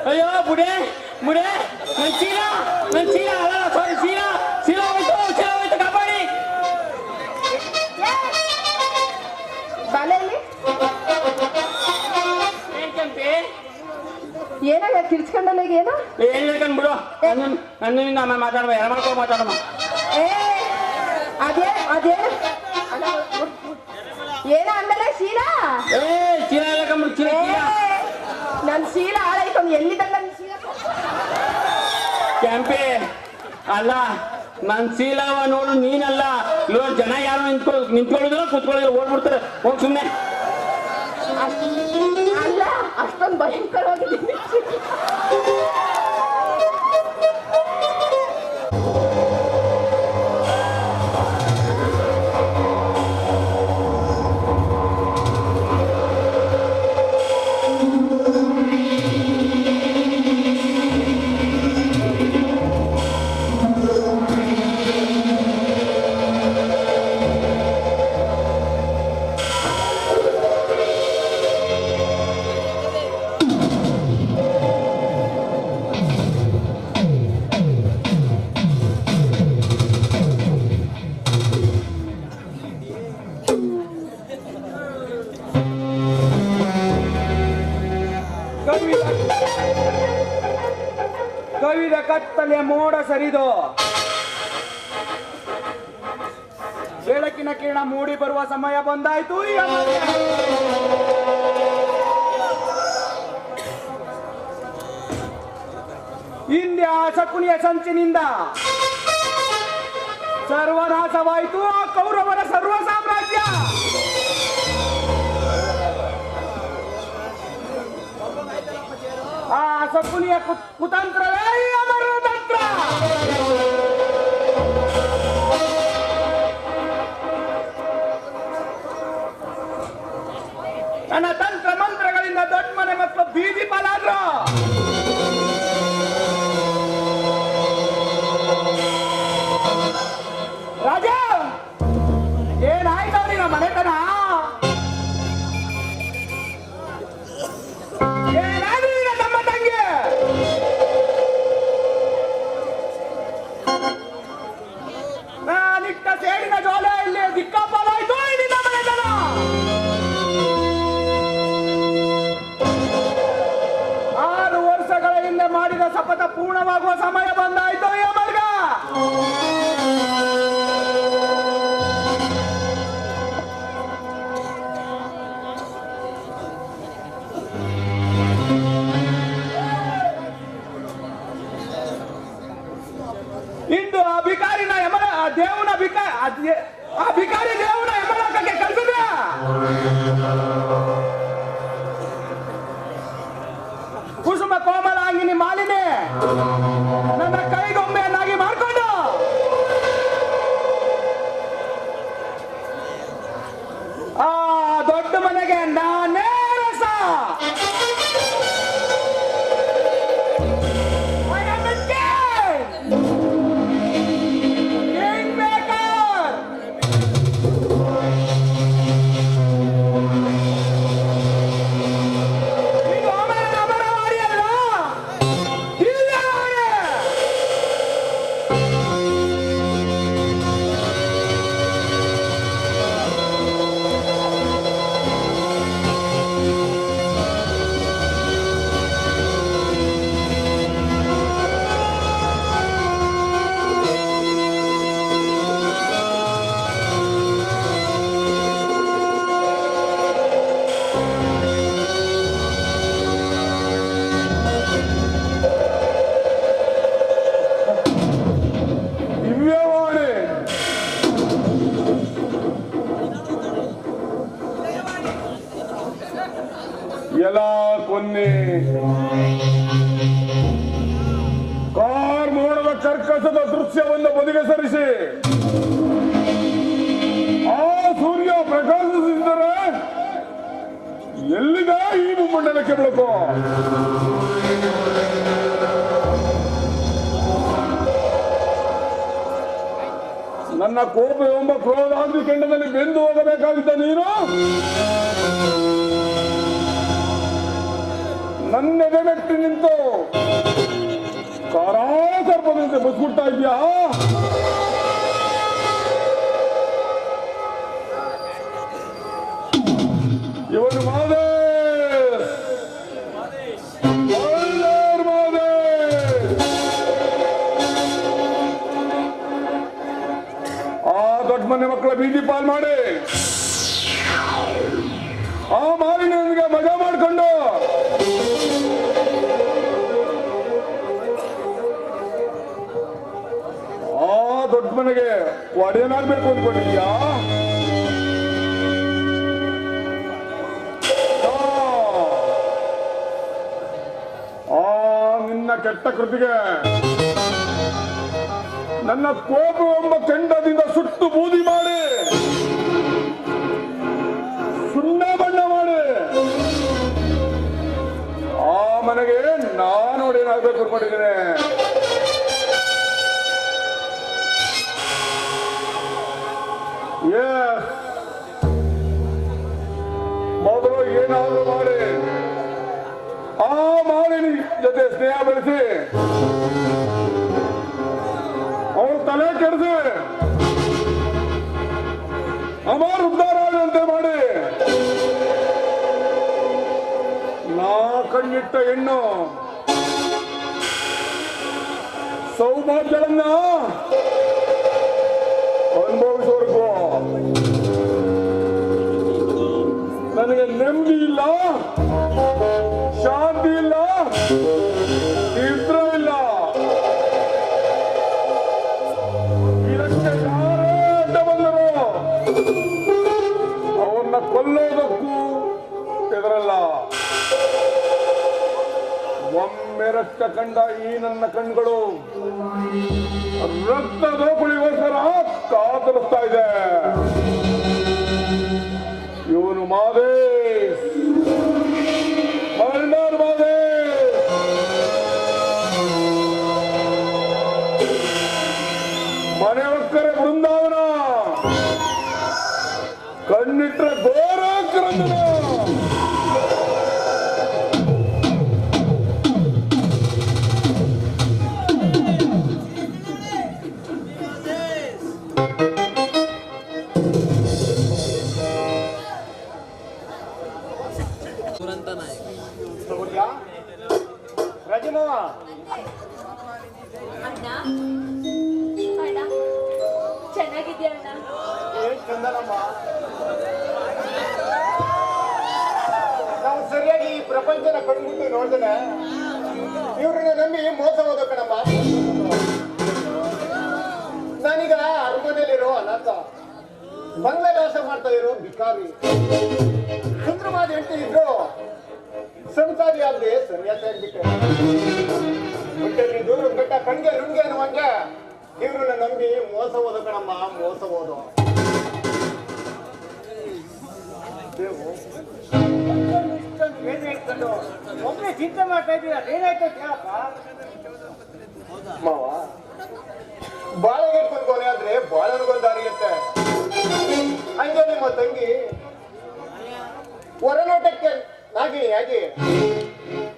ಅಯ್ಯೋ ಬುಡೆ ಬುಡೆ ನನ್ ಚೀಲ ಅಲ್ಲ ಸಾರಿ ಚೀಲ ಹೋಯ್ತು ಕಾಪಾಡಿ. ಬಾಲೆಯಲ್ಲಿ ಏನ್ ಕೆಂಪಿ ಏನಾಗ ಕಿರ್ಚ್ಕೊಂಡಲ್ಲ ಈಗ ಏನು ಏನ್ ಹೇಳ್ಕೊಂಡ್ ಬಿಡು. ನನ್ನಿಂದ ಆಮೇಲೆ ಮಾತಾಡುವ ಯಾರು ಮಾಡ್ಕೊಂಡು ಮಾತಾಡಮ್ಮ. ಏ ಅದೇ ಏನ ಅಂದಲ್ಲ ಶೀಲಾ ಏ ಚೀಲ ಹೇಳ್ಕೊಂಬಿಡು ಚೀಲ. ನನ್ ಶೀಲ ಹಾಳಾಯ್ತು ಎಲ್ಲಿದ್ದ ನನ್ ಶೀಲ ಕೆಂಪಿ ಅಲ್ಲ ನನ್ ಶೀಲವ ನೋಡು ನೀನಲ್ಲ ಇವಾಗ ಜನ ಯಾರು ನಿಂತ್ಕೊಳ್ಳೋದಿಲ್ಲ ಕೂತ್ಕೊಳ್ಳೋದಿಲ್ಲ ಓಡ್ಬಿಡ್ತಾರೆ. ಹೋಗ್ ಸುಮ್ನೆ. ಅಲ್ಲ ಅಷ್ಟೊಂದು ಭಯಂಕರವಾಗಿದ್ದೀನಿ. ಕವಿದ ಕತ್ತಲೆ ಮೋಡ ಸರಿದು ಬೆಳಕಿನ ಕಿರಣ ಮೂಡಿ ಬರುವ ಸಮಯ ಬಂದಾಯ್ತು. ಹಿಂದೆ ಆ ಶಕುನಿಯ ಸಂಚಿನಿಂದ ಸರ್ವನಾಶವಾಯಿತು ಆ ಕೌರವರ ಸರ್ವ ಸಾಮ್ರಾಜ್ಯ. ಆ ಶಕುನಿಯ ಕುತಂತ್ರವೇ ಅಮರ ತಂತ್ರ. ನನ್ನ ತಂತ್ರ ಮಂತ್ರಗಳಿಂದ ದೊಡ್ಡ ಮನೆ ಮಕ್ಕಳು ಬೀದಿ ಪಾಲಾದ್ರು. ರಾಜ ಏನಾಯ್ತು ನಿನ್ನ ಮನೆತನ? ಏನಾದ್ರು ನಿನ್ನ ತಮ್ಮ ತಂಗಿ? ನಾನಿಟ್ಟ ಸೇಡಿನ ಜೋಲೆ ಇಲ್ಲಿ ದಿಕ್ಕಾಪಾಲಾಯ್ತು ನಿನ್ನ ಮನೆತನ. 6 ವರ್ಷಗಳ ಹಿಂದೆ ಮಾಡಿದ ಶಪಥ ಪೂರ್ಣವಾಗುವ ಸಮಯ ಬಂದಾಯ್ತು ಈ ಮಾರ್ಗ. ಇಂದು ಆ ಭಿಕಾರಿನ ದೇವನ ಆ ಭಿಕಾರಿ ದೇವನ ಯಮಲೋಕಕ್ಕೆ ಕಳಿಸಿದ್ರ. ಕುಸುಮ ಕೋಮಲಾಂಗಿನಿ ಮಾಲಿನಿ ನನ್ನ ಕೈಗೊಂಬೆಯನ್ನಾಗಿ ಮಾಡಿಕೊಂಡು ಆ ದೊಡ್ಡ ಮನೆಗೆ ನಾನೇ ರಸ. ఎలా కొన్ని ಕಾರ್ಮೋಡದ ಕರ್ಕಸದ ದೃಶ್ಯವನ್ನು ಬದಿಗೆ ಸರಿಸಿ ಆ ಸೂರ್ಯ ಪ್ರಕಾಶಿಸಿದರೆ ಎಲ್ಲಿದೆ ಈ ಭೂಮಂಡಲಕ್ಕೆ ಬೆಳಕು? ನನ್ನ ಕೋಪ ಎಂಬ ಕ್ರೋಧಾಂತಿ ಕೆಂಡದಲ್ಲಿ ಬೆಂದು ಹೋಗಬೇಕಾಗಿದ್ದ ನೀನು ನನ್ನ ಎದೆ ಮೆಟ್ಟಿ ನಿಂತು ಕಾರಾಸರ್ಪದಂತೆ ಮುಸ್ಬಿಡ್ತಾ ಇದ್ಯಾ? ಇವನು ಮಾದೇಶ್, ಮಲ್ನಾಡ್ ಮಾದೇಶ್. ಆ ದೊಡ್ಡ ಮನೆ ಮಕ್ಕಳ ಬೀದಿ ಪಾಲ್ ಮಾಡಿ ಆ ಮಾಲಿನ್ಯನಿಗೆ ಮಜಾ ಮಾಡ್ಕೊಂಡು ಆ ದೊಡ್ಡ ಮನೆಗೆ ಒಡೆಯನಾಗ್ಬೇಕು ಅಂದ್ಕೊಂಡಿದ್ಯಾ? ಆ ನಿನ್ನ ಕೆಟ್ಟ ಕೃತಿಗೆ ನನ್ನ ಕೋಪವೆಂಬ ಕೆಂಡದಿಂದ ಸುಟ್ಟು ಬೂದಿ ಮಾಡಿ ಸುಣ್ಣ ಬಣ್ಣ ಮಾಡಿ ಆ ಮನೆಗೆ ನಾನು ಒಡೆಯನಾಗ್ಬೇಕು ಅನ್ಕೊಂಡಿದ್ದೇನೆ. ಮೊದಲು ಏನಾದ್ರು ಮಾಡಿ ಆ ಮಾಲಿನಿ ಜೊತೆ ಸ್ನೇಹ ಬೆಳೆಸಿ ಅವಳು ತಲೆ ಕೆಡಿಸಿ ಅಮರ್ ಉದ್ಧಾರ ಆಗುವಂತೆ ಮಾಡಿ ನಾ ಕಣ್ಣಿಟ್ಟ ಹೆಣ್ಣು ಸೌಭಾಗ್ಯಗಳನ್ನ ಅನುಭವಿಸೋರ್ಗು ನನಗೆ ನೆಮ್ಮದಿ ಇಲ್ಲ, ಶಾಂತಿ ಇಲ್ಲ, ನಿದ್ರೆ ಇಲ್ಲ. ಇದಕ್ಕೆ ಯಾರೇ ಅಡ್ಡ ಬಂದರು ಅವನ್ನ ಕೊಲ್ಲೋದಕ್ಕೂ ಹೆದರಲ್ಲ. ಒಮ್ಮೆ ರಕ್ತ ಕಂಡ ಈ ನನ್ನ ಕಣ್ಗಳು ರಕ್ತದ ಕುಳಿಗೋಸ್ಕರ ಕಾತರಿಸ್ತಾ ಇದೆ. ಇವನು ಮಾದೇಶ್, ಮಲ್ನಾಡ್ ಮಾದೇಶ್. ಮನೆಯೊಕ್ಕರೆ ಬೃಂದಾವನ, ಕಣ್ಣಿಟ್ರೆ ಗೋರಕ್ರಂದನ. ರಜನವ ಅಣ್ಣ ಅಣ್ಣ ಚೆನ್ನಾಗಿದ್ಯಾ ಅಣ್ಣ? ಏನ್ ಚಂದನಮ್ಮ, ನಾವು ಸರಿಯಾಗಿ ಈ ಪ್ರಪಂಚನ ಕಣ್ಬಿಟ್ಟು ನೋಡಿದ್ರೆ ಇವ್ರನ್ನ ನಂಬಿ ಮೋಸ ಹೋದ ಕಣಮ್ಮ. ನಾನೀಗ ಅರಮನೆಯಲ್ಲಿರೋ ಅನಾಥ, ಬಂಗ್ಲೆಯಲ್ಲಿ ವಾಸ ಮಾಡ್ತಾ ಇರೋ ಭಿಕಾರಿ, ಸುಂದರವಾದ ಹೆಂಡತಿ ಇದ್ರು ಸಂಸಾರಿ ಆಗದೆ ಸನ್ಯಾಸಿ ಆಗ್ಬಿಟ್ಟೆ. ಹೊಟ್ಟೆಲ್ಲಿ ದೂರ ಬೆಟ್ಟ ಕಣ್ಗೆ ನುಂಗೆ ಅನ್ನುವಂಗೆ ಇವ್ರನ್ನ ನಂಬಿ ಮೋಸ ಹೋದ ಕಣಮ್ಮ, ಮೋಸ ಹೋದು. ಇಟ್ಕೊಂಡು ಒಬ್ಬನೇ ಚಿಂತೆ ಮಾಡ್ತಾ ಇದ್ದೀರಾ, ಏನಾಯ್ತು ಕೇಳಪ್ಪ. ಮಾವ ಬಾಳೆಗೆ ಇಟ್ಕೊಂಡು ಕೊನೆ ಆದ್ರೆ ಬಾಳೆಗೊಂದು ದಾರಿಯುತ್ತೆ. ಹಂಗೆ ನಿಮ್ಮ ತಂಗಿ ಹೊರನೋಟಕ್ಕೆ ನಾಗಿನಿಯಾಗಿ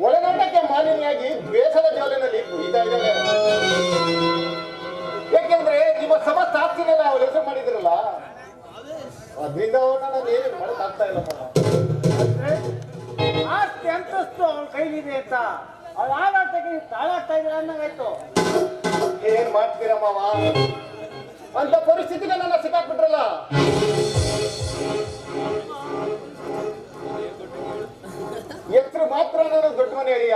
ಒಳನೋಟಕ್ಕೆ ಮಾಲಿನ್ಯಾಗಿ ದ್ವೇಷದ ಜೋಲಿನಲ್ಲಿ ಕುಡಿತಾ ಇದ್ದಾರೆ. ಯಾಕೆಂದ್ರೆ ನಿಮ್ಮ ಸಮಸ್ತ ಆಸ್ತಿನೆಲ್ಲ ಅವ್ರು ಹೆಸರು ಮಾಡಿದಿರಲ್ಲ, ಅದರಿಂದ ಅವ್ರನ್ನ ನಾನು ಏನು ಮಾಡೋಕ್ಕಾಗ್ತಾ ಇಲ್ಲ. ಆಸ್ತಿ ಅಂತಸ್ತು ಅವ್ರ ಕೈಲಿದೆ ಅಂತ ಅವ್ರು ಆಡಾಟಕ್ಕೆ ತಾಳಾಡ್ತಾ ಇದ್ದೀರ ಅನ್ನಂಗಾಯ್ತು. ಏನ್ ಮಾಡ್ತೀರ ಮಾವ, ಅಂತ ಪರಿಸ್ಥಿತಿಗೆ ನನ್ನ ಸಿಕ್ಕಾಕ್ಬಿಟ್ರಲ್ಲ. ಎತ್ರು ಮಾತ್ರ ನಾನು ದೊಡ್ಡ ಮನೆ ಅರಿಯ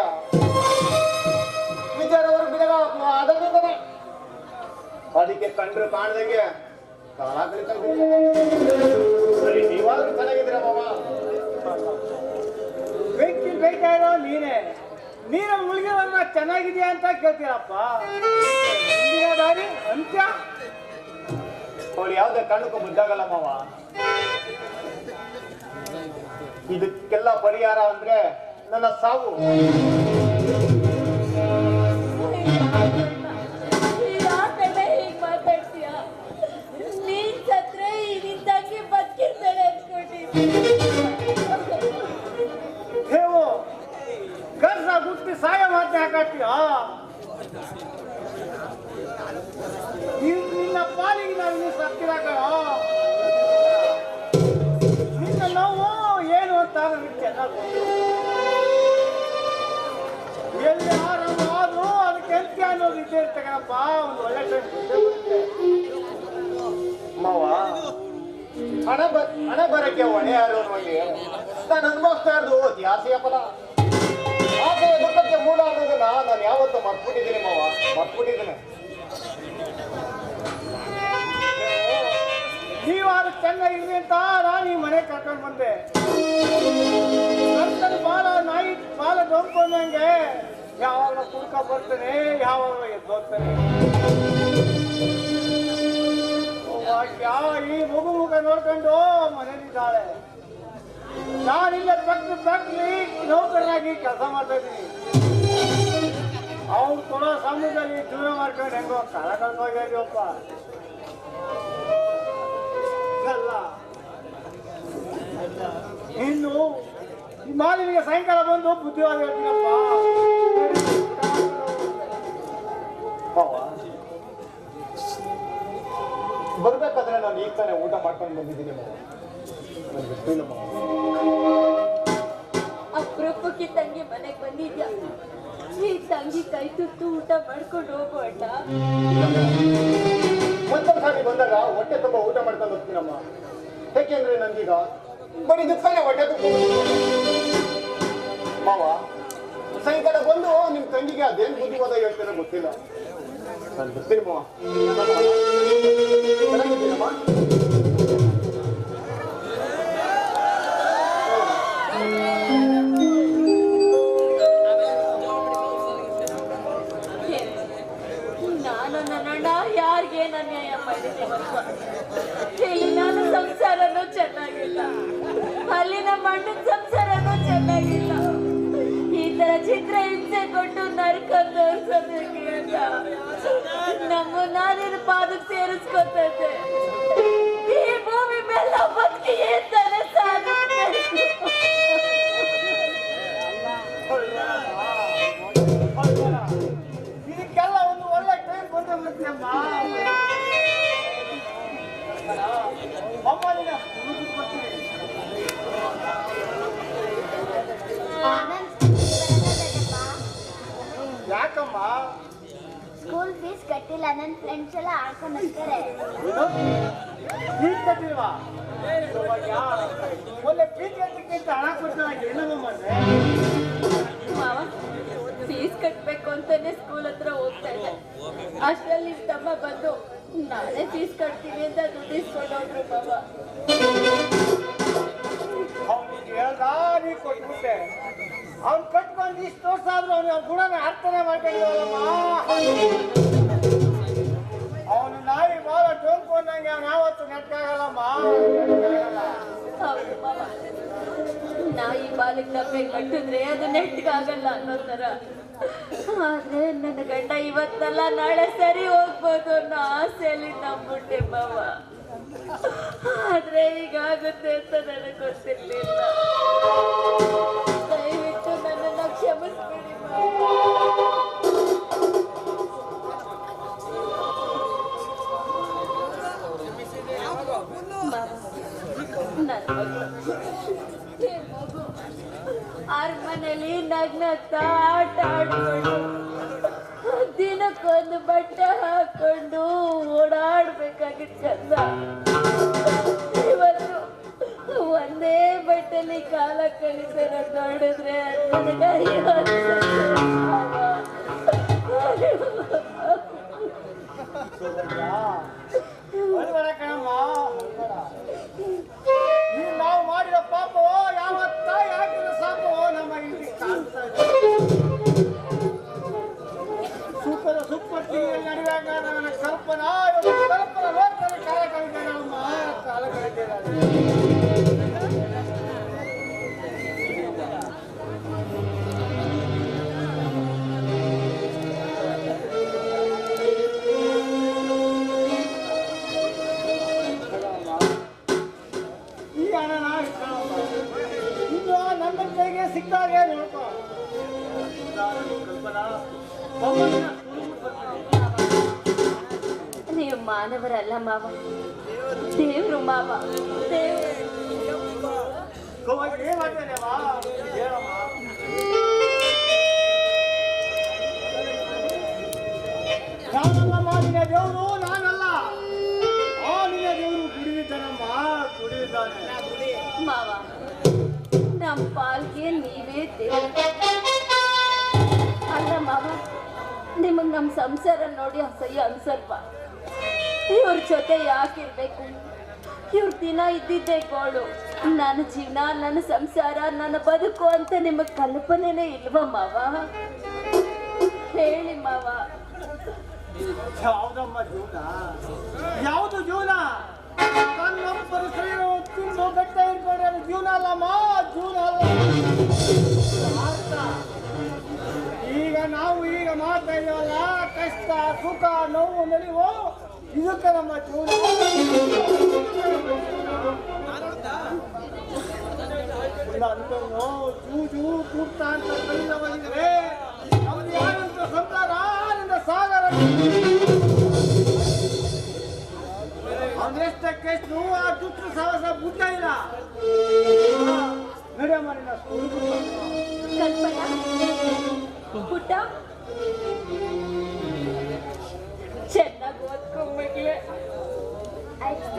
ವಿಚಾರವರು ಬಿಡಗ ಅದರಿಂದನೇ ಅದಕ್ಕೆ ಕಂಡ್ರು ಕಾಣ್ದಂಗೆ ಕಾಲ ಕಳಿತಾ ಸರಿ. ನೀವಾದ್ರೂ ಚೆನ್ನಾಗಿದ್ದೀರ ಮಾವ. ವ್ಯಕ್ತಿ ಬೇಯ್ತಾ ಇರೋ ನೀನೇ, ನೀರಲ್ಲಿ ಮುಳುಗಿರೋನ್ನ ಚೆನ್ನಾಗಿದೆಯಾ ಅಂತ ಕೇಳ್ತೀರಪ್ಪ. ದಾರಿ ಅಂತ್ಯ ಅವಳು ಯಾವ್ದೇ ಕಾರಣಕ್ಕೂ ಮುದ್ದಾಗಲ್ಲ ಮಾವ. ಇದಕ್ಕೆಲ್ಲ ಪರಿಹಾರ ಅಂದ್ರೆ ನನ್ನ ಸಾವು. ಹೀಗ್ ಮಾತಾಡ್ತೀಯ? ನೀನ್ ಸತ್ರೆ ನಿನ್ ತಂಗಿ ಬದುಕಿರ್ತಾಳೆ ಅನ್ಕೊಂಡಿದ್ದೀನಿ. ದೇವು ಗಂಡ ಮುಟ್ಟಿ ಸಹಾಯ ಮಾತ್ರ ಹಾಕಾಡ್ತೀಯ ನಿನ್ನ ಪಾಲಿಗೆ ನಾವು ಇನ್ನೂ ಸತ್ತಿರ ಕಣ ನಿನ್ನ ನೋವು ಏನು ಅಂತ ನನಗೆ ಚೆನ್ನಾಗಿ ಗೊತ್ತು. ಎಲ್ಲಿ ಆರಂಭ ಆದ್ರೂ ಅದಕ್ಕೆ ಎಂತ ಅನ್ನೋದು ಇದ್ದೇ ಇರ್ತಕ್ಕಪ್ಪ. ಒಂದು ಒಳ್ಳೆ ಟೈಮ್ ಬರುತ್ತೆ ಮಾವ. ಹಣ ಬರಕ್ಕೆ ಹೊಣೆ ಯಾರು ಅನ್ನುವಲ್ಲಿ ನಾನು ಅನುಭವಿಸ್ತಾ ಇರೋದು ತ್ಯಾಸೆಯ ಫಲ. ಆಸೆಯ ದುಃಖಕ್ಕೆ ಮೂಲ ಅನ್ನೋದನ್ನ ನಾನು ಯಾವತ್ತೂ ಮರ್ತ್ಬಿಟ್ಟಿದ್ದೀನಿ ಮಾವ, ಮರ್ತ್ಬಿಟ್ಟಿದ್ದೀನಿ. ನೀವಾರು ಚೆನ್ನಾಗಿರ್ಲಿ ಅಂತ ನಾನು ಈ ಮನೆ ಕರ್ಕೊಂಡು ಬಂದೆ. ನನ್ನ ಬಾಲ ನಾಯಿ ಬಾಲ ದೊಂಬ್ಕೊಂಡಂಗೆ ಯಾವಾಗ ಕುಡ್ಕ ಬರ್ತೇನೆ, ಯಾವಾಗ ಎದ್ದೋಗ್ತೇನೆ. ಈ ಮಗು ಮುಖ ನೋಡ್ಕೊಂಡು ಮನೇಲಿದ್ದಾಳೆ. ನಾನಿಲ್ಲ ಫ್ಯಾಕ್ಟ್ರಿ ನೌಕರನಾಗಿ ಕೆಲಸ ಮಾಡ್ತಾ ಇದ್ದೀನಿ. ಅವ್ನು ಕೊಡೋ ಸಮಯದಲ್ಲಿ ಜೀವನ ಮಾಡ್ಕೊಂಡು ಹೆಂಗೋ ಕಾಲ ಕಳ್ಕೊಂಡೋಗ್ಯಾರಿಯಪ್ಪ. ಅಲ್ಲ ಇನ್ನು ಈ ಮಾಲಿನಿಗೆ ಸಾಯಂಕಾಲ ಬಂದು ಬುದ್ಧಿವಾದ ಹೇಳ್ತೀನಪ್ಪ. ಬರ್ಬೇಕಾದ್ರೆ ನಾನು ಈಗ ತಾನೇ ಊಟ ಮಾಡ್ಕೊಂಡು ಬಂದಿದ್ದೀನಿ ಮಾವ. ನನಗೆ ಗೊತ್ತಿಲ್ಲ ಮಾವ. ಅಪರೂಪಕ್ಕೆ ತಂಗಿ ಮನೆಗೆ ಬಂದಿದ್ಯಾ? ಈ ತಂಗಿ ಕೈ ತುತ್ತು ಊಟ ಮಾಡ್ಕೊಂಡು ಹೋಗು ಅಣ್ಣ. ಮತ್ತೊಂದು ಸಾರಿ ಬಂದಾಗ ಹೊಟ್ಟೆ ತುಂಬ ಊಟ ಮಾಡ್ಕೊಂಡು ಹೋಗ್ತೀನಮ್ಮ. ಯಾಕೆಂದ್ರೆ ನನ್ಗೀಗ ಬರೀ ದುಃಖನೇ ಹೊಟ್ಟೆ ತುಂಬ. ಮಾವ ಸಾಯಂಕಾಲ ಬಂದು ನಿಮ್ ತಂಗಿಗೆ ಅದೇನು ಬುದ್ಧಿವಾದ ಹೇಳ್ತೀರೋ ಗೊತ್ತಿಲ್ಲ. ನಾನು ಬರ್ತೀನಿ ಮಾವ. ಚೆನ್ನಾಗಿದ್ದೀನಮ್ಮ? ನಾನು ನನ್ನಣ್ಣ ಯಾರಿಗೇನು ಅನ್ಯಾಯ ಮಾಡಿದ್ದೇನೆ? ಇಲ್ಲಿ ನಾನು ಸಂಸಾರನೂ ಚೆನ್ನಾಗಿಲ್ಲ, ಅಲ್ಲಿ ನಮ್ಮ ಅಣ್ಣನ ಸಂಸಾರನೂ ಚೆನ್ನಾಗಿಲ್ಲ. ಈ ತರ ಚಿತ್ರ ಹಿಂಸೆ ಕೊಟ್ಟು ನರಕ ತೋರಿಸೋದಕ್ಕೆ ಅಂತ ನಮ್ಮ ನಾನಿನ ಪಾದಕ್ಕೆ ಸೇರಿಸ್ಕೊತೈತೆ. ಈ ಭೂಮಿ ಮೇಲೆ ಬದುಕಿ ಏನ್ತಾನೆ ಸಾಧಿಸ್ಬೇಕು? ಇದಕ್ಕೆಲ್ಲ ಒಂದು ಒಳ್ಳೆ ಟೈಮ್ ಬಂದು ಬರ್ತೀಯಮ್ಮ. ಅಮ್ಮ ನೀನು ಬರ್ತೀನಿ. ಯಾಕಮ್ಮ? ಸ್ಕೂಲ್ ಫೀಸ್ ಕಟ್ಟಿಲ್ಲ. ನನ್ನ ಫ್ರೆಂಡ್ಸ್ ಎಲ್ಲ ಆಡ್ಕೊಂಡು ಹೋಗ್ತಾರೆ. ಫೀಸ್ ಕಟ್ಟಿಲ್ವಾ? ಒಳ್ಳೆ ಫೀಸ್ ಕಟ್ಟಕ್ಕಿಂತ ಹಣ ಕೊಡ್ತಾರೆ. ಏನಮ್ಮ ಮಾಡ್ರೆ ಮಾವ ಫೀಸ್ ಕಟ್ಬೇಕು ಅಂತಾನೆ ಸ್ಕೂಲ್ ಹತ್ರ ಹೋಗ್ತಾ ಇದ್ದೆ. ಅಷ್ಟರಲ್ಲಿ ನಿಮ್ ತಮ್ಮ ಬಂದು ನಾನೇ ಫೀಸ್ ಕಟ್ತೀನಿ ಅಂತ ದುಡ್ಡಿಸ್ಕೊಂಡು ಹೋದ್ರು ಮಾವ. ಅವ್ನಿಗೆ ಹೇಳ್ದ ನೀ ಕೊಟ್ಬಿಟ್ಟೆ. ಅವ್ನು ಕಟ್ಕೊಂಡು ಇಷ್ಟು ವರ್ಷ ಆದ್ರೂ ಅವ್ನ ಗುಣನ ಅರ್ಥನೆ ಮಾಡ್ಕೊಂಡಿವಲ್ಲಮ್ಮ. ಅವನು ನಾಯಿ ಬಾಳ ಟೋಲ್ಕೊಂಡಂಗೆ ಅವ್ನು ಯಾವತ್ತು ನೆಟ್ಕಾಗಲ್ಲಮ್ಮ. ಹೌದು ಮಾವ, ನಾಯಿ ಬಾಲಿಗೆ ಡಬ್ಬೆ ಕಟ್ಟಿದ್ರೆ ಅದು ನೆಟ್ಗಾಗಲ್ಲ ಅನ್ನೋ ತರ. ಆದ್ರೆ ನನ್ನ ಗಂಡ ಇವತ್ತಲ್ಲ ನಾಳೆ ಸರಿ ಹೋಗ್ಬೋದು ಅನ್ನೋ ಆಸೆಯಲ್ಲಿ ನಂಬಿಟ್ಟೆ ಮಾವ. ಆದ್ರೆ ಹೀಗಾಗುತ್ತೆ ಅಂತ ನನಗೆ ಗೊತ್ತಿರ್ಲಿಲ್ಲ. ದಯವಿಟ್ಟು ನನ್ನನ್ನು ಕ್ಷಮಿಸ್ಬಿಡಿ ಅರಮನೆಯಲ್ಲಿ ನಗ್ನತ್ತ ಆಟ ಆಡ್ಕೊಂಡು ದಿನಕ್ಕೊಂದು ಬಟ್ಟೆ ಹಾಕೊಂಡು ಓಡಾಡ್ಬೇಕಾಗಿತ್ತು ಚಂದ. ಇವತ್ತು ಒಂದೇ ಬಟ್ಟೆಲಿ ಕಾಲ ಕಳಿತಾರ ನೋಡಿದ್ರೆ ನಾವು ಮಾಡಿದ ಪಾಪವೋ ಯಾವತ್ತ ಯಾಕಿನ ಸಾಪವೋ ನಮ್ಮ ಇಲ್ಲಿ ಕಾಣಿಸ್ತಾ ಇದೆ. ಸುಖದ ಸುಪ್ಪತ್ತಿನಲ್ಲಿ ನಡೆಯುವಾಗ ನನ್ನ ಕಲ್ಪನಾ ಲೋಕದಲ್ಲಿ ಕಾಲ ಕಳಿತೇನೆ ನಮ್ಮ ಕಾಲ ಕಳಿತೇನೆ. ನೋಡ್ಕೋ ಕಲ್ಪನಾ ಒಬ್ಬೊಬ್ಬನ ಸುಳ್ಳು ಬರ್ತೀನಿ. ನೀವು ಮಾನವರಲ್ಲ ಮಾವ, ದೇವ್ರು ಮಾವ, ದೇವ್ರು. ಏನ್ ಮಾಡ್ತೇನೆ ಹೇಳಮ್ಮ. ನಾನಲ್ಲಮ್ಮ ನಿನ್ನ ದೇವರು, ನಾನಲ್ಲ. ಆ ನಿನ್ನ ದೇವರು ಕುಡಿದಿದ್ದಾನಮ್ಮ, ಕುಡಿದಿದ್ದಾನೆ. ಮಾವ, ನಮ್ಮ ಪಾಲ್ಗೆ ನೀವೇ ದೇವ್ರು. ಅಲ್ಲ ಮಾವ, ನಿಮಗ್ ನಮ್ಮ ಸಂಸಾರ ನೋಡಿ ಅಸಹ್ಯ ಅನ್ಸಲ್ವಾ? ಇವ್ರ ಜೊತೆ ಯಾಕಿರ್ಬೇಕು? ಇವ್ರ ದಿನ ಇದ್ದಿದ್ದೆ ಗೋಳು. ನನ್ನ ಜೀವನ, ನನ್ನ ಸಂಸಾರ, ನನ್ನ ಬದುಕು ಅಂತ ನಿಮಗ್ ಕಲ್ಪನೆನೇ ಇಲ್ವಾ ಮಾವ? ಹೇಳಿ ಮಾವ. ಯಾವ್ದಮ್ಮ ಜೀವನ? ಯಾವ್ದು ಜೀವನ? ನಮ್ಮ ಶರೀರ ತಿಂದು ಗಟ್ಟ ಇಟ್ಕೊಂಡ್ರೆ ಅದು ಜೀವನ ಅಲ್ಲಮ್ಮ, ಜೀವನ ಅಲ್ಲ. ಈಗ ನಾವು ಮಾಡ್ತಾ ಇದ್ದೀವಲ್ಲ, ಕಷ್ಟ ಸುಖ ನೋವು ನಲಿವು, ಇದಕ್ಕೆ ನಮ್ಮ ಜೀವನ. ಜೂಜು ಕೂಡ್ತಾ ಅಂತ ಕಲಿದವನಿದ್ರೆ ನಮ್ದು ಯಾರಂತ ಸಂಸಾರ ನಿಂದ ಸಾಗರ. ಅವನೆಷ್ಟಕ್ಕೆಷ್ಟು ಆ ದುಷ್ಟ ಸಾಹಸ ಬುದ್ಧ ಇಲ್ಲ. ನಡೆಯಮ್ಮ ನಿನ್ನ ಕಲ್ಪನಾ ಪುಟ್ಟ, ಚೆನ್ನಾಗಿ ಓದ್ಕೊಂಡ್ಬಿಟ್ಲೆ. ಆಯ್ತು